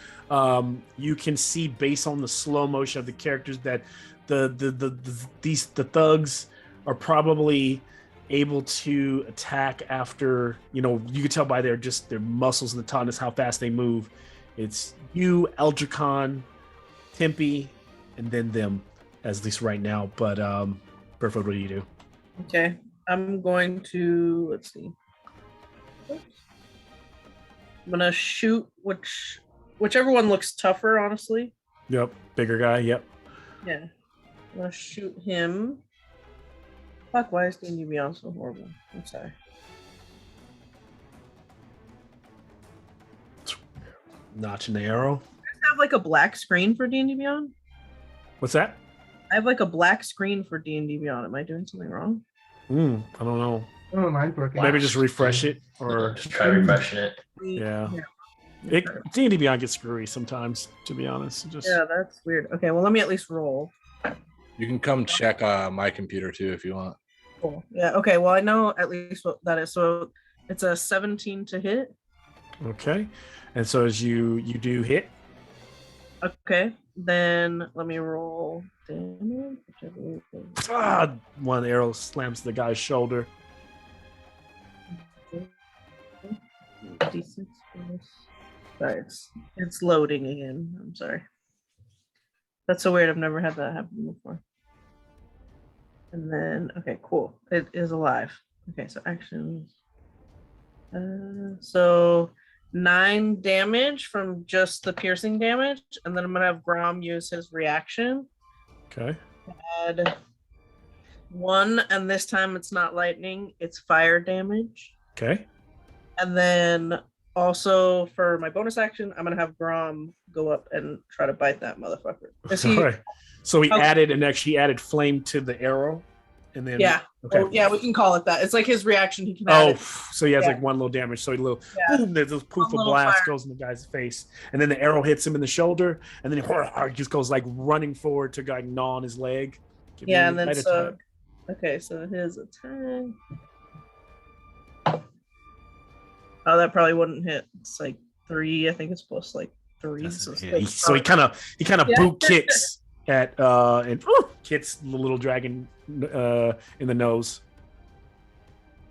You can see based on the slow motion of the characters that the thugs are probably able to attack after, you can tell by their muscles and the tautness how fast they move. It's you, Eldricon, Tempe, and then them, at least right now. But Burfoot, what do you do? Okay, I'm going to, let's see. I'm gonna shoot whichever one looks tougher, honestly. Yep, bigger guy. Yep. Yeah. I'm gonna shoot him. Fuck, why is D&D Beyond so horrible? I'm sorry. Notch in the arrow. I have like a black screen for D&D Beyond. What's that? I have like a black screen for D&D Beyond. Am I doing something wrong? I don't know. Oh, mine's broken. Maybe just refresh it or Just try refreshing it. yeah. D&D Beyond gets screwy sometimes, to be honest. Just Yeah, that's weird. Okay, well, let me at least roll. You can come check my computer too if you want. Cool. Yeah. Okay. Well, I know at least what that is. So it's a 17 to hit. okay. And so as you do hit, Okay. Then let me roll damage. one arrow slams the guy's shoulder. D6 plus. Sorry, it's loading again. I'm sorry. That's so weird. I've never had that happen before. And then, okay, cool. It is alive. Okay, so actions. So 9 damage from just the piercing damage, and then I'm gonna have Grom use his reaction. Okay. Add 1, and this time it's not lightning; it's fire damage. Okay. And then also for my bonus action, I'm gonna have Grom go up and try to bite that motherfucker. Is he? All right. So he Oh. added flame to the arrow, and then Yeah. Okay. Oh, yeah, we can call it that. It's like his reaction. He can add Oh, it. so he has Yeah. like one little damage. So he little Yeah. boom, there's this poof of little blast fire. goes in the guy's face, and then the arrow hits him in the shoulder, and then he just goes like running forward to like gnaw on his leg. Give Yeah, me and then light so attack. okay, so his attack. Oh, that probably wouldn't hit. It's like 3. I think it's plus like 3. That's So, a it's hit. like So he kind of Yeah. boot kicks at and hits the little dragon in the nose.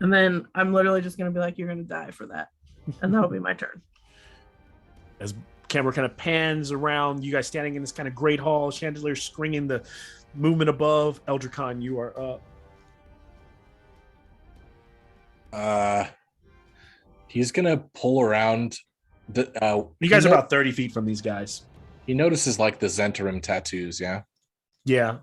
and then I'm literally just gonna be like, "You're gonna die for that," and that'll be my turn. As camera kind of pans around, you guys standing in this kind of great hall, chandelier screening the movement above. Eldricon, you are up. He's gonna pull around. You guys are about 30 feet from these guys. He notices like the Zentarim tattoos. Yeah. Yeah.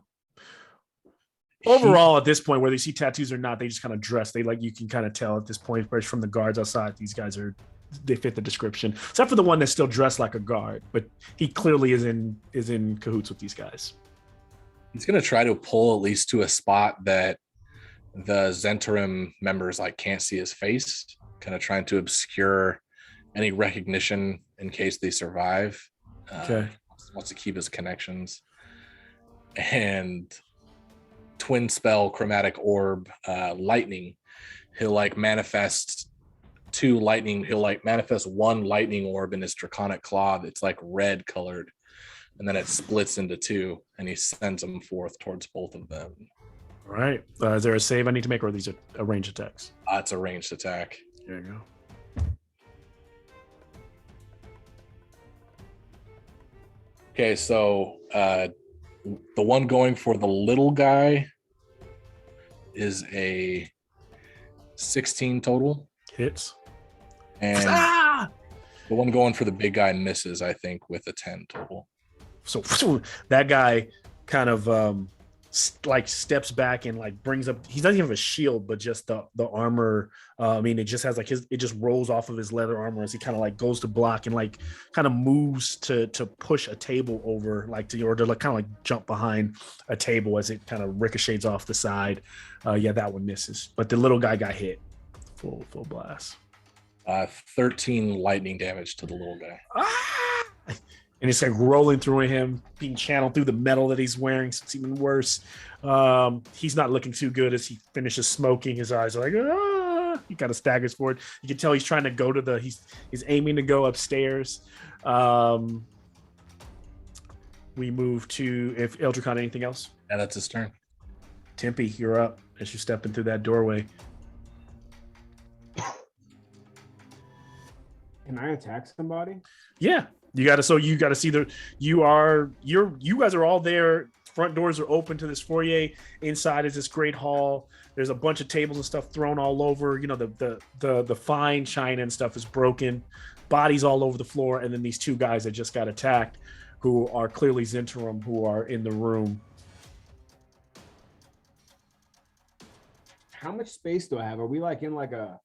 Overall, at this point, whether you see tattoos or not, they just kind of dress. They like you can kind of tell at this point, especially from the guards outside, these guys they fit the description. Except for the one that's still dressed like a guard, but he clearly is in cahoots with these guys. He's gonna try to pull at least to a spot that the Zentarim members like can't see his face, kind of trying to obscure any recognition in case they survive. Okay. Wants to keep his connections. And twin spell chromatic orb lightning. He'll like manifest 2 lightning. He'll like manifest 1 lightning orb in his draconic claw that's like red colored, and then it splits into 2, and he sends them forth towards both of them. All right. Is there a save I need to make, or are these a range attacks? It's a ranged attack. There you go. Okay, so the one going for the little guy is a 16 total. Hits. And the one going for the big guy misses, I think, with a 10 total. So that guy kind of like steps back and like brings up, he doesn't even have a shield, but just the armor. I mean, it just has like it just rolls off of his leather armor as he kind of like goes to block and like kind of moves to push a table over, like to like kind of like jump behind a table as it kind of ricochets off the side. Yeah, that one misses, but the little guy got hit. Full blast. 13 lightning damage to the little guy. And it's like rolling through him, being channeled through the metal that he's wearing. So it's even worse. He's not looking too good as he finishes smoking. His eyes are like, he kind of staggers forward. You can tell he's trying to go to he's aiming to go upstairs. We move to, if Eldricon, anything else? Yeah, that's his turn. Tempe, you're up as you step into that doorway. Can I attack somebody? Yeah. You gotta see you guys are all there. Front doors are open to this foyer. Inside is this great hall. There's a bunch of tables and stuff thrown all over. You know, the fine china and stuff is broken. Bodies all over the floor, and then these 2 guys that just got attacked, who are clearly Zentarim, who are in the room. How much space do I have? Are we like in like a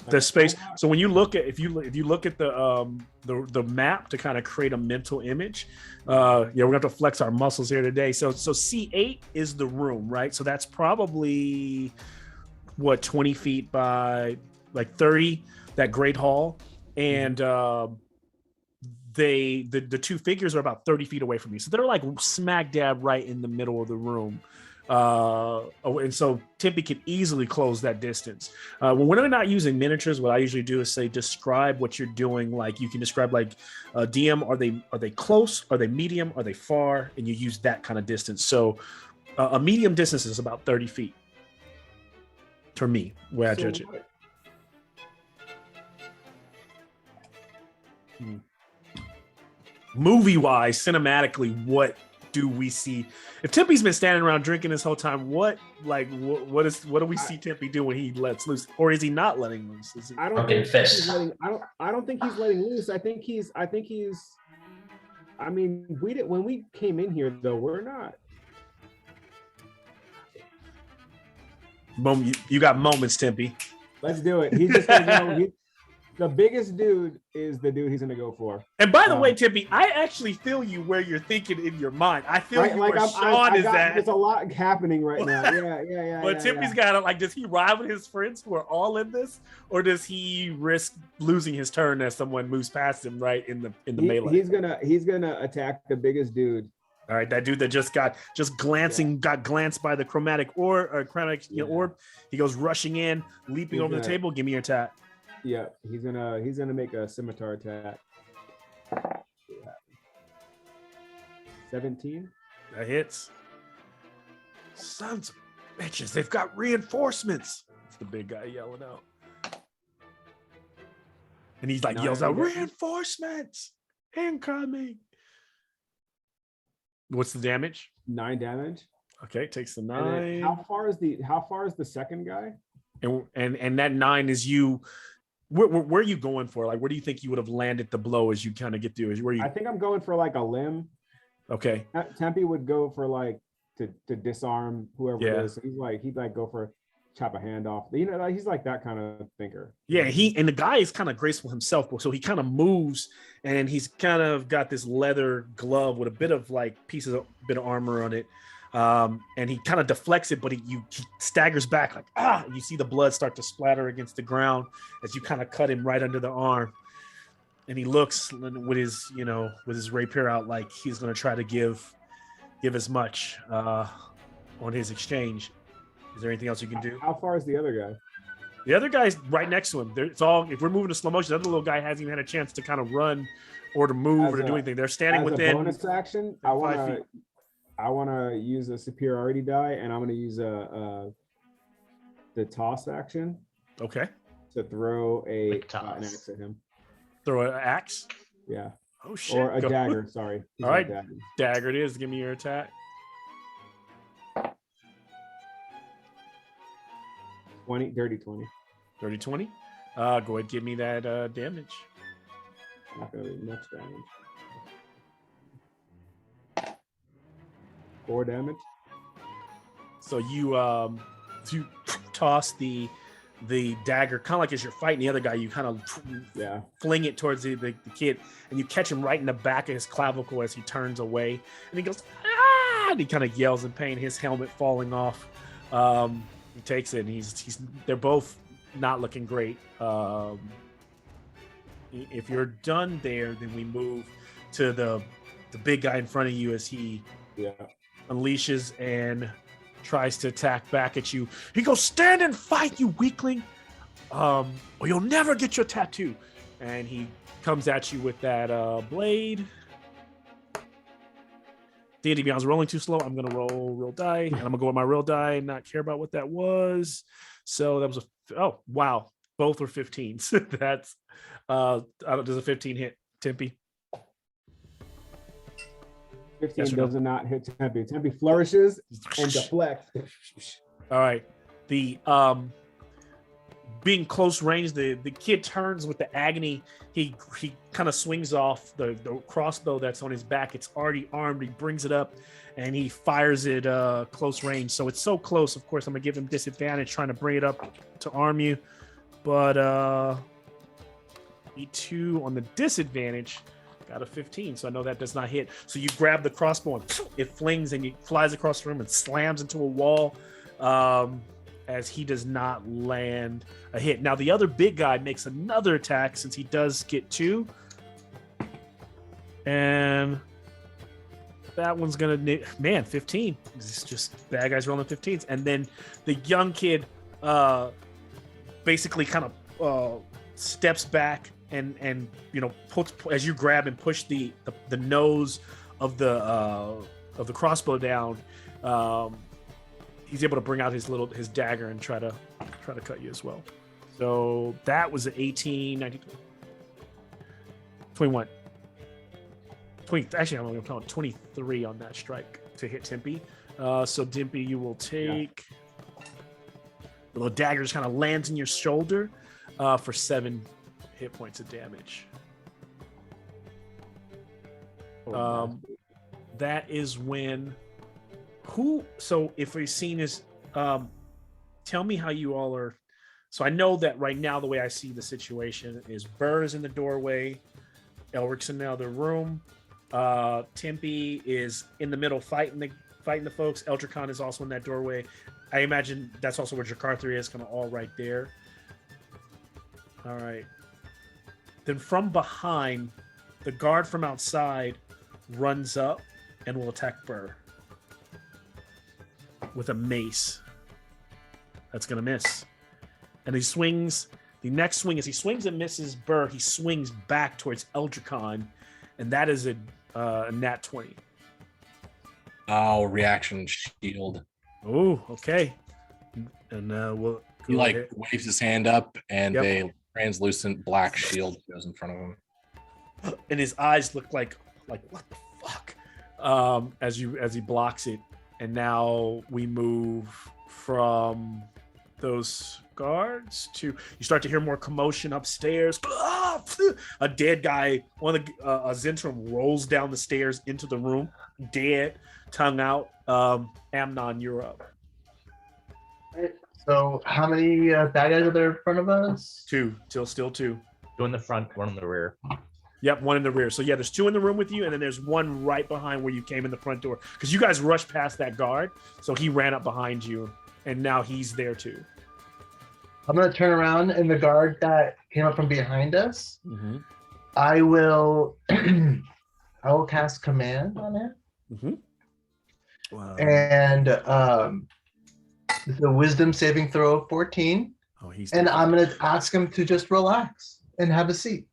the space. So when you look at if you look at the map to kind of create a mental image, we're gonna have to flex our muscles here today. So C8 is the room, right? So that's probably what 20 feet by like 30, that great hall, and the two figures are about 30 feet away from you, so they're like smack dab right in the middle of the room. And so Tempe can easily close that distance. When we're not using miniatures, what I usually do is say describe what you're doing. Like you can describe like DM, are they close, are they medium, are they far, and you use that kind of distance. So a medium distance is about 30 feet for me, where I judge it. Movie wise, cinematically, what do we see? If Tempe's been standing around drinking this whole time, what do we see Tempe do when he lets loose, or is he not letting loose? Is he... I don't think he's letting. I don't think he's letting loose. I think he's. I mean, we did when we came in here though. We're not. You got moments, Tempe. Let's do it. He's just gonna go. The biggest dude is the dude he's gonna go for. And by the way, Tempe, I actually feel you where you're thinking in your mind. I feel you where Sean is at. There's a lot happening right now. Yeah. But Tempe's got to, like, does he ride with his friends who are all in this, or does he risk losing his turn as someone moves past him right in the melee? He's gonna attack the biggest dude. All right, that dude that got glanced by the chromatic orb. He goes rushing in, leaping over the table. Give me your attack. Yeah, he's gonna make a scimitar attack. 17. That hits. Sons of bitches, they've got reinforcements. It's the big guy yelling out. And he's like yells out, reinforcements incoming. What's the damage? 9 damage. Okay, takes the 9. How far is the second guy? And that 9 is you. Where are you going for? Like, where do you think you would have landed the blow as you kind of get through? I think I'm going for like a limb. Okay. Tempe would go for like to disarm whoever it is. So he'd go for chop a hand off. You know, like, he's like that kind of thinker. Yeah, and the guy is kind of graceful himself, so he kind of moves, and he's kind of got this leather glove with a bit of like bit of armor on it. And he kind of deflects it, but he staggers back like, and you see the blood start to splatter against the ground as you kind of cut him right under the arm. And he looks with his rapier out like he's going to try to give as much on his exchange. Is there anything else you can do? How far is the other guy? The other guy's right next to him. If we're moving to slow motion, the other little guy hasn't even had a chance to kind of run or to move or to do anything. They're standing within. A bonus action, I want to use a superiority die, and I'm going to use the toss action. Okay. To throw an axe at him. Throw an axe? Yeah. Oh shit. Or a dagger. Sorry. All right. Dagger it is. Give me your attack. 20. 30, 20. Go ahead. Give me that damage. Not really much damage. 4 damage. So you toss the dagger kind of like as you're fighting the other guy. You kind of fling it towards the kid, and you catch him right in the back of his clavicle as he turns away, and he goes and he kind of yells in pain. His helmet falling off. He takes it, and they're both not looking great. If you're done there, then we move to the big guy in front of you as he unleashes and tries to attack back at you. He goes, "Stand and fight, you weakling, or you'll never get your tattoo." And he comes at you with that blade. D&D Beyond's rolling too slow. I'm gonna roll real die, and I'm gonna go with my real die and not care about what that was. So that was oh wow, both were 15s. That's does a 15 hit Tempe? 15 does not hit Tempe. Tempe flourishes and deflects. All right. The being close range, the kid turns with the agony. He kind of swings off the crossbow that's on his back. It's already armed. He brings it up and he fires it close range. So it's so close. Of course, I'm gonna give him disadvantage trying to bring it up to arm you. but E2 on the disadvantage got a 15, so I know that does not hit. So you grab the crossbow and it flings and it flies across the room and slams into a wall as he does not land a hit. Now the other big guy makes another attack since he does get 2. And that one's gonna 15. It's just bad guys rolling 15s. And then the young kid basically kind of steps back and puts, as you grab and push the nose of the crossbow down, he's able to bring out his dagger and try to cut you as well. So that was an 18, 19, 21. 20, actually, I'm going to count 23 on that strike to hit Timpy. So Timpy, you will take the little dagger just kind of lands in your shoulder for 7 hit points of damage. That is when so if we've seen is tell me how you all are. So I know that right now the way I see the situation is Burr is in the doorway, Elric's in the other room, Timpy is in the middle fighting the folks. Eldricon is also in that doorway. I imagine that's also where Jakarta is, kind of all right there. All right. Then from behind, the guard from outside runs up and will attack Burr with a mace. That's going to miss. And he swings. The next swing, as he swings and misses Burr, he swings back towards Eldricon, and that is a nat 20. Oh, reaction shield. Oh, okay. And we'll He waves his hand up, and Yep. a translucent black shield goes in front of him. And his eyes look like what the fuck? As he blocks it. And now we move from those guards to, you start to hear more commotion upstairs. A dead guy, one of the a Zentrum rolls down the stairs into the room, dead, tongue out. Amnon, you're up. So how many bad guys are there in front of us? 2, still 2. 2 in the front, 1 in the rear. Yep, 1 in the rear. So yeah, there's 2 in the room with you, and then there's 1 right behind where you came in the front door. Because you guys rushed past that guard, so he ran up behind you, and now he's there too. I'm gonna turn around, and the guard that came up from behind us, Mm-hmm. I will cast command on it, Mm-hmm. Wow. and it's a wisdom saving throw of 14, and I'm gonna ask him to just relax and have a seat.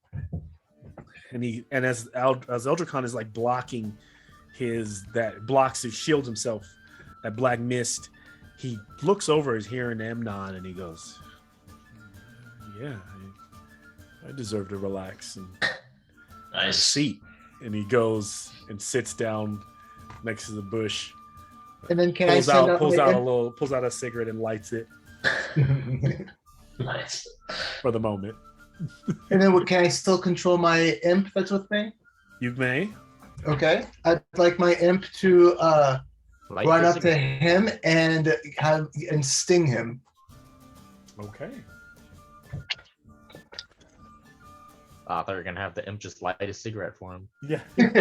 And as Eldricon is like blocking blocks his shield himself, that black mist, he looks over his hearing Amnon and he goes, yeah, I deserve to relax and have a seat. And he goes and sits down next to the bush. And then pulls out a cigarette and lights it. Nice. For the moment. And then can I still control my imp that's with me? You may. Okay. I'd like my imp to run up to cigarette. him and sting him. Okay. I thought you were gonna have the imp just light a cigarette for him. Yeah. 14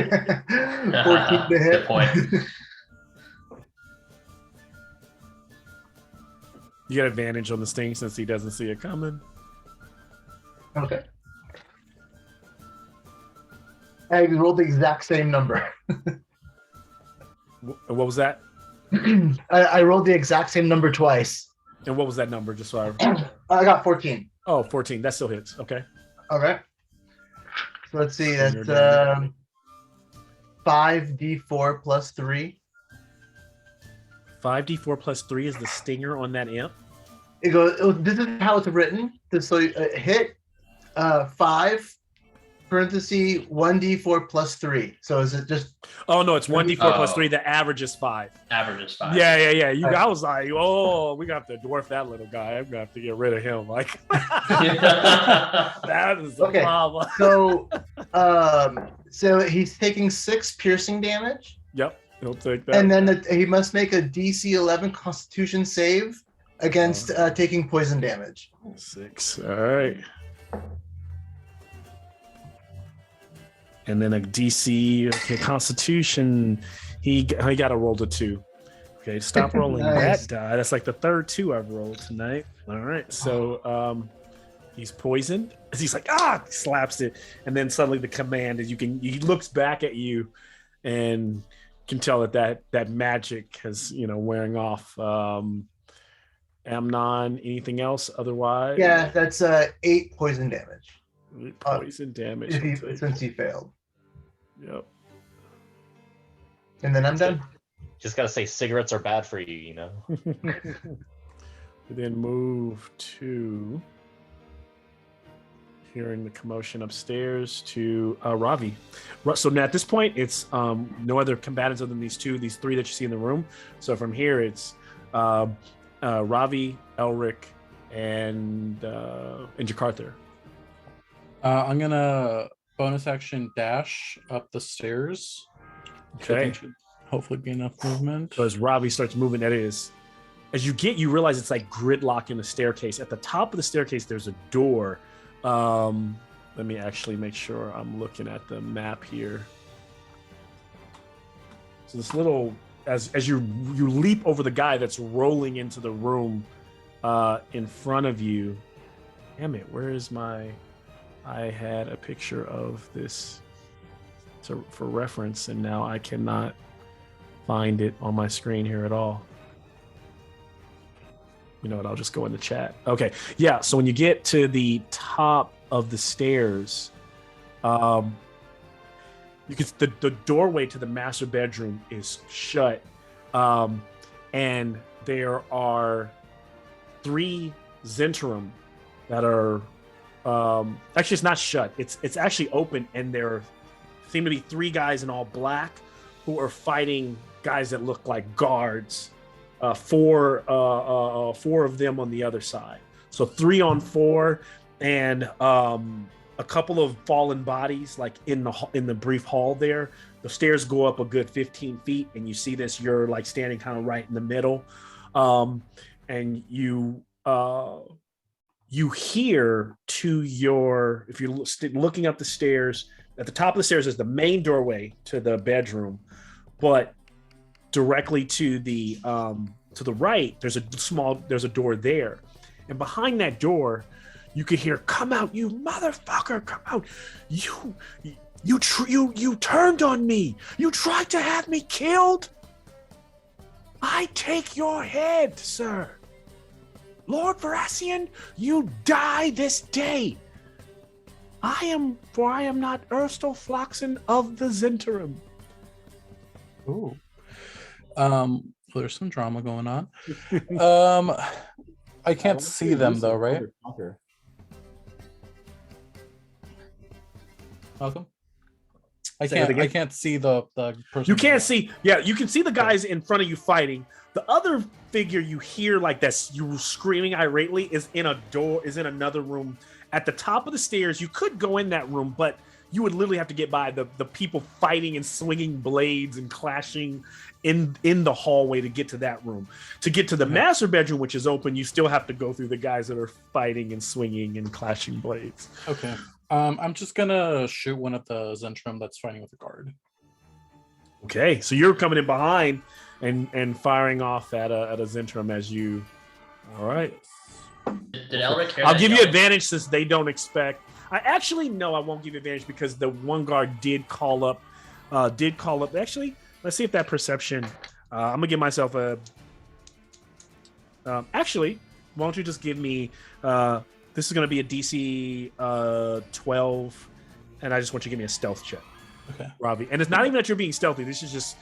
to hit. Good point. You get advantage on the sting since he doesn't see it coming. Okay. I rolled the exact same number. What was that? I rolled the exact same number twice. And what was that number? Just so I got 14. Oh, 14. That still hits. Okay. Okay. So let's see. And you're That's doing 5d4 plus 3. 5d4 plus 3 is the stinger on that imp. It goes. This is how it's written. So hit 5 parenthesis 1d4 plus 3. So is it just? Oh no, it's 1d4 plus 3. The average is 5. Average is 5. Yeah. I was like, oh, we got to dwarf that little guy. I'm gonna have to get rid of him. Like that is the problem. So he's taking 6 piercing damage. Yep, he'll take that. And then he must make a DC 11 Constitution save against taking poison damage. 6. All right. And then a DC, okay, Constitution. He got a roll to 2. Okay, stop rolling Nice. that die. That's like the third 2 I've rolled tonight. All right, so he's poisoned. He's like, slaps it, and then suddenly the command is he looks back at you, and can tell that magic has wearing off. Amnon, anything else otherwise? Yeah, that's 8 poison damage. Poison damage. Since he failed. Yep. And then I'm done. Just gotta say, cigarettes are bad for you, We then move to hearing the commotion upstairs to Ravi. So now at this point, it's no other combatants other than these 3 that you see in the room. So from here, it's Ravi, Elric, and Jakarta. I'm gonna bonus action dash up the stairs. Okay. Should hopefully be enough movement. So as Ravi starts moving, as you realize it's like gridlock in the staircase. At the top of the staircase, there's a door. Let me actually make sure I'm looking at the map here. So this little, as you leap over the guy that's rolling into the room in front of you. Damn it, where is my... I had a picture of this for reference, and now I cannot find it on my screen here at all. You know what? I'll just go in the chat. Okay, yeah. So when you get to the top of the stairs, you can the doorway to the master bedroom is shut, and there are 3 Zentrum that are. Actually, it's not shut. It's actually open, and there seem to be 3 guys in all black who are fighting guys that look like guards. 4 of them on the other side. So 3 on 4, and a couple of fallen bodies like in the brief hall there. The stairs go up a good 15 feet, and you see this. You're like standing kind of right in the middle, and you hear to your, if you're looking up the stairs, at the top of the stairs is the main doorway to the bedroom, but directly to the right, there's a door there, and behind that door, you could hear, "Come out, you motherfucker! Come out! You turned on me! You tried to have me killed! I take your head, sir! Lord Verassian, you die this day! I am not Erstal Floxen of the Zentrum." Ooh. There's some drama going on. I can't see them though, right? Malcolm? I can't see the person. You can't see. Yeah, you can see the guys in front of you fighting. The other figure you hear like that's you screaming irately is in another room at the top of the stairs. You could go in that room, but you would literally have to get by the people fighting and swinging blades and clashing in the hallway to get to that room. To get to the master bedroom, which is open, you still have to go through the guys that are fighting and swinging and clashing blades. Okay. I'm just gonna shoot one of the Zentrum that's fighting with a guard. Okay, so you're coming in behind and firing off at a Zentrum as you. All right. Did Elric hear I'll that give you yelling? advantage since they don't expect. No, I won't give you advantage because the one guard did call up. Actually, let's see if that perception. I'm gonna give myself a. Actually, why don't you just give me? This is gonna be a DC 12, and I just want you to give me a stealth check. Okay. Ravi. And it's not even that you're being stealthy. This is just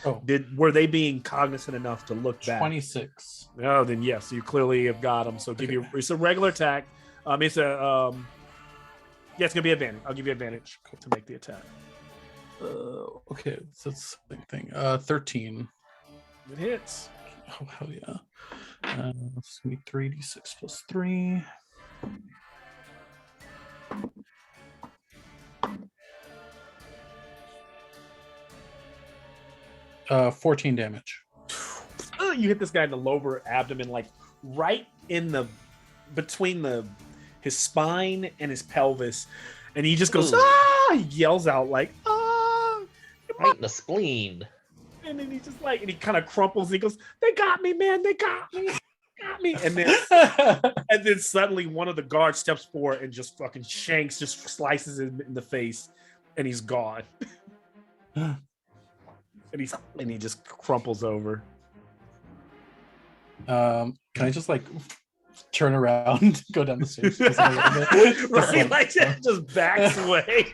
were they being cognizant enough to look back? 26. Oh, then yes, you clearly have got them. So it's a regular attack. It's a it's gonna be advantage. I'll give you advantage to make the attack. Okay, so it's the same thing. 13. It hits. Oh hell yeah. It's gonna be 3d6 plus 3. Uh, 14 damage. You hit this guy in the lower abdomen, like right in the between his spine and his pelvis, and he just goes, Ooh. ah! He yells out like, ah! Right in the spleen. And then he just like, and he kind of crumples. He goes, "They got me, man! They got me, got me!" And then suddenly one of the guards steps forward and just fucking shanks, just slices him in the face, and he's gone. and he just crumples over. Can I just like turn around, go down the stairs? Right, like that just backs away.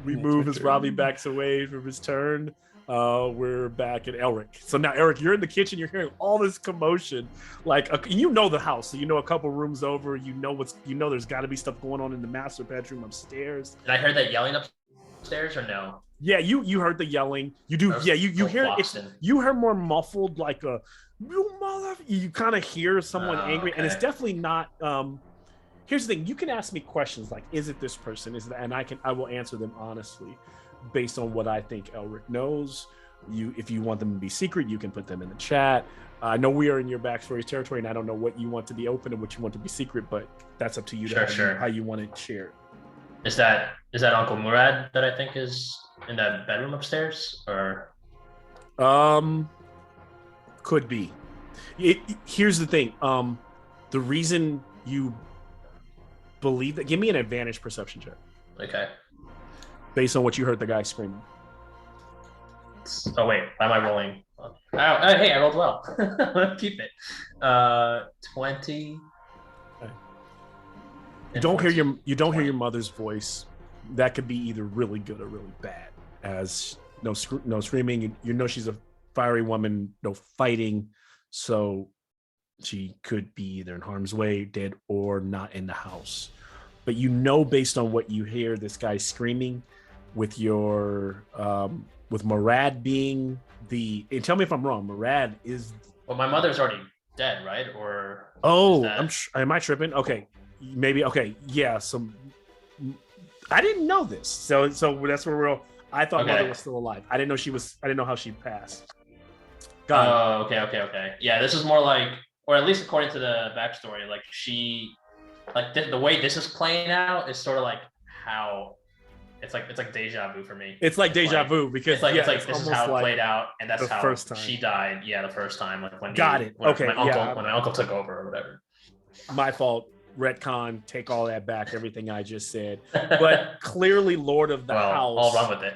We move as Robbie backs away from his turn. We're back at Elric. So now, Eric, you're in the kitchen. You're hearing all this commotion. Like, you know the house, so you know a couple rooms over. You know there's got to be stuff going on in the master bedroom upstairs. Did I hear that yelling upstairs or no? Yeah, you heard the yelling. You do. Yeah, you hear it. You hear more muffled, like a you mother. You kind of hear someone angry, and it's definitely not. Here's the thing: you can ask me questions like, "Is it this person? Is that?" And I will answer them honestly, based on what I think Elric knows. If you want them to be secret, you can put them in the chat. I know we are in your backstory territory, and I don't know what you want to be open and what you want to be secret, but that's up to you. How you want it shared. Is that Uncle Murad that I think is in that bedroom upstairs, or? Could be. Here's the thing. The reason you believe that, give me an advantage perception check. Okay. Based on what you heard the guy screaming. Oh wait, why am I rolling? Oh, hey, I rolled well. Keep it. 20. You don't hear your mother's voice. That could be either really good or really bad. As no screaming. You know she's a fiery woman. No fighting. So she could be either in harm's way, dead, or not in the house. But you know, based on what you hear, this guy screaming, with your with Murad being the. And tell me if I'm wrong. Murad is. Well, my mother's already dead, right? Or. Oh, am I tripping? Okay, maybe. Okay, yeah. So I didn't know this. So that's where we're. I thought Mother was still alive. I didn't know she was. I didn't know how she passed. Got it. Okay. Yeah, this is more like, or at least according to the backstory, like she, like the way this is playing out is sort of like how. It's like deja vu for me. It's like deja vu because it's this is how it played out, and that's how first time she died. Yeah, the first time, like when my uncle took over or whatever. My fault. Retcon. Take all that back. Everything I just said. But clearly, Lord of the House. I'll run with it.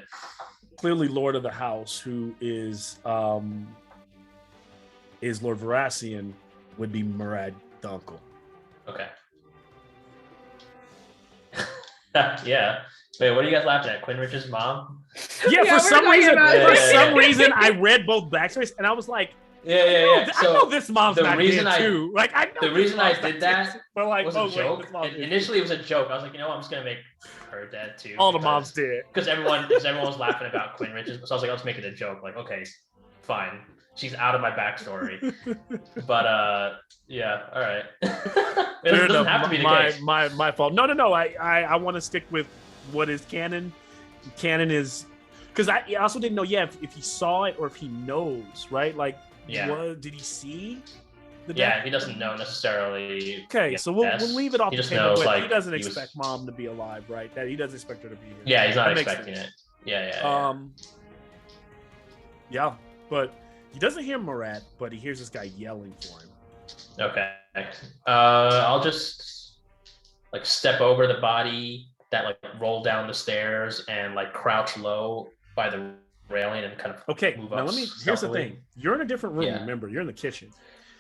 Clearly, Lord of the House, who is Lord Veracian, would be Murad the uncle. Okay. Yeah. Wait, what are you guys laughing at? Quinrich's mom? Yeah, for some reason, I read both backstories and I was like, yeah. I know this mom's not dead too. Like, I know the reason I did that was a joke. Initially, it was a joke. I was like, you know what? I'm just gonna make her dead too. All the moms did because everyone was laughing about Quinrich's. So I was like, I'll just make it a joke. Like, okay, fine. She's out of my backstory. But yeah, all right. It doesn't have to be the case. My fault. No. I want to stick with what is canon. Canon is because I also didn't know. Yeah, if he saw it or if he knows, right? Like, what did he see? He doesn't know necessarily. Okay, so we'll leave it off the table. Knows, like, he doesn't expect mom to be alive, right? That he doesn't expect her to be here. Yeah, he's not expecting it. Yeah. Yeah, but he doesn't hear Murad, but he hears this guy yelling for him. Okay. I'll just like step over the body that like roll down the stairs and like crouch low by the railing and kind of move up. Here's the thing. You're in a different room, remember, you're in the kitchen.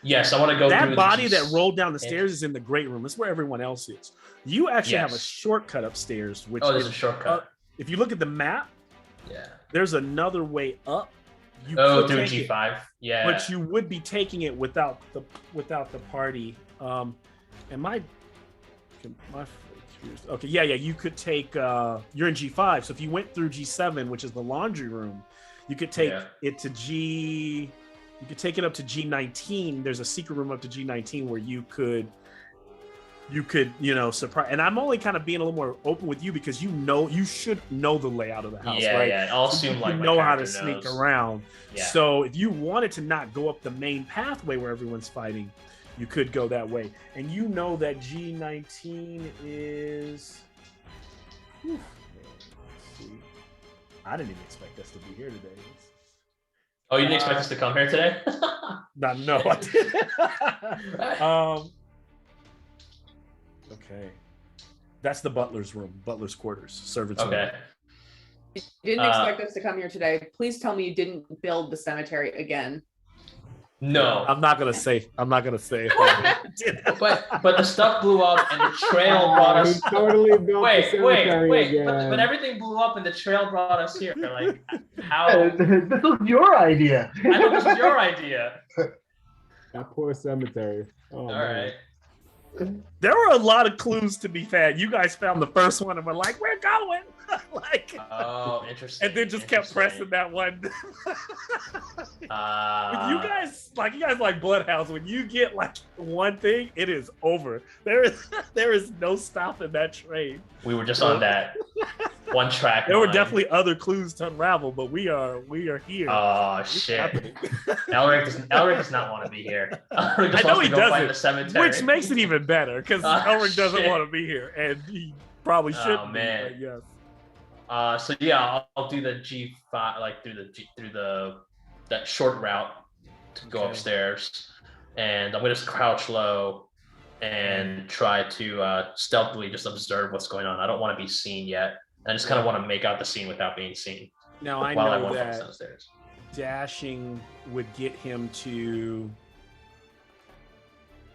Yes, I want to go that body that rolled down the stairs is in the great room. That's where everyone else is. You actually have a shortcut upstairs, which there's a shortcut. If you look at the map, there's another way up. You through G5. Yeah. But you would be taking it without the party. Okay, you could take you're in G5, so if you went through G7, which is the laundry room, you could take it to you could take it up to G19. There's a secret room up to G19 where you could you could, surprise. And I'm only kind of being a little more open with you because you should know the layout of the house, Yeah, right? yeah. I'll So assume you like my know how to character sneak knows. around. Yeah. So if you wanted to not go up the main pathway where everyone's fighting, you could go that way. And you know that G19 is. Whew, man, let's see. I didn't even expect us to be here today. Oh, you didn't expect us to come here today? No, I didn't. Okay. That's the butler's room, butler's quarters, servant's room. Okay. You didn't expect us to come here today. Please tell me you didn't build the cemetery again. No. I'm not gonna say. but the stuff blew up and the trail brought us. He totally built the Wait. cemetery again. But everything blew up and the trail brought us here. Like how? This was your idea. I thought this was your idea. That poor cemetery. Oh, All man. right. There were a lot of clues to be found. You guys found the first one and were like, "We're going," like. Oh, interesting. And then just kept pressing that one. With you guys like Bloodhouse. When you get like one thing, it is over. There is no stopping that train. We were just on that one track. There were line. definitely other clues to unravel, but we are here. Oh It's shit! happening. Elric does not want to be here. Elric just I know wants he to go find the doesn't, cemetery. which makes it even better because Oh, Elric doesn't shit. want to be here, and he probably shouldn't. Oh, man. Be, but yes. So yeah, I'll do the G5 like through that short route to go Okay. upstairs, and I'm gonna just crouch low and try to stealthily just observe what's going on. I don't want to be seen yet. I just kind of want to make out the scene without being seen. Now I while know everyone comes that downstairs. dashing would get him to.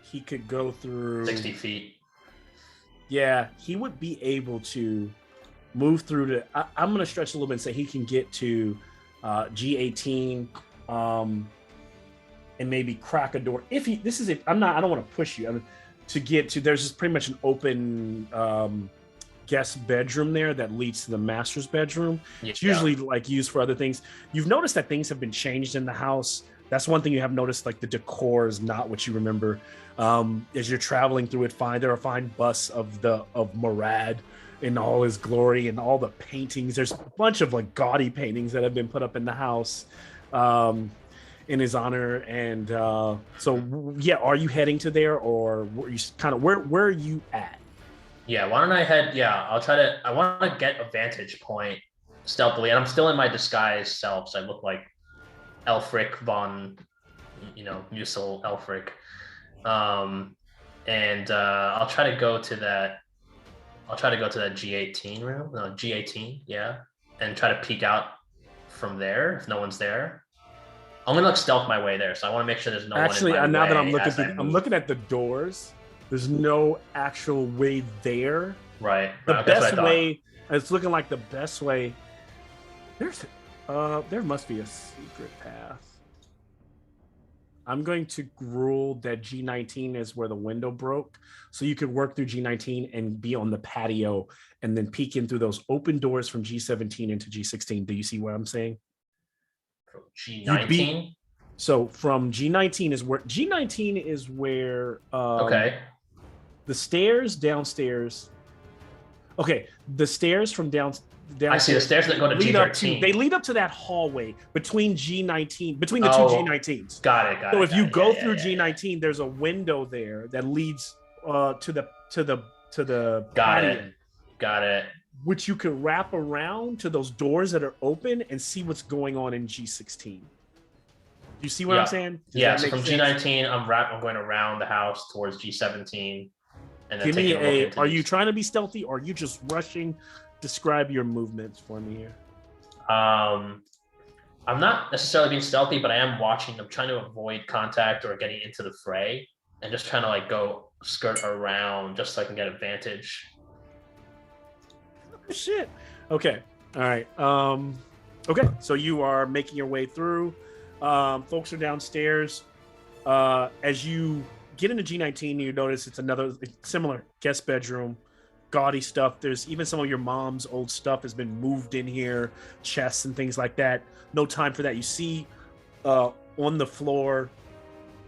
He could go through 60 feet. Yeah, he would be able to move through to. I'm going to stretch a little bit and say he can get to G18, and maybe crack a door. If he, this is it. I don't want to push you. I mean, to get to. There's just pretty much an open guest bedroom there that leads to the master's bedroom. It's usually like used for other things. You've noticed that things have been changed in the house. That's one thing you have noticed. Like the decor is not what you remember. As you're traveling through it, there are fine busts of Murad in all his glory and all the paintings. There's a bunch of like gaudy paintings that have been put up in the house in his honor. And so yeah, are you heading to there, or were you kind of where are you at? Yeah, why don't I head? Yeah, I want to get a vantage point stealthily, and I'm still in my disguise self, so I look like Elfric von, Musil Elfric. And I'll try to go to that G18 room. No, G18, yeah, and try to peek out from there if no one's there. I'm gonna stealth my way there, so I want to make sure there's no Actually, one in my now that way I'm looking as I through, I'm move. looking at the doors. There's no actual way there. Right. The Right, that's what I best thought. way, it's looking like the best way. There must be a secret path. I'm going to rule that G19 is where the window broke. So you could work through G19 and be on the patio and then peek in through those open doors from G17 into G16. Do you see what I'm saying? G19? So from G19 is where Okay. the stairs downstairs. Okay, the stairs from downstairs. I see the stairs that go to lead up G13. they lead up to that hallway between G19, between the Oh, two G19s. Got it. So if you go Yeah, through yeah. G19, there's a window there that leads to the Got patio, it. Got it. which you could wrap around to those doors that are open and see what's going on in G16. You see what I'm saying? Does Yeah. that So make from sense? G19, I'm going around the house towards G17, and then Give me taking a look into are you these. trying to be stealthy or are you just rushing? Describe your movements for me here. I'm not necessarily being stealthy, but I am watching. I'm trying to avoid contact or getting into the fray, and just trying to like go skirt around just so I can get advantage. Shit. Okay. All right. Okay. So you are making your way through. Folks are downstairs. As you get into G19, you notice it's another similar guest bedroom. Gaudy stuff. There's even some of your mom's old stuff has been moved in here, chests and things like that. No time for that. You see on the floor,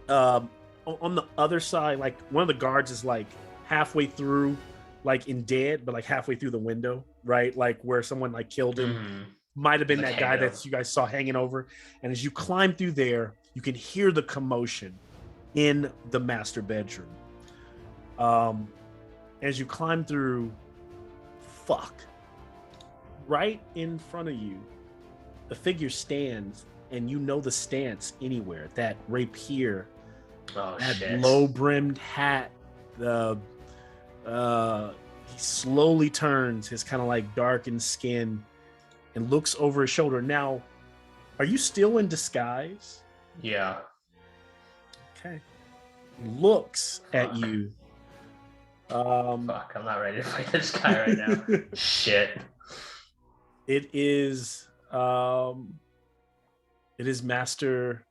on the other side, like one of the guards is like halfway through, like in Dead, but like halfway through the window, right? Like where someone like killed him. Might have been Like that guy hanging that you guys saw hanging over. And as you climb through there, you can hear the commotion in the master bedroom. As you climb through, right in front of you, the figure stands, and you know the stance anywhere. That rapier, that low-brimmed hat. He slowly turns his kind of like darkened skin and looks over his shoulder. Now, are you still in disguise? Yeah. Okay. Looks at you. Fuck, I'm not ready to fight this guy right now. Shit. It is Master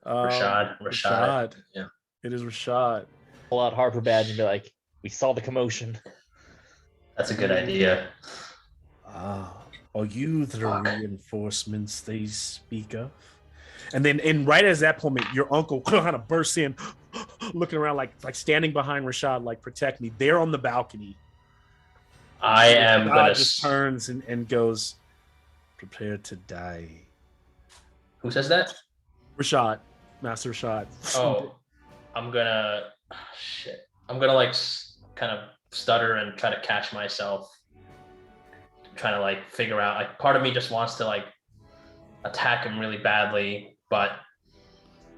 Rashad. Yeah. It is Rashad. Pull out Harper badge and be like, "We saw the commotion." That's a good idea. Are you the reinforcements they speak of? And right as that moment, your uncle kind of bursts in, looking around like standing behind Rashad, like, protect me. They're on the balcony. I am gonna just turns and goes, prepare to die. Who says that? Rashad, Master Rashad. Oh, I'm gonna shit. I'm gonna like kind of stutter and try to catch myself. Trying to like figure out, like, part of me just wants to like attack him really badly, but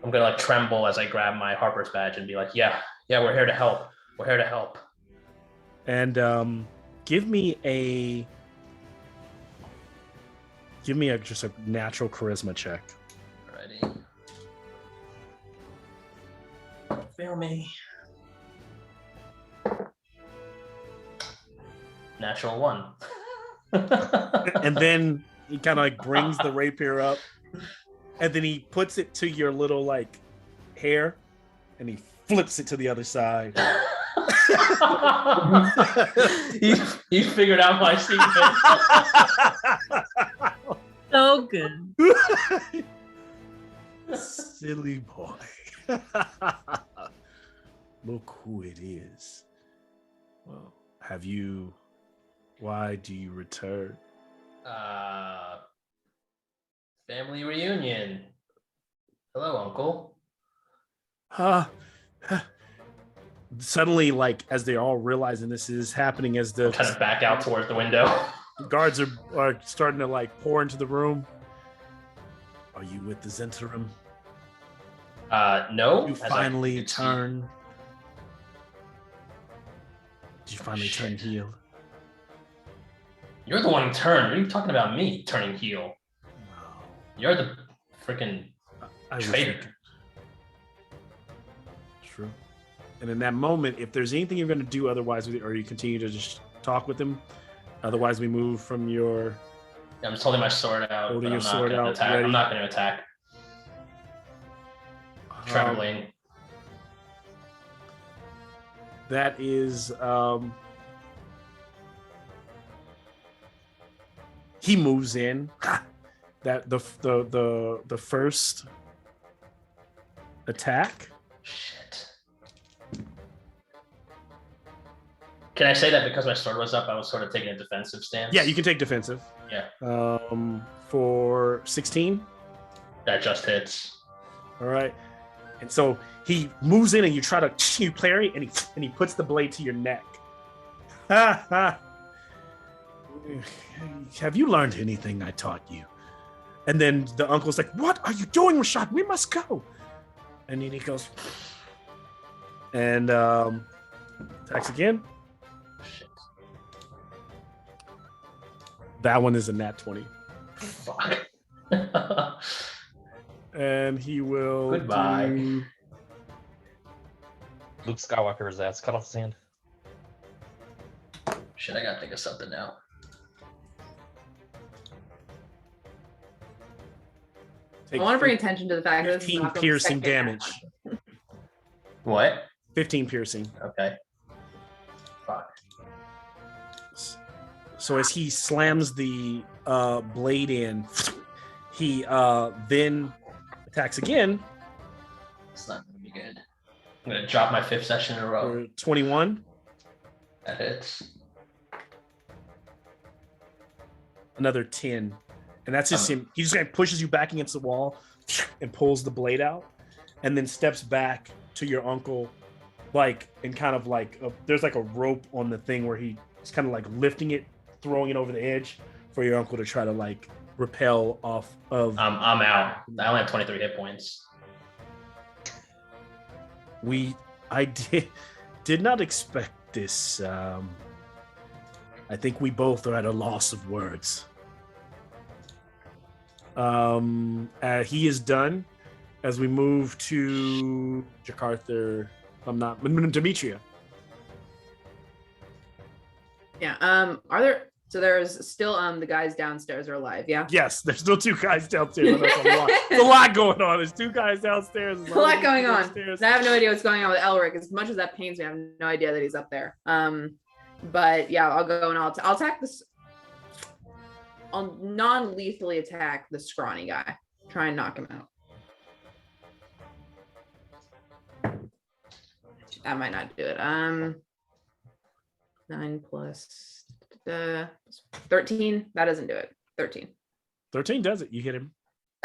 I'm gonna like tremble as I grab my Harper's badge and be like, yeah, we're here to help. We're here to help. And give me just a natural charisma check. Alrighty. Fail me. Natural 1. And then he kind of like brings the rapier up, and then he puts it to your little like hair, and he flips it to the other side. you figured out my secret. So good. Silly boy. Look who it is. Well, why do you return? Family reunion. Hello, Uncle. Suddenly, like, as they're all realizing this is happening, as the kind of back out towards the window. Guards are starting to like pour into the room. Are you with the Zentarum? No. You finally turn. Did you finally turn heel? You're the one who turned. What are you talking about me turning heel? No. You're the freaking traitor. True. And in that moment, if there's anything you're going to do otherwise with it, or you continue to just talk with him, otherwise we move from your... Yeah, I'm just holding my sword out. Holding but your sword out. Attack. Ready. I'm not going to attack. Trembling. That is... he moves in. That the first attack. Shit. Can I say that because my sword was up, I was sort of taking a defensive stance? Yeah, you can take defensive. Yeah. For 16. That just hits. All right. And so he moves in, and you parry, and he puts the blade to your neck. Ha ha. Have you learned anything I taught you? And then the uncle's like, what are you doing, Rashad? We must go. And then he goes and attacks again. Shit. That one is a nat 20. Fuck. And he will Goodbye. Luke Skywalker's ass. Cut off his hand. Shit, I gotta think of something now. I want to bring attention to the fact that this is 15 not the piercing second damage. half. What? 15 piercing. Okay. Fuck. So as he slams the blade in, he then attacks again. It's not gonna be good. I'm gonna drop my 5th session in a row. For 21. That hits. Another 10. And that's just him. He just kind of pushes you back against the wall and pulls the blade out and then steps back to your uncle, like, and kind of like, there's like a rope on the thing where he's kind of like lifting it, throwing it over the edge for your uncle to try to like repel off of. I'm out. I only have 23 hit points. I did not expect this. I think we both are at a loss of words. He is done as we move to Jakarta. Demetria. Yeah. Are there? So there's still the guys downstairs are alive. Yeah. Yes, there's still 2 guys downstairs. That's a lot. There's a lot going on. There's 2 guys downstairs. A lot going on. I have no idea what's going on with Elric. As much as that pains me, I have no idea that he's up there. But yeah, I'll go and I'll attack this. I'll non-lethally attack the scrawny guy. Try and knock him out. That might not do it. 9 plus 13. That doesn't do it. 13. 13 does it. You hit him.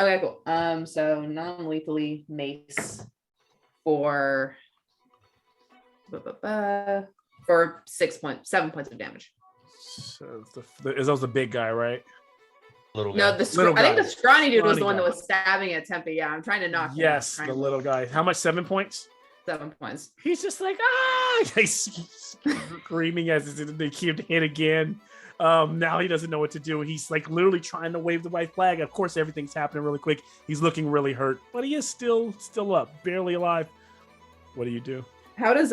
Okay, cool. So non-lethally mace for 7 points of damage. So that was the big guy, right? Little guy. No, I think the scrawny dude was the one guy. that was stabbing at Tempe. Yeah, I'm trying to knock him out. Yes, Trying the to- little guy. How much? 7 points? 7 points. He's just like, ah! He's screaming as they keep hit again. Now he doesn't know what to do. He's like literally trying to wave the white flag. Of course, everything's happening really quick. He's looking really hurt, but he is still up, barely alive. What do you do? How does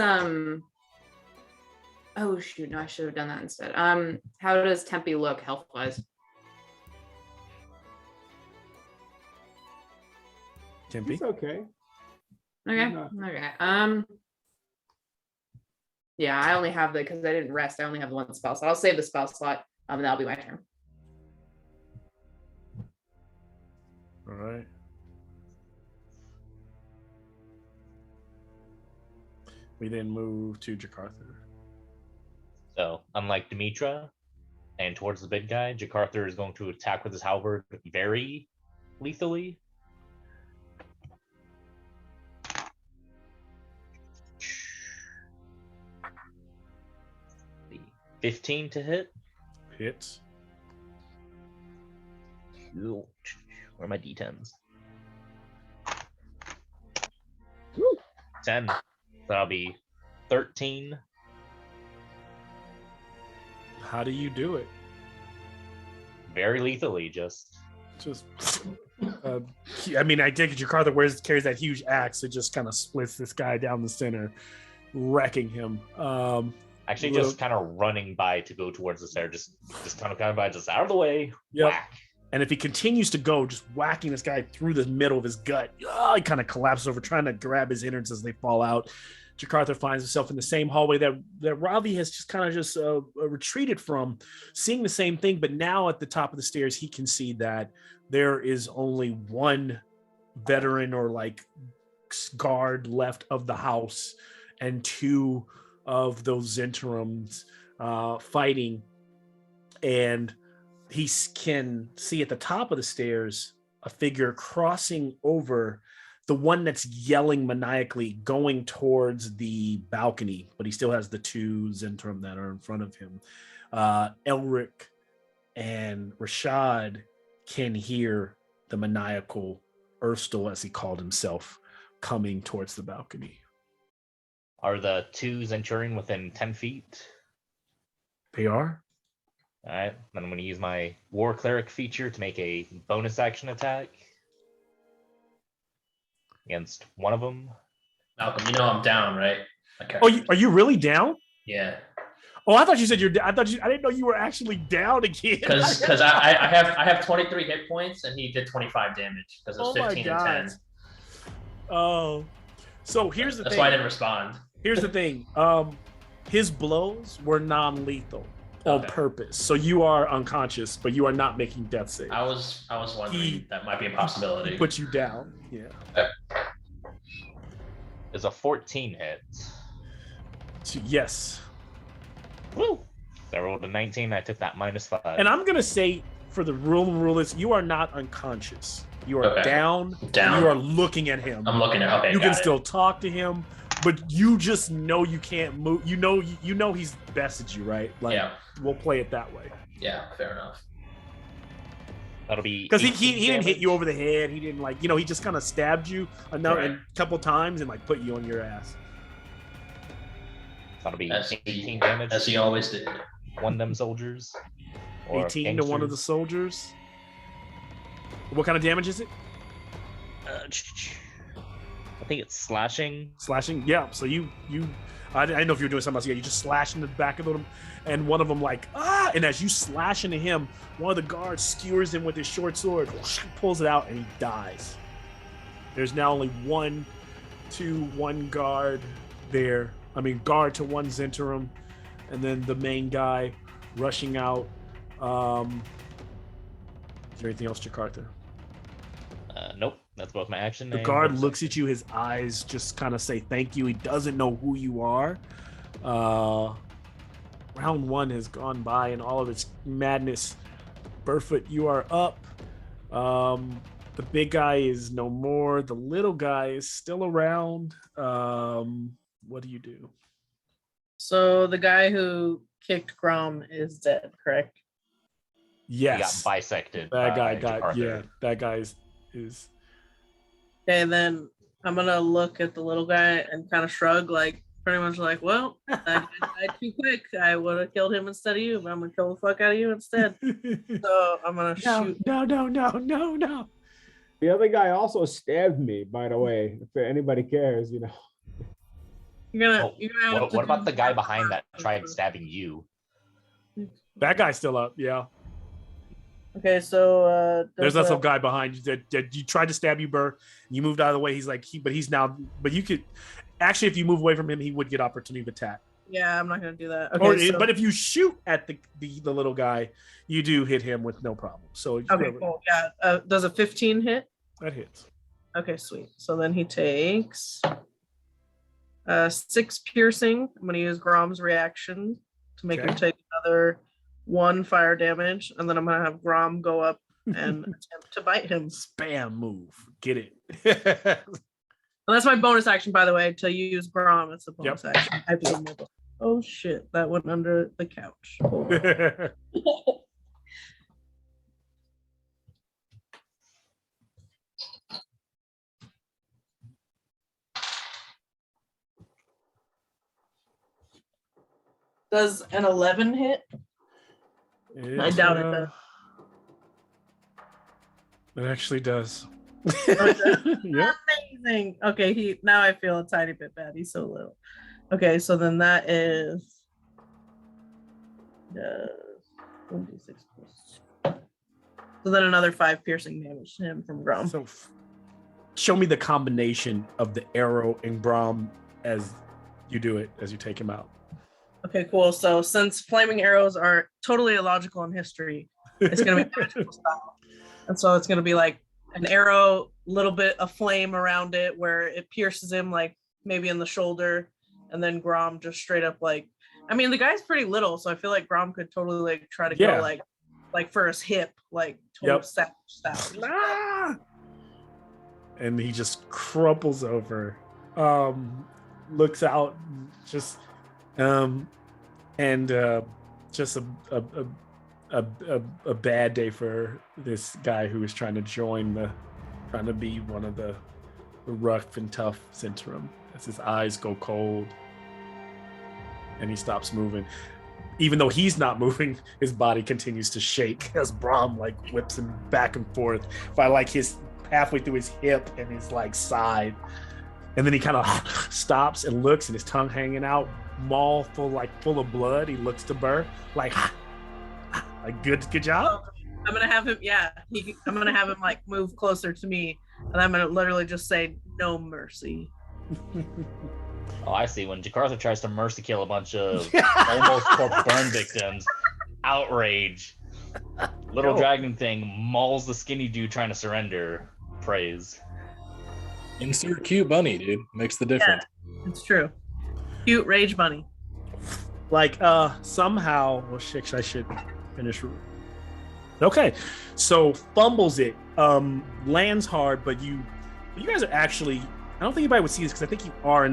Oh shoot! No, I should have done that instead. How does Tempe look health-wise? Tempe? It's okay. Okay. No. Okay. Yeah, I only have because I didn't rest. I only have 1 spell, so I'll save the spell slot. And that'll be my turn. All right. We then move to Jakarta. So, unlike Demetra and towards the big guy, Jakarta is going to attack with his halberd very lethally. 15 to hit. Hits. Where are my d10s? 10. That'll be 13. How do you do it? Very lethally, just. I mean, I think Jakarta carries that huge axe. It just kind of splits this guy down the center, wrecking him. Actually, just kind of running by to go towards the stair, just kind of by, just out of the way. Yep. Whack. And if he continues to go, just whacking this guy through the middle of his gut, he kind of collapses over, trying to grab his innards as they fall out. Jakarta finds himself in the same hallway that Ravi has just kind of retreated from, seeing the same thing. But now at the top of the stairs, he can see that there is only one veteran or like guard left of the house, and 2 of those Zentrums fighting. And he can see at the top of the stairs a figure crossing over, the one that's yelling maniacally, going towards the balcony, but he still has the 2 Zentrum that are in front of him. Elric and Rashad can hear the maniacal Erstal, as he called himself, coming towards the balcony. Are the 2 Centurion within 10 feet? They are. All right. Then I'm going to use my War Cleric feature to make a bonus action attack against one of them. Malcolm, you know I'm down, right? Oh, are you really down? Yeah. Oh, I thought you said you're. I didn't know you were actually down again. Because I have 23 hit points and he did 25 damage because it was 15 and 10. Oh, so here's the thing. That's why I didn't respond. Here's the thing. His blows were non-lethal on purpose, so you are unconscious, but you are not making death saves. I was wondering that might be a possibility. He put you down. Yeah. is a 14 hit. Yes. Woo! So I rolled a 19. I took that -5. And I'm gonna say for the rule is you are not unconscious. You are Okay. down. Down. You are looking at him. I'm looking at. Okay, You got can it. still talk to him, but you just know you can't move. You know he's bested you, right? Like, Yeah. we'll play it that way. Yeah, fair enough. That'll be Because he 18 didn't hit you damage. over the head. He didn't like, he just kind of stabbed you a Right. couple times and like put you on your ass. That'll be As 18 damage. As he always did. One of them soldiers. Or 18 to one of the gangsters. soldiers. What kind of damage is it? I think it's slashing. Slashing, yeah. So I didn't know if you were doing something else. Yeah, you just slash in the back of them, and one of them like and as you slash into him, one of the guards skewers him with his short sword, pulls it out, and he dies. There's now only one guard there. I mean, guard to one Zentrum, and then the main guy rushing out. Is there anything else, Jakarta? Nope. That's both my action. The and guard bonus looks at you. His eyes just kind of say thank you. He doesn't know who you are. Round one has gone by in all of its madness. Burfoot, you are up. The big guy is no more. The little guy is still around. What do you do? So the guy who kicked Grom is dead, correct? He got Yes. bisected. That guy by got, Jakarta. yeah, that guy is Okay, then I'm gonna look at the little guy and kind of shrug, like pretty much like, well, I died too quick. I would have killed him instead of you, but I'm gonna kill the fuck out of you instead. So I'm gonna shoot. No. The other guy also stabbed me, by the way. If anybody cares, You're gonna. Oh, you're gonna have What, to what about do the guy more behind that work. tried stabbing you? That guy's still up, yeah. Okay, so There's does also a guy behind you that you tried to stab you, Burr. You moved out of the way. He's like, but you could actually, if you move away from him, he would get opportunity of attack. yeah, I'm not gonna do that. Okay, But if you shoot at the little guy, you do hit him with no problem. So okay, cool. Yeah, does a 15 hit? that hits. Okay, sweet. So then he takes 6 piercing. I'm gonna use Grom's reaction to make him Okay. take another 1 fire damage, and then I'm gonna have Grom go up and attempt to bite him. Spam move. Get it. And that's my bonus action, by the way, to use Grom. It's a bonus action. I have to use my bonus. Oh shit, that went under the couch. Hold on. Does an 11 hit? I doubt it does. It actually does. Okay. Yep. Amazing. Okay, now I feel a tiny bit bad. He's so little. Okay, so then that is 1d6 plus. So then another 5 piercing damage to him from Grom. So show me the combination of the arrow and Brom as you do it, as you take him out. Okay, cool. So since flaming arrows are totally illogical in history, it's gonna be magical style. And so it's gonna be like an arrow, little bit of flame around it where it pierces him like maybe in the shoulder, and then Grom just straight up like, I mean the guy's pretty little, so I feel like Grom could totally like try to Yeah. go like for his hip, like total Yep. stab. Ah! And he just crumples over, looks out, just just a bad day for this guy who was trying to be one of the rough and tough Centrum, as his eyes go cold and he stops moving. Even though he's not moving, his body continues to shake as Brom like whips him back and forth by like his halfway through his hip and his like side. And then he kind of stops and looks, and his tongue hanging out, maul full of blood. He looks to Burr like good job. I'm gonna have him, I'm gonna have him like move closer to me, and I'm gonna literally just say no mercy. Oh, I see. When Jakarta tries to mercy kill a bunch of almost corpse burn victims, outrage. Little No. dragon thing mauls the skinny dude trying to surrender. Praise. Insert cute bunny, dude. Makes the difference. It's true. Cute rage bunny. Like somehow, well, shit, I should finish. Okay, so fumbles it, lands hard, but you guys are actually. I don't think anybody would see this because I think you are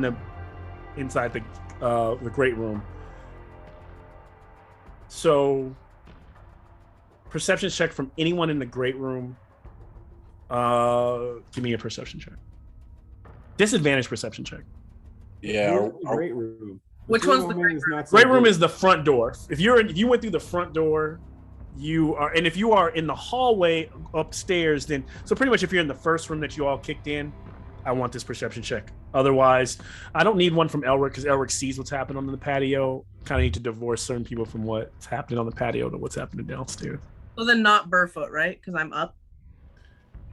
inside the great room. So, perception check from anyone in the great room. Give me a perception check. Disadvantage perception check. Yeah. Where's the great room? Which one's the great room? Is not so Great room good. is the front door. If you went through the front door, you are, and if you are in the hallway upstairs, then so pretty much if you're in the first room that you all kicked in, I want this perception check. Otherwise, I don't need one from Elric because Elric sees what's happening on the patio. Kind of need to divorce certain people from what's happening on the patio to what's happening downstairs. So then not Burfoot, right? Because I'm up.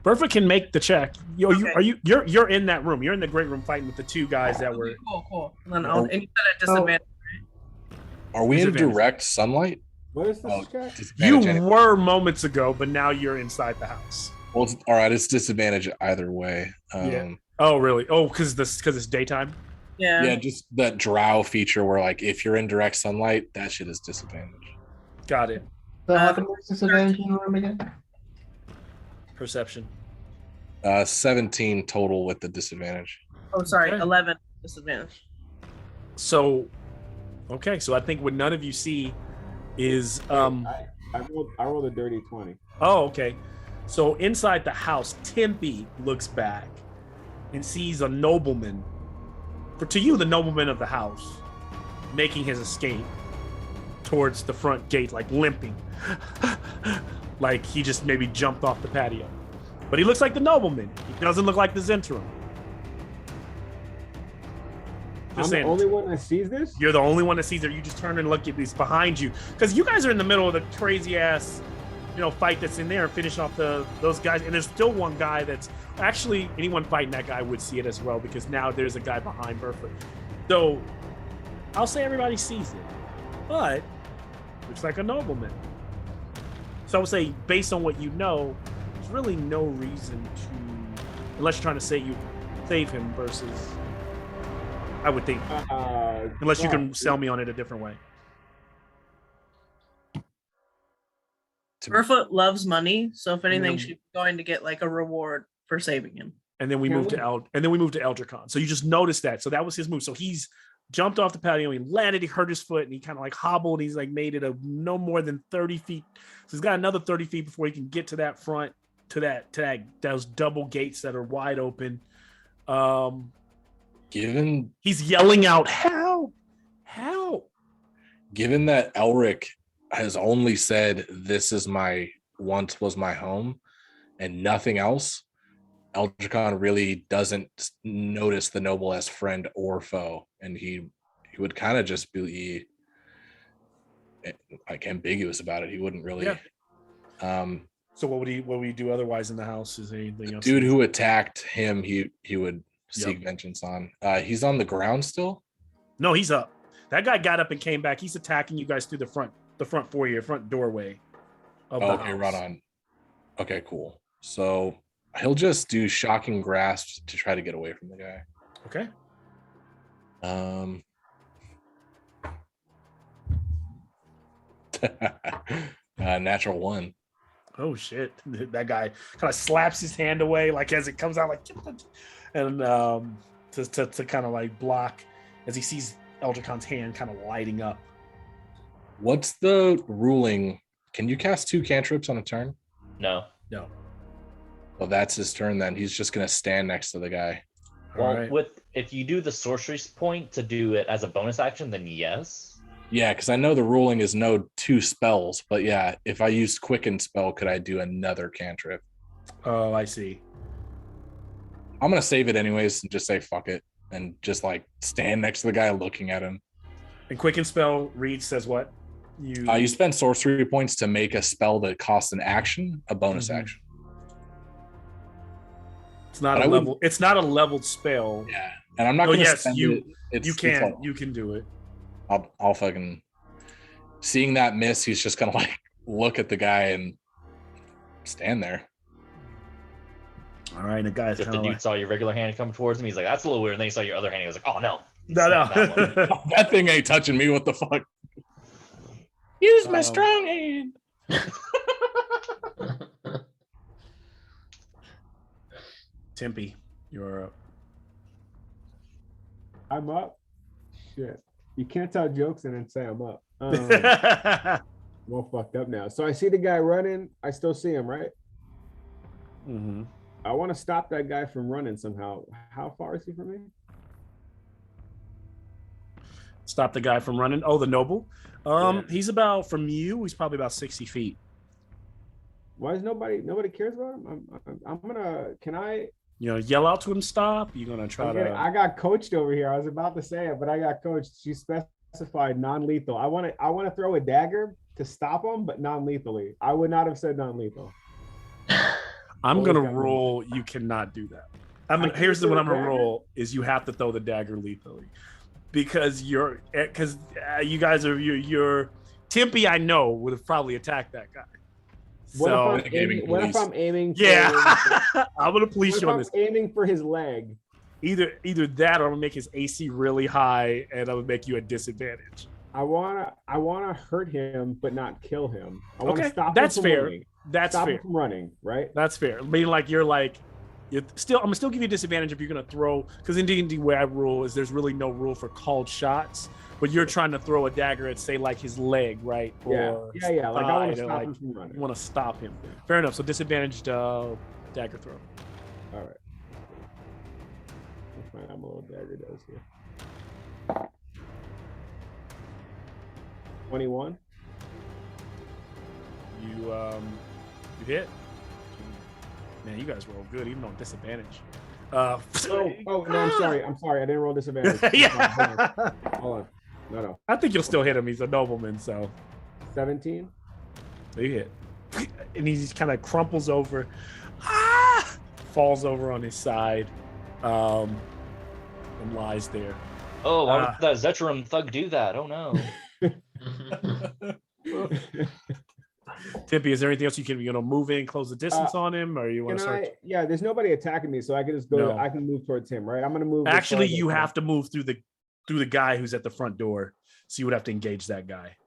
Burfoot can make the check. Okay. You're in that room. You're in the great room fighting with the two guys that were. Okay, cool. And then and you said at disadvantage. Are we in Disadvantage. direct sunlight? What is this Oh, check? disadvantage You anyway. were moments ago, but now you're inside the house. Well, all right. It's disadvantage either way. Yeah. Oh, really? Oh, because it's daytime. Yeah. Yeah, just that drow feature where like if you're in direct sunlight, that shit is disadvantage. Got it. So how come there's disadvantage in the room again? Perception. 17 total with the disadvantage. Oh, sorry. Okay. 11 disadvantage. So, okay. So I think what none of you see is I rolled a dirty 20. Oh, okay. So inside the house, Tempe looks back and sees a nobleman. To you, the nobleman of the house, making his escape towards the front gate, like limping. Like he just maybe jumped off the patio. But he looks like the nobleman. He doesn't look like the Zentrum. I'm Just the saying. only one that sees this? You're the only one that sees it. You just turn and look at these behind you. Because you guys are in the middle of the crazy ass, fight that's in there and finish off those guys. And there's still one guy that's actually anyone fighting that guy would see it as well because now there's a guy behind Burford. So I'll say everybody sees it. But looks like a nobleman. So I would say based on what you know, there's really no reason to, unless you're trying to say you save him versus I would think. Unless you can sell me on it a different way. Burfoot loves money, so if anything, Yeah. she's going to get like a reward for saving him. And then we moved to Eldricon. So you just noticed that. So that was his move. So he's jumped off the patio, he landed, he hurt his foot, and he kind of like hobbled. He's like made it a no more than 30 feet. So he's got another 30 feet before he can get to that front, to those double gates that are wide open. He's yelling out, "Help! Help!" Given that Elric has only said this is once was my home and nothing else, Eldricon really doesn't notice the noble as friend or foe, and he would kind of just be like ambiguous about it. He wouldn't really. Yeah. So what would he do otherwise in the house? Is there anything else? Dude who attacked him, he would seek vengeance on. He's on the ground still. No, he's up. That guy got up and came back. He's attacking you guys through the front foyer, front doorway. Of the Okay, house. right on. Okay, cool. So he'll just do shocking grasp to try to get away from the guy. Okay. Natural 1. Oh shit! That guy kind of slaps his hand away, like as it comes out, like, and to kind of like block as he sees Eldricon's hand kind of lighting up. What's the ruling? Can you cast 2 cantrips on a turn? No. Well, that's his turn then. He's just gonna stand next to the guy. Well, if you do the sorcery point to do it as a bonus action, then yes. Yeah, because I know the ruling is no 2 spells, but yeah, if I use quicken spell, could I do another cantrip? Oh, I see. I'm gonna save it anyways and just say fuck it and just like stand next to the guy looking at him. And quicken spell read says what? You spend sorcery points to make a spell that costs an action, a bonus action. It's not a level. It's not a leveled spell. Yeah, and I'm not going to spend you. it. You can. You can do it. I'll fucking seeing that miss. He's just gonna like look at the guy and stand there. All right, and the guy's If kind the of dude like, saw your regular hand coming towards him, he's like, "That's a little weird." And then he saw your other hand, he was like, "Oh no, no, snap that one." no. That thing ain't touching me. What the fuck? Use my Um, strong hand. Tempe, you're up. I'm up. Shit. You can't tell jokes and then say I'm up. I'm all fucked up now. So I see the guy running. I still see him, right? Mhm. I want to stop that guy from running somehow. How far is he from me? Stop the guy from running. Oh, the noble. Yeah. He's about from you. He's probably about 60 feet. Why is nobody cares about him? I'm gonna. Can I? You know, yell out to him, stop. You're gonna try to. I got coached over here. I was about to say it, but I got coached. She specified non-lethal. I want to throw a dagger to stop him, but non-lethally. I would not have said non-lethal. I'm What gonna was that mean? roll. You cannot do that. I Here's can't what throw I'm gonna a dagger? roll is you have to throw the dagger lethally, because you guys are you're Tempe. I know would have probably attacked that guy. What So if I'm aiming? For yeah, I'm gonna police what you if on I'm this. aiming for his leg? Either that, or I'm gonna make his AC really high, and I'm gonna make you a disadvantage. I wanna hurt him, but not kill him. I want to Okay, stop that's him from fair. running. That's Stop fair. him from running, right? That's fair. I mean, you're still. I'm gonna still give you a disadvantage if you're gonna throw, because in D&D way I rule is there's really no rule for called shots, but you're trying to throw a dagger at say like his leg, right? Yeah. Or Like I want to thigh, stop like, him from running. you want to stop him. Fair enough. So disadvantaged dagger throw. All right. Let's find out what a little dagger does here. 21. You hit. Man, you guys roll good, even on disadvantage. Oh no, I'm sorry. I didn't roll disadvantage. Yeah. Hold on. No. I think you'll still hit him. He's a nobleman, so 17. you hit. And he just kind of crumples over, falls over on his side, and lies there. Oh, why would that Zetrum thug do that? Oh no. Tempe, is there anything else you can, move in, close the distance on him, or you want to start? Yeah, there's nobody attacking me, so I can just go. No. I can move towards him, right? I'm gonna move. Actually, you have to move through the guy who's at the front door, so you would have to engage that guy.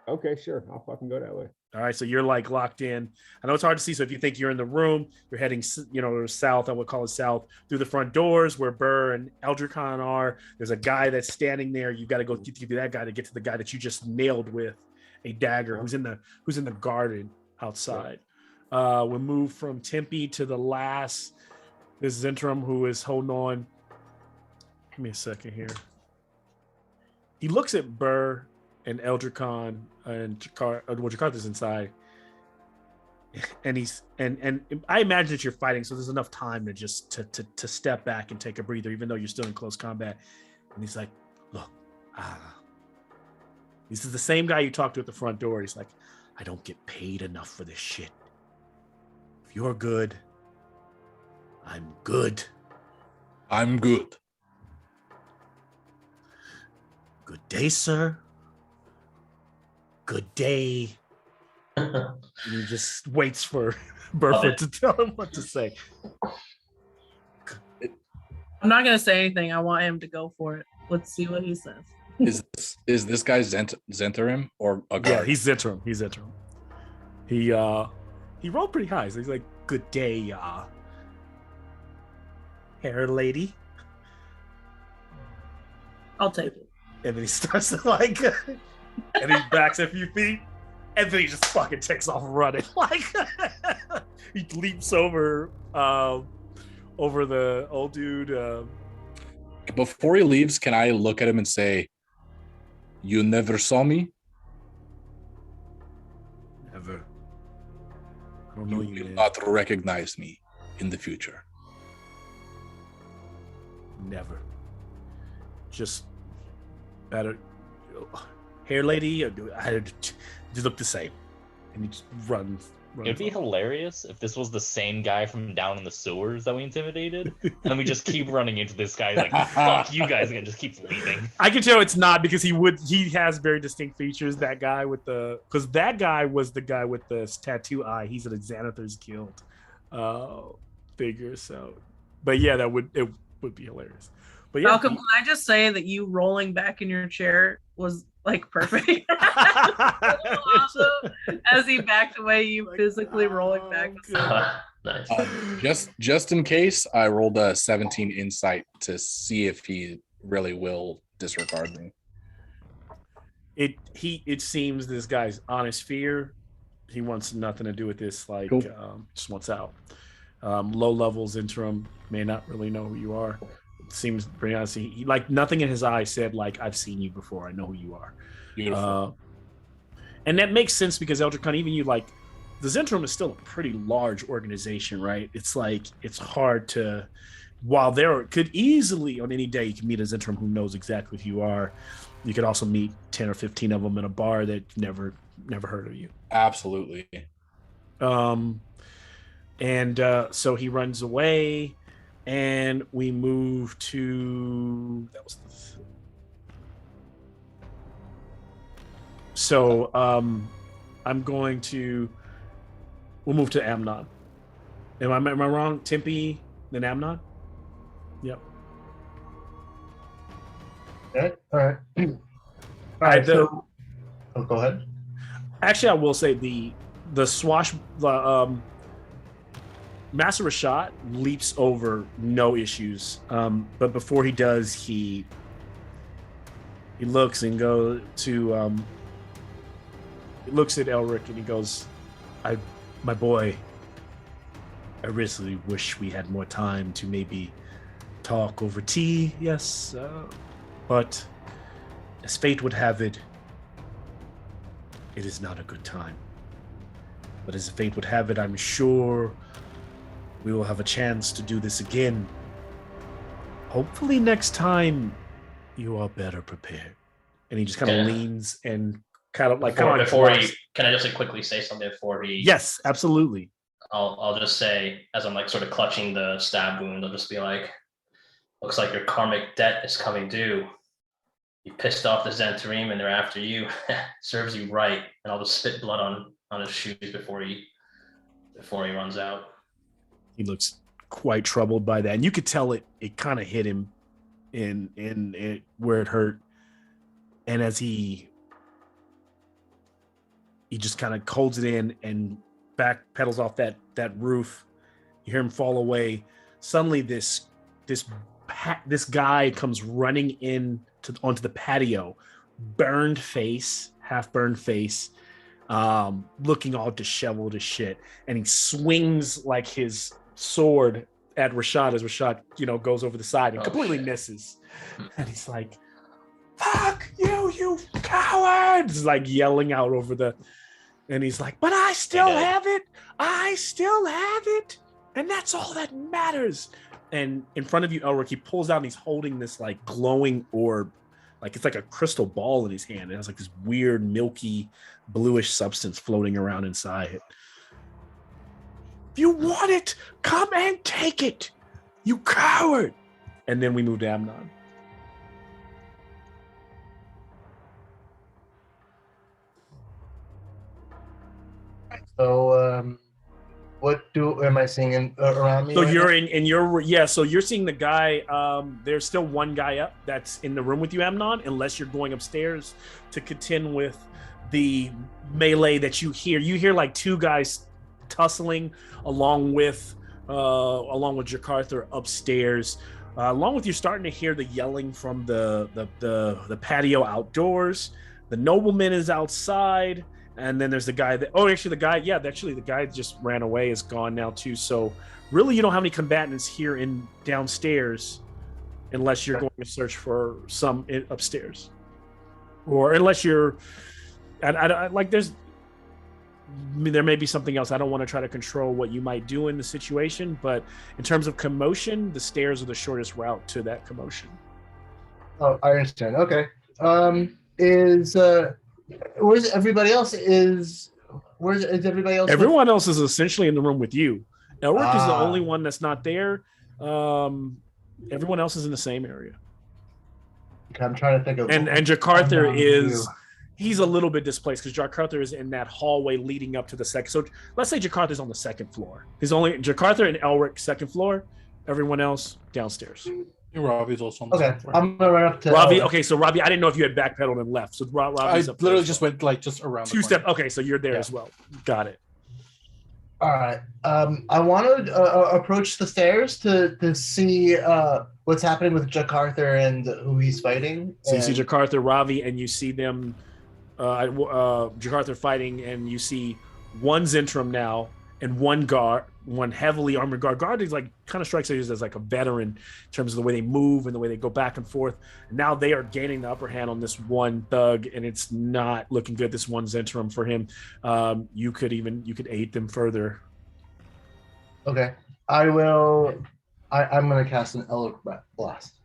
Okay, sure. I'll fucking go that way. All right, so you're like locked in. I know it's hard to see. So if you think you're in the room, you're heading, south. I would call it south through the front doors where Burr and Eldricon are. There's a guy that's standing there. You got to go get to that guy to get to the guy that you just nailed with a dagger, who's in the garden outside. We move from Tempe to the last. This Zentrum who is holding on. Give me a second here. He looks at Burr and Eldricon and Jakarta's inside, and he's and I imagine that you're fighting, so there's enough time to just to step back and take a breather, even though you're still in close combat. And he's like, "Look, this is the same guy you talked to at the front door." He's like, "I don't get paid enough for this shit. If you're good, I'm good. I'm good. Good day, sir. Good day." And he just waits for Burford to tell him what to say. I'm not gonna say anything. I want him to go for it. Let's see what he says. Is this guy Zentarim or a guard? Yeah, he's Zentrum. He rolled pretty high. So he's like, "Good day, hair lady." I'll take it. And then he starts to and he backs a few feet, and then he just fucking takes off running. He leaps over the old dude. Before he leaves, can I look at him and say, "You never saw me? Never. I don't know You you. will Man. not recognize me in the future." Never. Just better. Hair lady, I just look the same. And he just runs It'd be off. hilarious if this was the same guy from down in the sewers that we intimidated, and we just keep running into this guy like, "Fuck you guys!" and just keeps leaving. I can tell it's not, because he has very distinct features. That guy because that guy was the guy with the tattoo eye. He's at Xanathar's guild. figure. So, but yeah, it would be hilarious. But yeah, Malcolm, can I just say that you rolling back in your chair was like perfect? Awesome. As he backed away, you physically rolling back. Nice. Just in case, I rolled a 17 insight to see if he really will disregard me. It seems this guy's honest fear. He wants nothing to do with this. Like, Cool. just wants out. Low levels interim may not really know who you are. It seems pretty honest. He like nothing in his eyes said like I've seen you before. I know who you are. Beautiful. And that makes sense because Elder Khan, even you like the Zentrum is still a pretty large organization, right? It's like it's hard to. While there could easily on any day you can meet a Zentrum who knows exactly who you are. You could also meet 10 or 15 of them in a bar that never heard of you. Absolutely. And so he runs away, and we move to so I'm going to we'll move to Amnon. Am I wrong? Tempe, then Amnon? Yep. Okay. All right. All right. So, go ahead. Actually, I will say the Master Rashad leaps over no issues. But before he does, he looks and goes to he looks at Elric and he goes, my boy, I really wish we had more time to maybe talk over tea, yes. But as fate would have it, it is not a good time. But as fate would have it, I'm sure we will have a chance to do this again. Hopefully next time you are better prepared. And he just kind of leans and kind of like before he can I just like quickly say something before he Yes, absolutely. I'll just say as I'm like sort of clutching the stab wound, I'll just be like, looks like your karmic debt is coming due. You pissed off the Zentarim and they're after you. Serves you right. And I'll just spit blood on his shoes before he runs out. He looks quite troubled by that. And you could tell it kind of hit him in where it hurt. And as he just kind of holds it in and back pedals off that roof, you hear him fall away. Suddenly this guy comes running in onto the patio, half burned face, looking all disheveled as shit, and he swings like his sword at Rashad as Rashad, goes over the side and completely misses. And he's like, "Fuck you, you coward!" He's like yelling out and he's like, "But I still have it. I still have it, and that's all that matters." And in front of you, Elric, he pulls out and he's holding this like glowing orb, like it's like a crystal ball in his hand. It has like this weird milky bluish substance floating around inside it. If you want it, come and take it, you coward. And then we move to Amnon. So, what am I seeing around me? So so you're seeing the guy. There's still one guy up that's in the room with you, Amnon, unless you're going upstairs to contend with the melee that you hear. You hear like two guys tussling along with Jakarta upstairs. Along with you starting to hear the yelling from the patio outdoors. The nobleman is outside. And then there's the guy the guy just ran away, is gone now too. So really you don't have any combatants here downstairs unless you're going to search for some upstairs. Or unless you're there may be something else. I don't want to try to control what you might do in the situation, but in terms of commotion, the stairs are the shortest route to that commotion. Oh, I understand. Okay. Where's everybody else? Where's everybody else? Everyone else is essentially in the room with you. Elric is the only one that's not there. Everyone else is in the same area. Okay, I'm trying to think of. And Jakarta he's a little bit displaced because Jakarta is in that hallway leading up to the second. So let's say Jakarta's on the second floor. He's only Jakarta and Elric second floor. Everyone else downstairs. Robbie's also on the Okay, second floor. I'm gonna run up to Robbie. Elric. Okay, so Robbie, I didn't know if you had backpedaled and left. So I Robbie's up literally there as just well. went like just around Two the corner. step. Okay, so you're there Yeah. as well. Got it. All right. I want to approach the stairs to see what's happening with Jakarta and who he's fighting. So you see and- Jakarta, Ravi, and you see them, Jakarta fighting, and you see one Zentrum now and one guard, one heavily armored guard. Guard is like kind of strikes us as like a veteran in terms of the way they move and the way they go back and forth. And now they are gaining the upper hand on this one thug, and it's not looking good. This one Zentrum for him. You could aid them further. Okay. I will. I'm gonna cast an Eldritch Blast.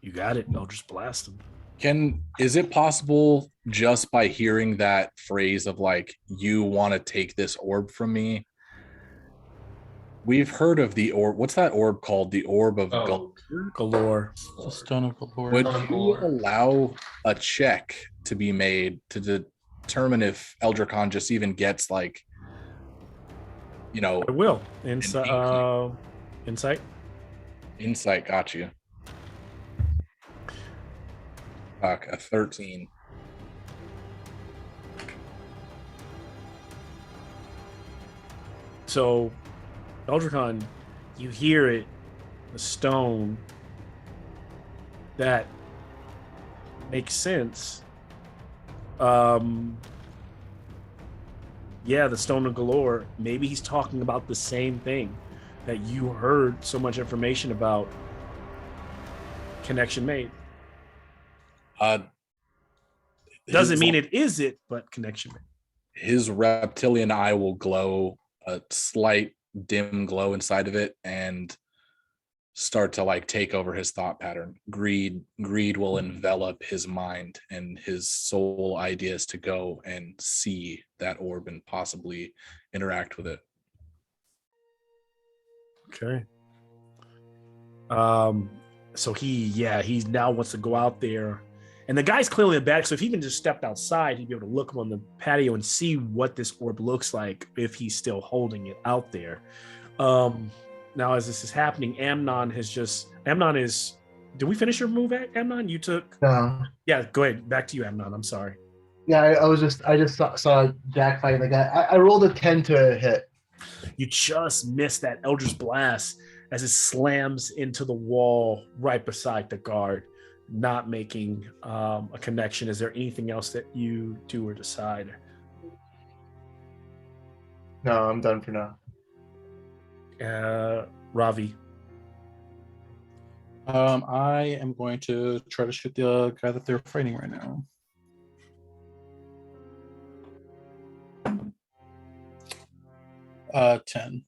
You got it. I'll just blast them. Is it possible just by hearing that phrase of like, you want to take this orb from me? We've heard of the orb. What's that orb called? The orb of Galore. The stone of Galore. Would you allow a check to be made to determine if Eldricon just even gets like, I will. Insight. Insight, got you. Fuck, a 13. So, Eldricon, you hear it, the stone. That makes sense. Yeah, the stone of galore. Maybe he's talking about the same thing that you heard so much information about. Connection made. Doesn't mean it is it, but connection made. His reptilian eye will glow, a slight dim glow inside of it, and start to like take over his thought pattern. Greed will envelop his mind, and his sole idea is to go and see that orb and possibly interact with it. Okay. So he now wants to go out there, and the guy's clearly in the back. So if he even just stepped outside, he'd be able to look on the patio and see what this orb looks like if he's still holding it out there. Now, as this is happening, Amnon is. Did we finish your move, Amnon? You took. No. Yeah, go ahead. Back to you, Amnon. I'm sorry. Yeah, I just saw Jack fighting the guy. I rolled a 10 to hit. You just missed that Eldritch Blast as it slams into the wall right beside the guard, not making a connection. Is there anything else that you do or decide? No, I'm done for now. Ravi. I am going to try to shoot the guy that they're fighting right now. Uh, 10.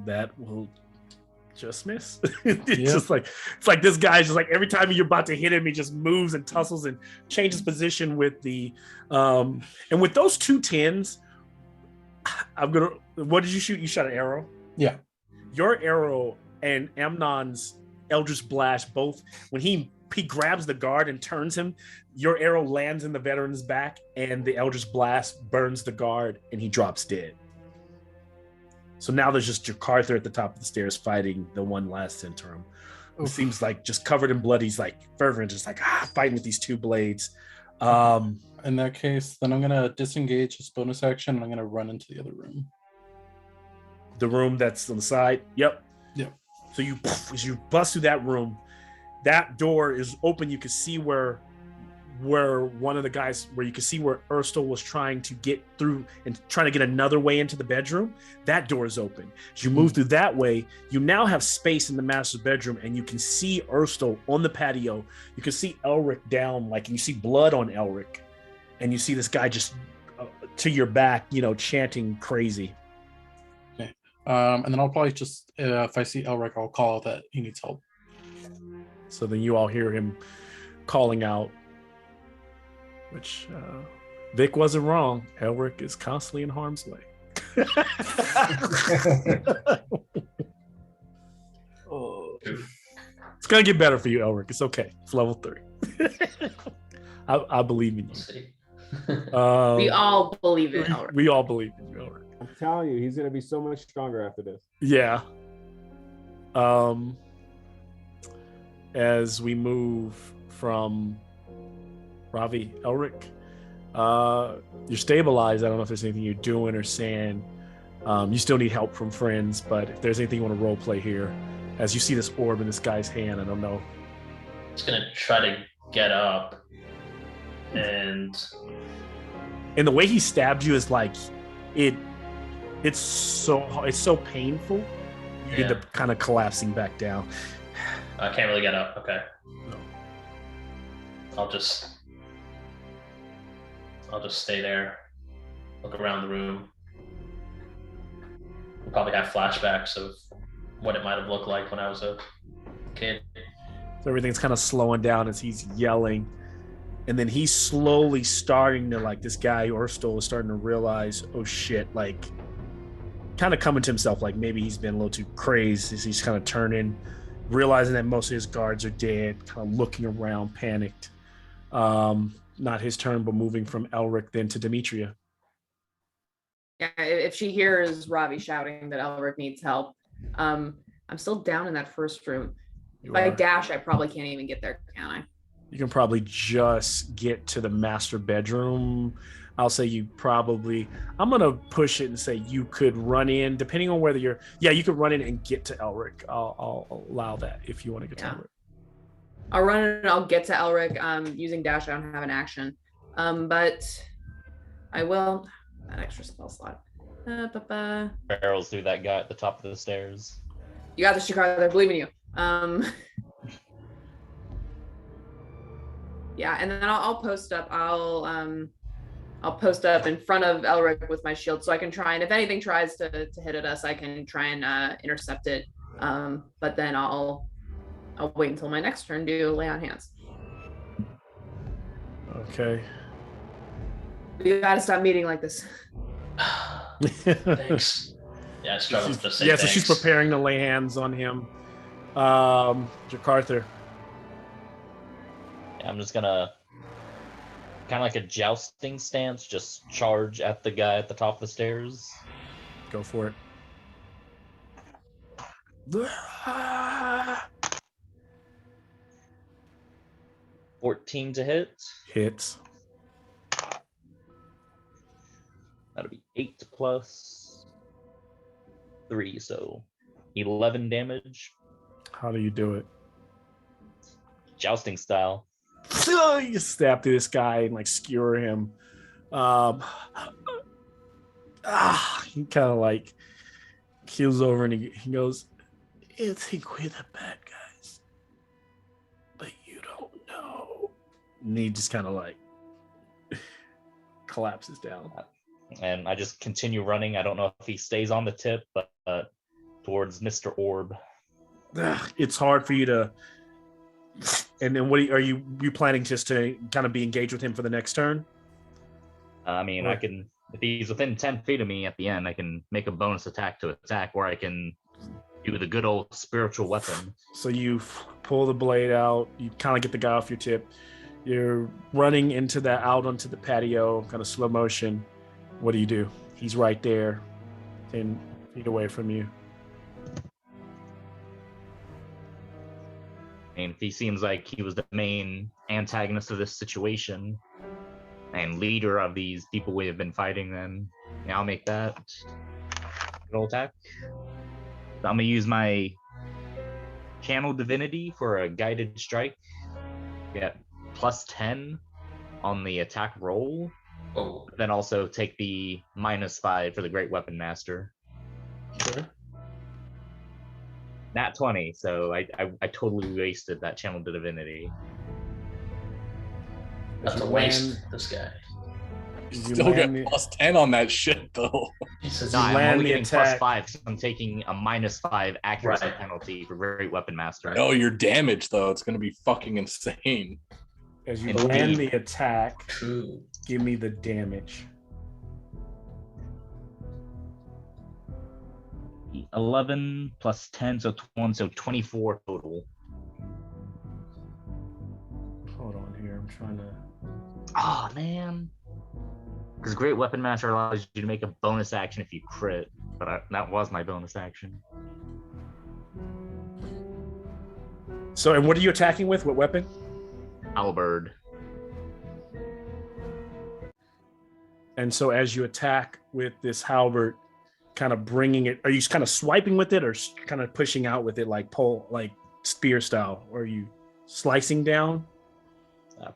That will just miss. It's like this guy's just like every time you're about to hit him, he just moves and tussles and changes position with the and with those two 10s. What did you shoot? You shot an arrow? Yeah. Your arrow and Amnon's Eldritch Blast, both when he grabs the guard and turns him, your arrow lands in the veteran's back, and the Eldritch Blast burns the guard, and he drops dead. So now there's just Jakarta at the top of the stairs fighting the one last interim. It seems like just covered in blood. He's like fervent, just like fighting with these two blades. In that case, then I'm gonna disengage his bonus action, and I'm gonna run into the other room. The room that's on the side. Yep. So as you bust through that room, that door is open. You can see where one of the guys, where you can see where Erstal was trying to get through and trying to get another way into the bedroom. That door is open. As you move through that way, you now have space in the master's bedroom, and you can see Erstal on the patio. You can see Elric down, like you see blood on Elric, and you see this guy just to your back, chanting crazy. Okay. And then I'll probably just, if I see Elric, I'll call that he needs help. So then you all hear him calling out, which Vic wasn't wrong. Elric is constantly in harm's way. It's gonna get better for you, Elric. It's okay. It's level 3. I believe in We'll you. see. We all believe in we, Elric. we all believe in you, Elric. I'm telling you, he's gonna be so much stronger after this. Yeah. As we move from Ravi, Elric, you're stabilized. I don't know if there's anything you're doing or saying. You still need help from friends, but if there's anything you want to role play here, as you see this orb in this guy's hand, I don't know. Just gonna try to get up, and And the way he stabbed you is like it's so painful. You end Yeah. up kind of collapsing back down. I can't really get up. Okay. No. I'll just stay there, look around the room. We'll probably have flashbacks of what it might have looked like when I was a kid. So everything's kind of slowing down as he's yelling. And then he's slowly starting to, like, this guy, Urstul, is starting to realize, oh shit, like, kind of coming to himself, like maybe he's been a little too crazed as he's kind of turning, realizing that most of his guards are dead, kind of looking around, panicked. Not his turn, but moving from Elric then to Demetria. Yeah, if she hears Ravi shouting that Elric needs help, I'm still down in that first room. You If I are. dash, I probably can't even get there, can I? You can probably just get to the master bedroom. I'll say you probably, I'm going to push it and say you could run in, depending on whether you're, you could run in and get to Elric. I'll allow that if you want to get to Elric. I'll run in and I'll get to Elric. Using dash, I don't have an action. But I will, that extra spell slot. Barrels through that guy at the top of the stairs. You got this, Chicago. I believe in you. Yeah, and then I'll post up. I'll post up in front of Elric with my shield, so I can try and if anything tries to hit at us, I can try and intercept it. But then I'll wait until my next turn to lay on hands. Okay. We gotta stop meeting like this. Thanks. Yeah, I struggled to say so she's thanks. preparing to lay hands on him. Jakartha. Yeah, I'm just gonna kind of like a jousting stance, just charge at the guy at the top of the stairs. Go for it. 14 to hit. Hits. That'll be 8 plus 3, so 11 damage. How do you do it? Jousting style. You stab through this guy and like skewer him. He kind of like keels over and he goes, "I think we're the bad guys, but you don't know." And he just kind of like collapses down. And I just continue running. I don't know if he stays on the tip, but towards Mr. Orb. It's hard for you to. And then what are you planning just to kind of be engaged with him for the next turn? I mean, I can, if he's within 10 feet of me at the end, I can make a bonus attack to attack, or I can do the good old spiritual weapon. So you pull the blade out, you kind of get the guy off your tip. You're running out onto the patio, kind of slow motion. What do? He's right there, 10 feet away from you. And if he seems like he was the main antagonist of this situation and leader of these people we have been fighting, then yeah, I'll make that good old attack. So I'm gonna use my channel divinity for a guided strike. Get plus 10 on the attack roll. Oh, Then also take the -5 for the Great Weapon Master. Sure. Nat 20, so I totally wasted that channel divinity. that's a waste. This guy. You Still get land the- plus 10 on that shit though. He says No, I'm land only the getting attack. +5, so I'm taking a -5 accuracy Right. penalty for Great Weapon Master. No, your damage though, it's gonna be fucking insane. As you Indeed. land the attack, true. give me the damage. 11 plus 10, so 24 total. Hold on here. I'm trying to. Oh man. Because Great Weapon Master allows you to make a bonus action if you crit, but that was my bonus action. So, and what are you attacking with? What weapon? Halberd. And so, as you attack with this halberd, kind of bringing it, are you kind of swiping with it, or kind of pushing out with it, like spear style? Or are you slicing down?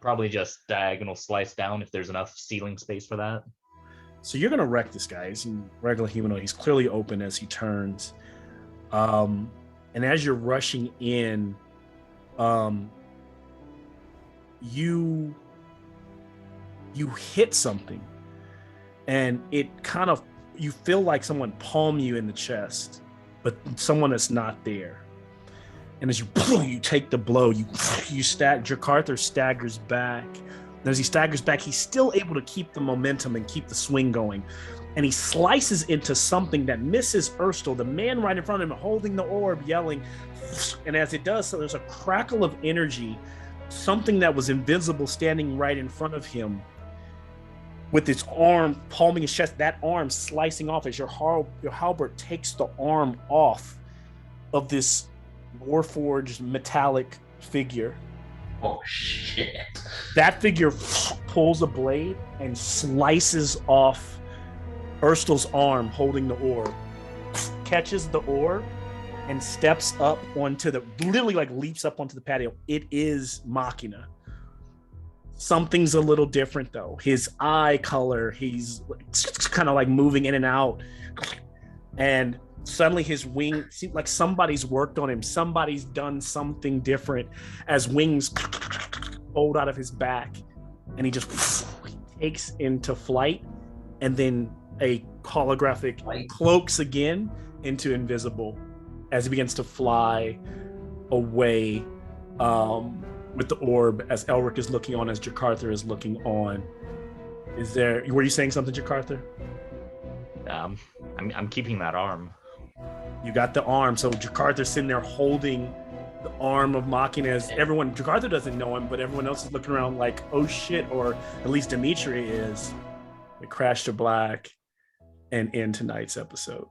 Probably just diagonal slice down if there's enough ceiling space for that. So you're gonna wreck this guy. He's a regular humanoid. He's clearly open as he turns. And as you're rushing in, you hit something, and it kind of, you feel like someone palm you in the chest, but someone that's not there. And as you take the blow, you Jakarta staggers back. And as he staggers back, he's still able to keep the momentum and keep the swing going. And he slices into something that misses Erstal, the man right in front of him, holding the orb, yelling. And as it does so, there's a crackle of energy. Something that was invisible standing right in front of him, with its arm palming his chest, that arm slicing off as your halberd takes the arm off of this warforged metallic figure. Oh shit. That figure pulls a blade and slices off Erstal's arm holding the orb, catches the orb, and steps up onto literally like leaps up onto the patio. It is Machina. Something's a little different though. His eye color, he's kind of like moving in and out. And suddenly his wing seems like somebody's worked on him. Somebody's done something different as wings fold out of his back, and he just takes into flight, and then a holographic cloaks again into invisible as he begins to fly away with the orb, as Elric is looking on, as Jakarta is looking on. Were you saying something, Jakarta? I'm keeping that arm. You got the arm, so Jakarta's sitting there holding the arm of Machina. As everyone, Jakarta doesn't know him, but everyone else is looking around like, oh shit, or at least Dimitri is. It crashed to black and end tonight's episode.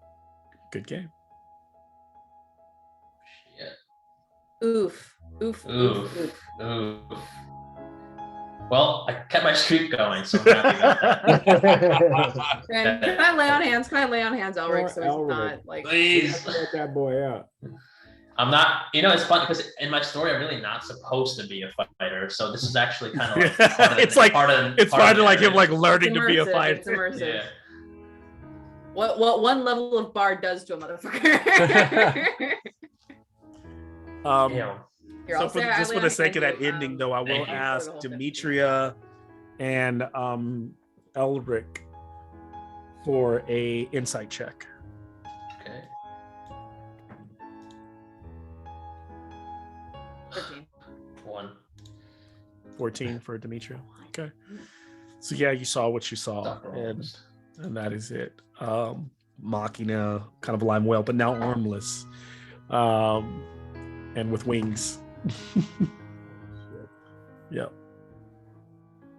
Good game. Shit. Oof. Oof. Oof. Oof. Oof. Well, I kept my streak going, so I'm happy about that. Can I lay on hands? Can I lay on hands, Elric? So he's Elric. not like. Please. Let that boy out. I'm not, it's funny because in my story, I'm really not supposed to be a fighter. So this is actually kind of like part of it's like part of, it's part part of of like him narrative. like learning It's to be a immersive, fighter. It's immersive. Yeah. What one level of bard does to a motherfucker. Damn. Here, So I'll say I just lay for on the sake of hands, that ending, though, I will thank you. ask For the whole thing. Demetria and Elric for a insight check. Okay. 13. 1. 14 for Demetria. Okay. So yeah, you saw what you saw, and that is it. Machina, kind of alive and well, but now armless, and with wings. Yep.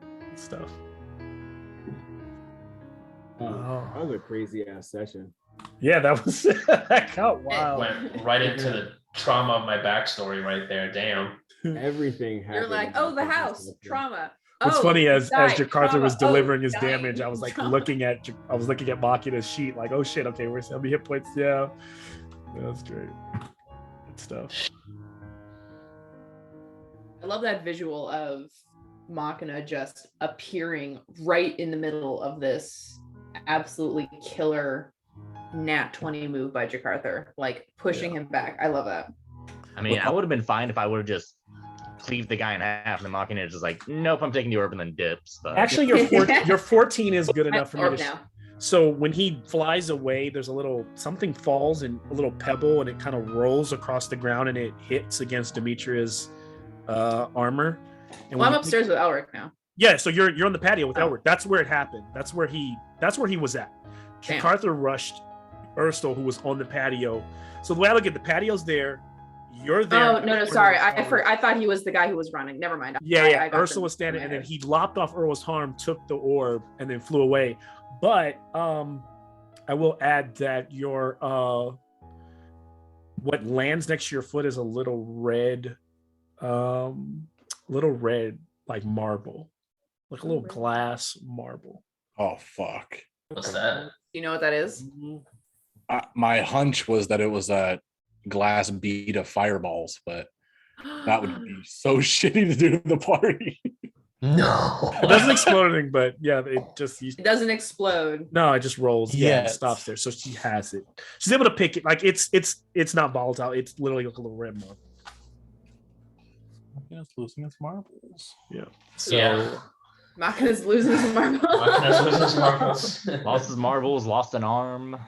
Good stuff. That was a crazy ass session. Yeah, that was that got wild. Went right into the trauma of my backstory right there. Damn. Everything happened. You're like, oh, the house, trauma. It's Oh, funny as dying, Jakarta trauma. was delivering Oh, his dying, damage, I was like trauma. looking at Machina's sheet, like, oh shit, okay, where's how many hit points? Yeah, that's great. Good stuff. I love that visual of Machina just appearing right in the middle of this absolutely killer nat 20 move by Jakarta, like pushing him back. I love that. I mean, I would have been fine if I would have just cleaved the guy in half and the Machina is just like, nope, I'm taking the orb and then dips. But Actually, your 14 is good enough for me Orb to. now. So when he flies away, there's something falls and a little pebble, and it kind of rolls across the ground, and it hits against Demetria's armor. And Well, I'm when upstairs with Elric now. Yeah, so you're on the patio with Oh. Elric. That's where it happened. That's where he was at. Damn. Jakarta rushed Erstal, who was on the patio. So the way I look at the patio's there, You're there. Oh no, sorry. I thought he was the guy who was running. Never mind. Yeah. I got Ursula them was standing, in and my then head. he lopped off Earl's harm, took the orb, and then flew away. But I will add that your what lands next to your foot is a little red like marble, like a little glass marble. Oh fuck. What's that? You know what that is? My hunch was that it was a glass bead of fireballs, but that would be so shitty to do to the party. No. It doesn't explode anything, but yeah, it doesn't explode. No, it just rolls. Yeah, it Yes. stops there. So she has it. She's able to pick it. Like it's not volatile. It's literally like a little red marble. It's losing its marbles. Yeah. So Yeah. Machina's losing some marbles. Machina's losing his marbles. Lost his marbles, lost an arm.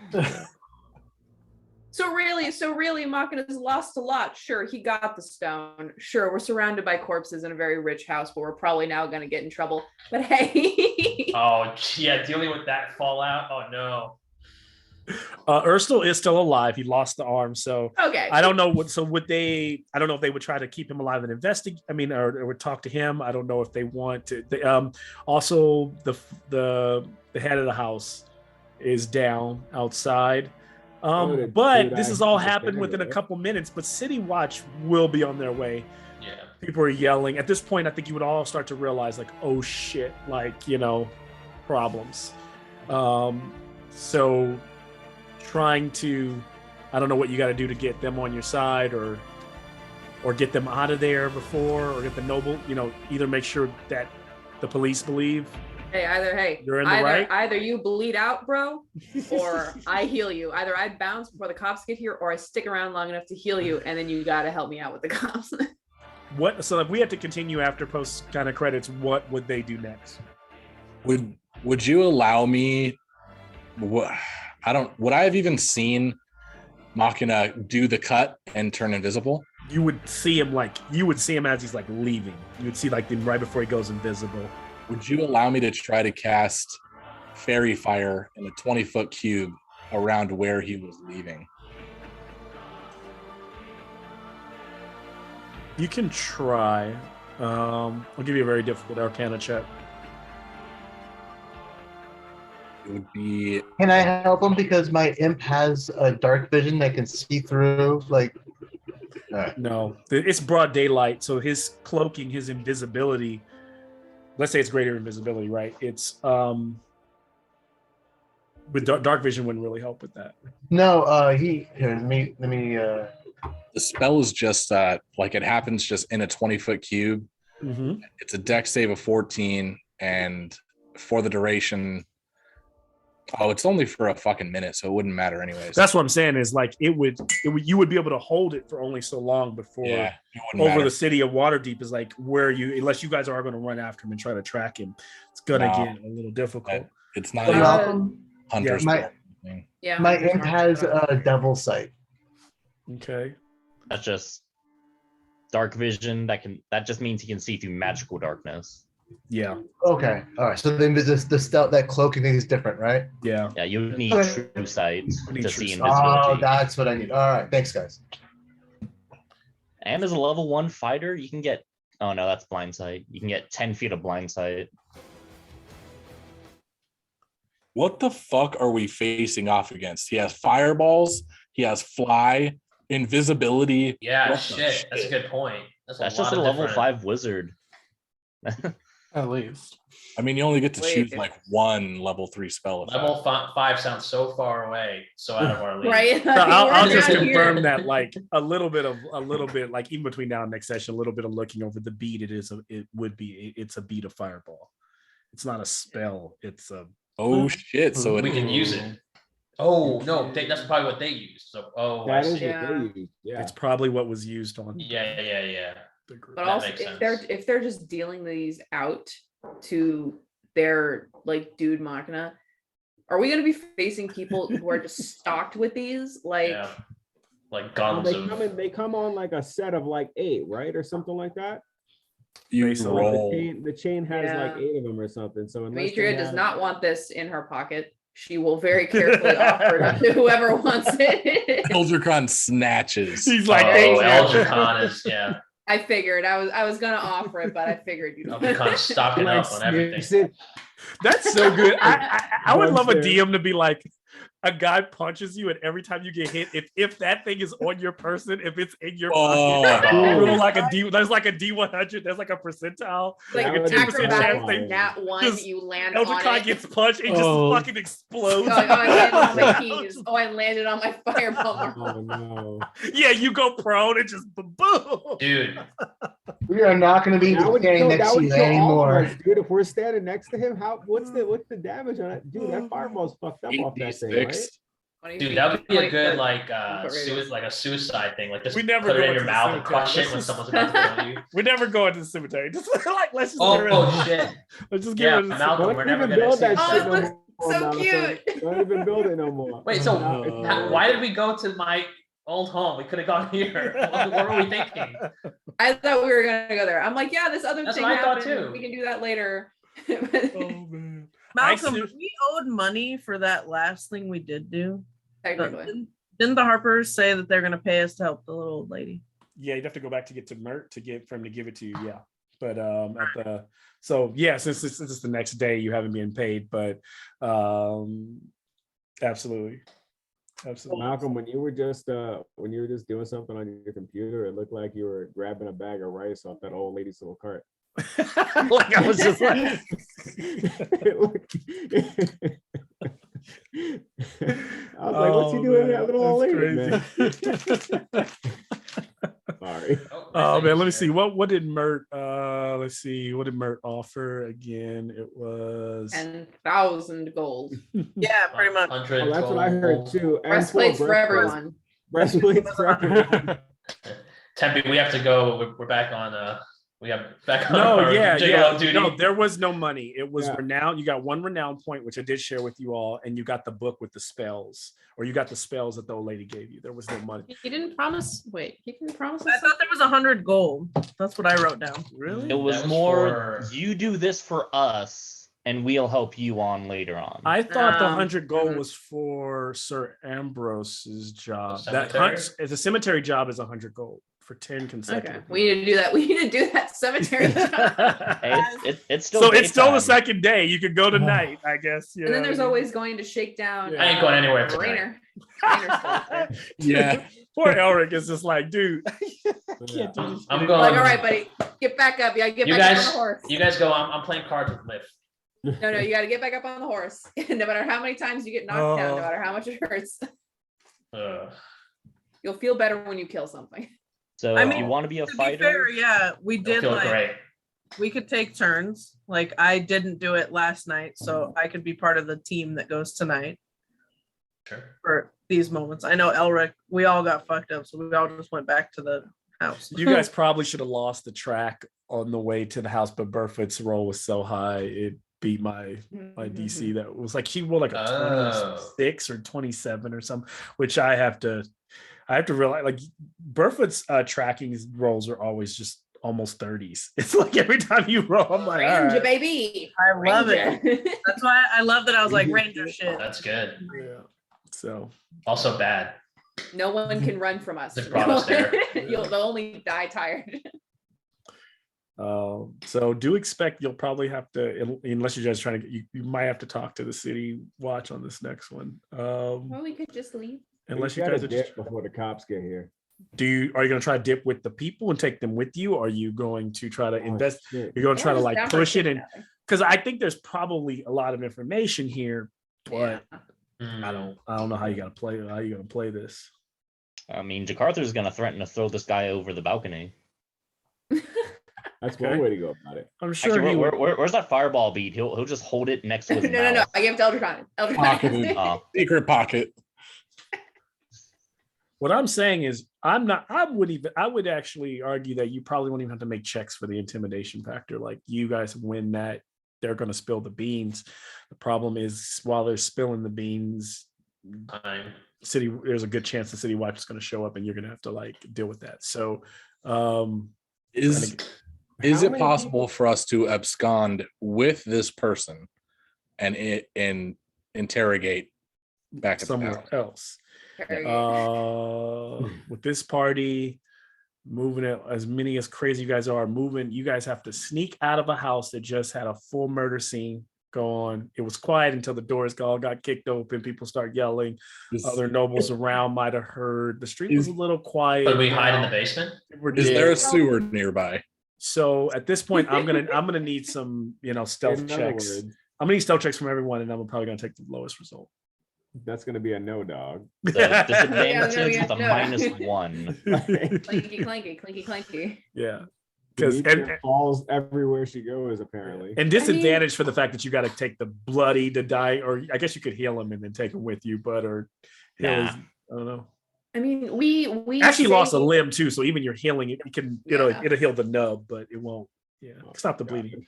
So really, Machina's lost a lot. Sure, he got the stone. Sure, we're surrounded by corpses in a very rich house, but we're probably now going to get in trouble. But hey. Oh yeah, dealing with that fallout. Oh no. Urstel is still alive. He lost the arm, so Okay. I don't know what. So would they? I don't know if they would try to keep him alive and investigate. I mean, or would talk to him. I don't know if they want to. Also, the head of the house is down outside. But this has all happened within a couple minutes. But City Watch will be on their way. Yeah. People are yelling. At this point, I think you would all start to realize, like, oh shit, like, problems. So trying to, I don't know what you got to do to get them on your side, or get them out of there before, or get the noble, either make sure that the police believe. Hey, You're in the right. Either you bleed out, bro, or I heal you. Either I bounce before the cops get here, or I stick around long enough to heal you, and then you gotta help me out with the cops. So if we had to continue after post kind of credits, what would they do next? Would you allow me? Would I have even seen Machina do the cut and turn invisible? You would see him as he's like leaving. You would see like him right before he goes invisible. Would you allow me to try to cast Fairy Fire in a 20-foot cube around where he was leaving? You can try. I'll give you a very difficult Arcana check. It would be. Can I help him because my imp has a dark vision that can see through? Like, No, it's broad daylight, so his cloaking, his invisibility. Let's say it's greater invisibility, right? It's with dark vision wouldn't really help with that. no, let me. The spell is just like it happens just in a 20-foot cube. Mm-hmm. It's a dex save of 14, and for the duration. Oh, it's only for a fucking minute, so it wouldn't matter anyways. That's what I'm saying is like it would you would be able to hold it for only so long before it wouldn't over matter. the city of Waterdeep is like where unless you guys are going to run after him and try to track him, it's gonna get a little difficult. It's not Can I even help him? hunter's my- mark thing. Yeah. My imp has a devil sight. Okay. That's just dark vision. That just means he can see through magical darkness. Yeah. Okay, all right. So then the stealth, that cloaking thing is different, right? Yeah. Yeah, you need Okay. true sight need to true see sight. invisibility. Oh, that's what I need. All right, thanks, guys. And as a level 1 fighter, you can get. Oh no, that's blind sight. You can get 10 feet of blind sight. What the fuck are we facing off against? He has fireballs. He has fly, invisibility. Yeah, What the shit. That's a shit? good point. That's That's lot just a of level different- 5 wizard. At least. I mean, you only get to Wait, choose if- like one level 3 spell. Of Level 5 sounds so far away, so out of our league. Right. So I'll We're just not confirm here. that like a little bit like even between now and next session, a little bit of looking over the beat. It's a beat of fireball. It's not a spell. It's a Oh shit! So We can use it. Oh no, that's probably what they used. So I That is see. Yeah. what they use. Yeah. it's probably what was used on Yeah. the group. But That also, makes if they're just dealing these out to their like dude Machina, are we gonna be facing people who are just stocked with these? Like, Yeah. Like Well, guns they come on like a set of like 8, right, or something like that. you Based on Like roll. the chain has like Yeah. 8 of them or something. So unless Demetria they does have- not want this in her pocket. she will very carefully offer it up to whoever wants it. Eldricon snatches. He's like, Oh, "Thank you." Eldricon is yeah. I figured I was gonna offer it, but I figured you know. Eldricon stocking Like up on everything. sniffs it. That's so good. I would love a Bugs there. DM to be like, a guy punches you, and every time you get hit, if that thing is on your person, if it's in your pocket, Oh. roll like a D. There's like a D100. There's like a percentile. Like That would be acrobatics acrobatics, thing. nat one, Just you land on Eldricon it. gets punched, it just Oh. fucking explodes. Oh, I landed on my keys. Oh, I landed on my firebomb. Oh no. Yeah, you go prone and just boom. Dude, We are not going to be That would standing kill, next that to would you kill all of anymore. us, dude. If we're standing next to him, what's the damage on it? Dude, that fireball's fucked up off that thing, right? 8d6. dude, that would be a 20 good foot. like radius. like a suicide thing. Like just We never put go it in your into the mouth and cemetery. crush it Let's when just- someone's about to kill you. We're never going to the cemetery. Just like let's just get rid Oh, of it. shit. Let's just get Yeah, rid of the Malcolm, Don't we're never even gonna build see that this. shit Oh, no it more. looks so Malcolm. cute. Don't even build it no more. Wait, so No. why did we go to my old home? We could have gone here. What were we thinking? I thought we were gonna go there. I'm like, yeah, this other That's thing what I thought happened. too. We can do that later. Oh man. Malcolm, I see- we owed money for that last thing we did do. Technically. Didn't the Harpers say that they're going to pay us to help the little old lady? Yeah, you'd have to go back to get to Mert to get for him to give it to you. Yeah, but at the so yeah, since it's the next day, you haven't been paid, but absolutely. Malcolm, when you were just doing something on your computer, it looked like you were grabbing a bag of rice off that old lady's little cart. Like I was just like, I was like, what's he doing with that little old lady, man? man? Sorry. Oh man, let me see. What did Mert let's see, what did Mert offer again? It was 10,000 gold. Yeah, pretty much. 100 Oh, that's what I heard gold. too. And Breastplates for breastplates. everyone. Breastplates for everyone. Tempe, we have to go. We're back on. We have back on. no, our yeah, gigolo duty. no, there was no money. It was Yeah. renown. You got one renown point, which I did share with you all, and you got the book with the spells, or you got the spells that the old lady gave you. There was no money. He didn't promise. Wait, he didn't promise I us. thought there was 100 gold. That's what I wrote down. Really? It was That was more for- you do this for us and we'll help you on later on. I thought the 100 gold mhm. was for Sir Ambrose's job. The That cemetery? it's a cemetery job is 100 gold for 10 Okay, consecutive. we need to do that. We need to do that cemetery job. Hey, it's still So it's still the daytime. second day. You could go tonight, I guess. You And then know? there's always going to shake down. I ain't going anywhere tonight. Rainer. Rainer's still up there. Yeah. Poor Elric is just like, dude. I can't do this. I'm shit. going. Like, all right, buddy, get back up. Yeah, get You back up guys- on the horse. You guys go. I'm playing cards with Liv. No, you got to get back up on the horse. No matter how many times you get knocked down, Oh. no matter how much it hurts, Ugh. you'll feel better when you kill something. So I if mean, you want to be a To be fighter, fair, yeah, we It'll did feel like great. we could take turns. Like I didn't do it last night, so I could be part of the team that goes tonight Sure. for these moments. I know Elric, we all got fucked up, so we all just went back to the house. You guys probably should have lost the track on the way to the house, but Burfoot's roll was so high it beat my DC. That was like he rolled like a Oh. 26 or 27 or something, which I have to realize like Burfoot's tracking rolls are always just almost 30s. It's like every time you roll, I'm like, all Ranger, right. baby. I love Ranger. it. That's why I love that I was like Ranger shit. That's good. Yeah. So Also bad. No one can run from us. Just brought us there. They'll only die tired. so do expect you'll probably have to, unless you're just trying to, you might have to talk to the city watch on this next one. Or we could just leave. Unless We you gotta guys are just, dip before the cops get here. are you going to try to dip with the people and take them with you? Or are you going to try to Oh, invest? shit. You're going to try Or to just like down for push it and kidnapping. because I think there's probably a lot of information here, but Mm. I don't know how you got to play. How you going to play this? I mean, Jakarta's going to threaten to throw this guy over the balcony. That's Okay. one way to go about it. I'm sure Actually, he would. where's that fireball bead? He'll just hold it next to his No. mouth. I gave it to Eldritron. Pocketed. Oh. Secret pocket. What I'm saying is, I would actually argue that you probably won't even have to make checks for the intimidation factor. Like you guys win that, they're going to spill the beans. The problem is while they're spilling the beans, Time. there's a good chance the city watch is going to show up and you're going to have to like deal with that. So, Is How it many possible people- for us to abscond with this person and interrogate back at the somewhere house. else. Interrogate. With this party moving it, as many as crazy you guys are moving, you guys have to sneak out of a house that just had a full murder scene go on. It was quiet until the doors all got kicked open. People start yelling. Other nobles around might have heard. The street was a little quiet. Could we hide in the basement? Is there a sewer nearby? So at this point, I'm gonna need some, stealth In other checks. words, I'm gonna need stealth checks from everyone, and I'm probably gonna take the lowest result. that's gonna be a no, dog. So disadvantages with a no. -1. Clanky, clanky, clanky, clanky. Yeah, because Demetria falls everywhere she goes, apparently. and disadvantage for the fact that you got to take the bloody to die, or I guess you could heal him and then take him with you, but or heal his, Nah. I don't know. I mean, we Actually lost a saved- limb too, so even you're healing it, it'll Yeah. heal the nub, but it won't. Yeah, Oh, stop the God. bleeding.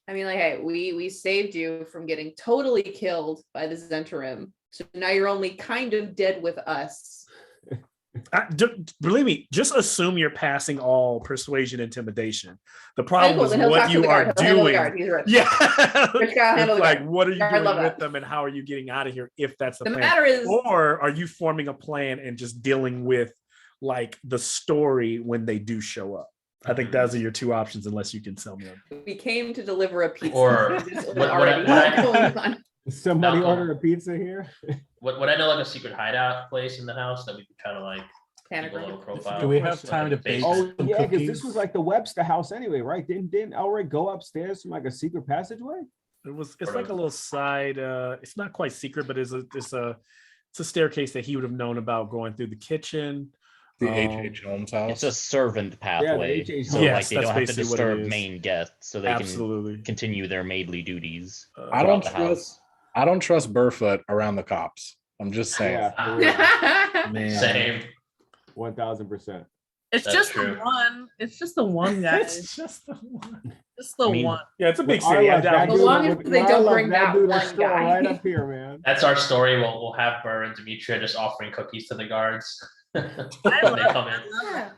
I mean, like, hey, we saved you from getting totally killed by the Zentarim. So now you're only kind of dead with us. Believe me, just assume you're passing all persuasion intimidation. The problem Cool, is then he'll what talk to you the are guard. He'll handle the doing. guard. He's rich. Yeah, Rich guy, handle It's the like guard. what are you I doing love with that. them, and how are you getting out of here if that's the The plan? matter is, Or are you forming a plan and just dealing with like the story when they do show up? I think those are your two options, unless you can sell me on. we came to deliver a pizza. Or This is what already I- going on. Somebody Malcolm. order a pizza here. Would I know like a secret hideout place in the house that we could kind of like Panic keep a little room. profile? Do we have Like time a to bake basement? Oh some yeah, because cookies? this was like the Webster house anyway, right? Didn't Elric go upstairs from like a secret passageway? It's Sort like of. a little side. It's not quite secret, but it's a staircase that he would have known about going through the kitchen. The Um, H.H. Holmes house. It's a servant pathway, H.H. so Yes, like they that's don't have to basically what it disturb is. main guests, so they Absolutely. can continue their maidly duties. I throughout don't the trust. I don't trust Burfoot around the cops. I'm just saying. Yeah, for real. Man. Same. 1000%. It's That's just true. the one. It's just the one, guys. It's just the one. Just the I mean, one. Yeah, it's a big With city. Arla, that As dude- long as with they don't Arla, bring that dude one is still guy. right up here, man. That's our story. We'll have Burr and Demetria just offering cookies to the guards when I they love, come in. I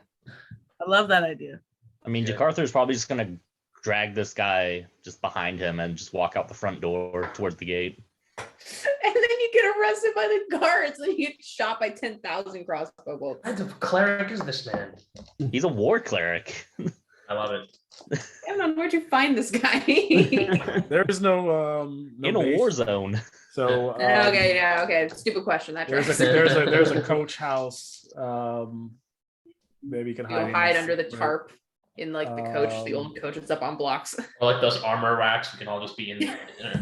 love that idea. I mean, Yeah. Jakartha's probably just gonna drag this guy just behind him and just walk out the front door towards the gate. And then you get arrested by the guards and you get shot by 10,000 crossbow bolts. What kind of cleric is this man? He's a war cleric. I love it. Emnon, where'd you find this guy? There is no In a base. war zone. So Okay, yeah, okay. Stupid question. That there's tracks. there's a coach house. Maybe you can You hide. go in hide this, under the right? tarp in like the coach, the old coach that's up on blocks. Or like those armor racks, we can all just be in.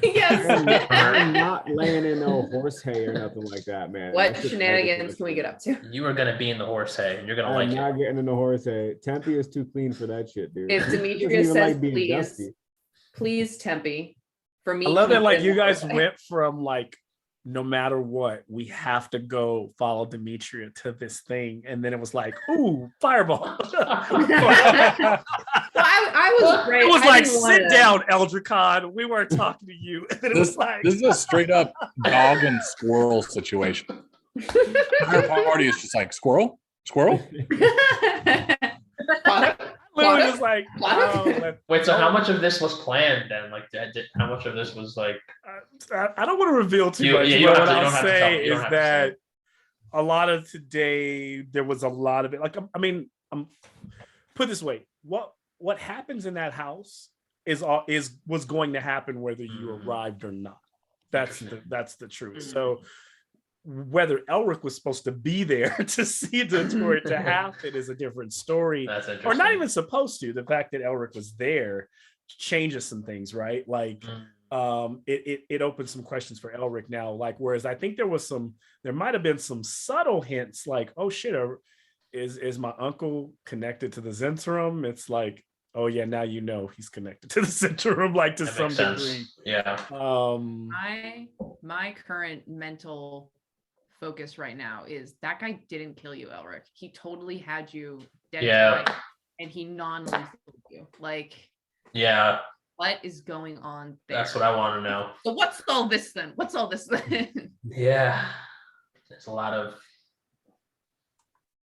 Yes. I'm not laying in no horse hay or nothing like that, man. What That's just shenanigans can we get up to? You are gonna be in the horse hay, and you're gonna I'm like not it. getting in the horse hay. Tempe is too clean for that shit, dude. If Doesn't Demetria even says like being please, dusty. please Tempe. For me, I love to that, like win you the guys horse. went from like no matter what, we have to go follow Demetria to this thing, and then it was like, ooh, fireball. Well, I was great. It was I like, didn't wanna- sit down, Eldricon. We weren't talking to you. And then it was like, This is a straight up dog and squirrel situation. Our party is just like squirrel, squirrel. literally was like, What? oh, Wait, so how much of this was planned then? Like, how much of this was like? I don't want to reveal too much. Yeah, you but don't what have to- you I'll don't have to tell say me. You don't is have to that say. a lot of today, there was a lot of it. Like, I mean, put it this way: what happens in that house was going to happen whether you arrived or not. That's the truth. So whether Elric was supposed to be there to see for it to happen is a different story, That's or interesting. not even supposed to. The fact that Elric was there changes some things, right? Like it opens some questions for Elric now. Like, whereas I think there might have been some subtle hints, like, oh shit, is my uncle connected to the Zentrum? It's like, oh yeah, now you know he's connected to the Zentrum, like to That some makes sense. degree. Yeah. My current mental focus right now is that guy didn't kill you, Elric. He totally had you dead Yeah. to rights, and he non-lethal you. Like, Yeah. what is going on there? That's what I want to know. So what's all this then? What's all this then? Yeah. There's a lot of.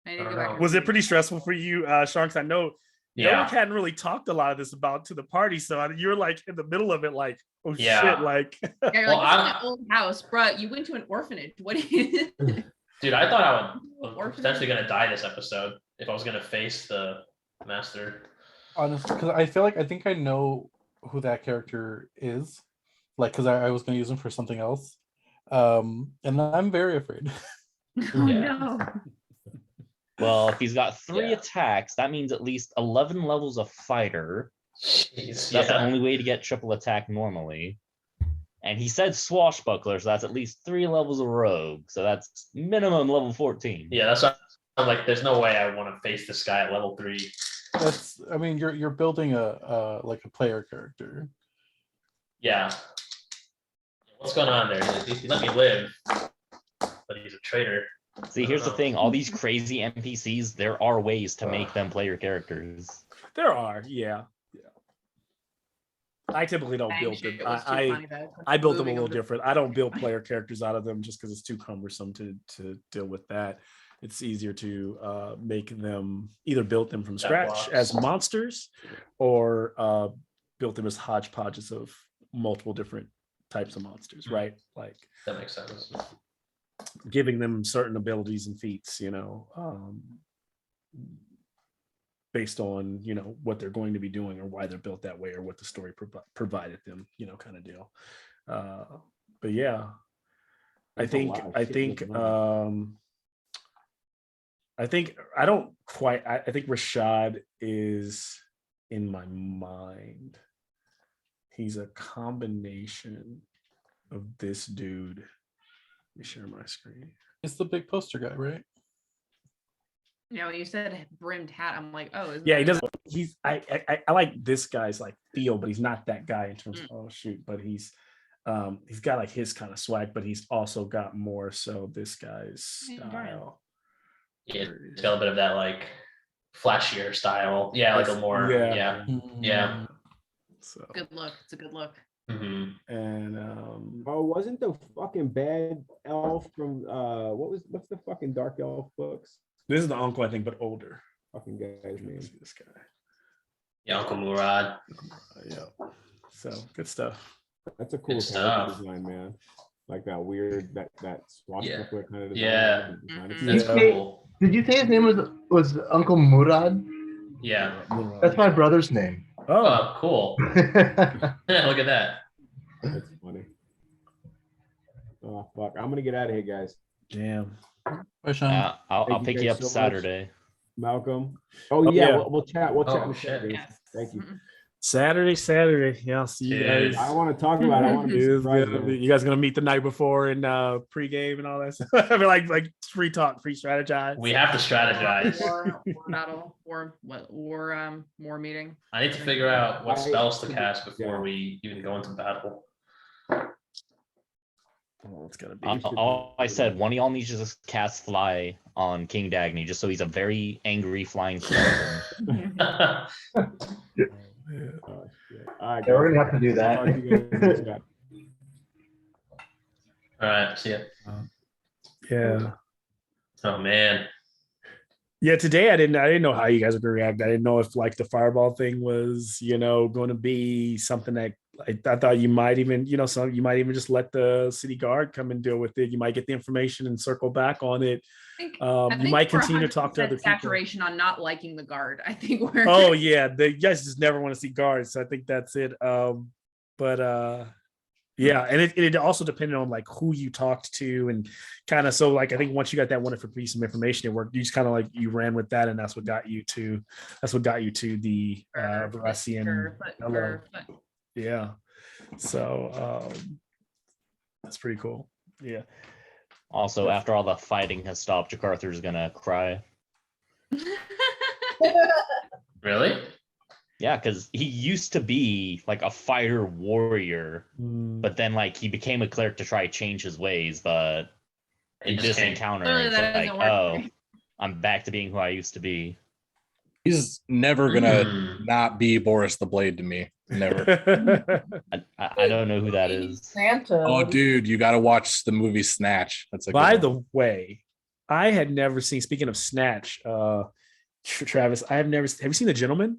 I need to I go don't back know. and Was it read. pretty stressful for you, Sean? 'Cause I know Yeah. Elric hadn't really talked a lot of this about to the party, so you're like in the middle of it, like, oh Yeah. shit, like. Yeah, you're Well, like, this is my old house, bruh. You went to an orphanage. What do you? Dude, I thought I was potentially gonna die this episode if I was gonna face the master. Honestly, because I think I know who that character is, like, because I was going to use him for something else, and I'm very afraid. Oh Yeah. no. Well, if he's got 3 Yeah. attacks, that means at least 11 levels of fighter. Jeez, That's the yeah. only way to get triple attack normally. And he said swashbuckler, so that's at least 3 levels of rogue. So that's minimum level 14. Yeah, that's what I'm like. There's no way I want to face this guy at level 3. I mean, you're building a player character. Yeah. What's going on there? He let me live, but he's a traitor. See, here's the thing: all these crazy NPCs, there are ways to make them player characters. There are, yeah. I typically don't build them. I built them a little different. I don't build player characters out of them just because it's too cumbersome to deal with that. It's easier to make them either build them from scratch as monsters or build them as hodgepodges of multiple different types of monsters, right? Like that makes sense. Giving them certain abilities and feats, based on what they're going to be doing or why they're built that way or what the story provided them, kind of deal. But yeah, I think Rashad is in my mind. He's a combination of this dude. Let me share my screen. It's the big poster guy, right? When you said brimmed hat, I'm like, oh, yeah, he doesn't. I like this guy's like feel, but he's not that guy in terms of but he's got like his kind of swag, but he's also got more so this guy's style. Yeah, it's got a bit of that like flashier style. Yeah, like a more yeah. So good look. It's a good look. Mm-hmm. And wasn't the fucking bad elf from what's the fucking dark elf books? This is the uncle, I think, but older. Fucking guy's name. This guy. Yeah, Uncle Murad. Yeah. So good stuff. That's a cool character design, man. Like that weird that swashbuckler kind of design. Yeah. That's cool. Did you say his name was Uncle Murad? Yeah. That's my brother's name. Oh, cool. Yeah, look at that. That's funny. Oh fuck! I'm gonna get out of here, guys. Damn. I'll pick you up so Saturday. Malcolm. Oh yeah, we'll chat. We'll chat. Shit. Yes. Thank you. Saturday. Yeah, I'll see you guys. I want to talk about it. I want to be surprised. You guys gonna meet the night before and pregame and all that stuff. I mean, like free talk, free strategize. We have to strategize. War meeting. I need to figure out what spells to cast before we even go into battle. Oh, it's gonna be. All I said, one of y'all needs to just cast fly on King Dagny, just so he's a very angry flying skeleton. All right, we're gonna have to do that. All right, see ya. Yeah. Oh man. Yeah, today I didn't know how you guys were gonna react. I didn't know if like the fireball thing was, going to be something that I thought you might even, you might even just let the city guard come and deal with it. You might get the information and circle back on it. I think you might continue to talk to other people. Saturation on not liking the guard. I think we're. Oh yeah, you guys just never want to see guards. So I think that's it. Yeah, and it also depended on like who you talked to and kind of so like I think once you got that wonderful piece of information it worked. You just kind of like you ran with that and that's what got you to the Verasian. Yeah. So that's pretty cool. Yeah. Also, after all the fighting has stopped, Jakartha's gonna cry. Really? Yeah, because he used to be like a fighter warrior, but then like he became a cleric to try to change his ways, but in this encounter, it's like, oh, I'm back to being who I used to be. He's never gonna not be Boris the Blade to me. Never. I don't know who that is. Santa. Oh, dude, you got to watch the movie Snatch. That's a By the way, I had never seen. Speaking of Snatch, Travis, I have never. Have you seen The Gentleman?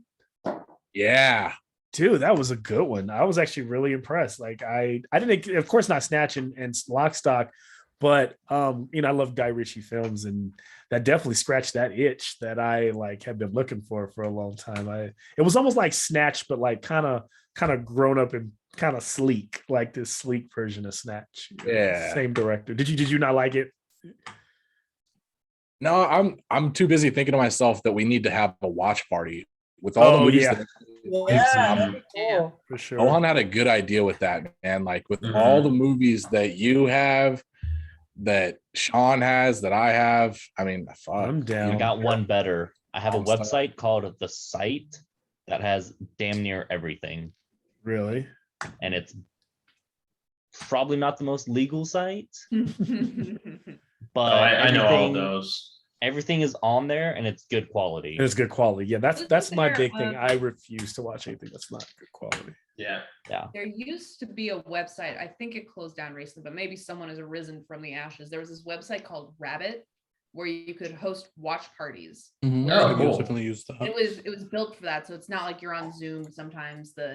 Yeah. Dude, that was a good one. I was actually really impressed. Like I didn't, of course, not Snatch and Lock Stock, but I love Guy Ritchie films, and that definitely scratched that itch that I like have been looking for a long time. It was almost like Snatch, but like kind of grown up and kind of sleek, like this sleek version of Snatch. Yeah. Same director. Did you not like it? No, I'm too busy thinking to myself that we need to have a watch party with all the movies. Yeah. That, For sure. Ohan had a good idea with that, man. Like with Mhm. all the movies that you have, that Sean has, that I have. I mean, fuck. I'm I down. got one better. I have a I'm sorry. website called The Site that has damn near everything, Really? and it's probably not the most legal site, but I know all of everything- those. Everything is on there, and it's good quality. It's good quality. Yeah, that's Wasn't my there, big thing. I refuse to watch anything that's not good quality. Yeah. There used to be a website. I think it closed down recently, but maybe someone has arisen from the ashes. There was this website called Rabbit where you could host watch parties. Mhm. Oh, I've cool. definitely used that. It was built for that, so it's not like you're on Zoom sometimes. The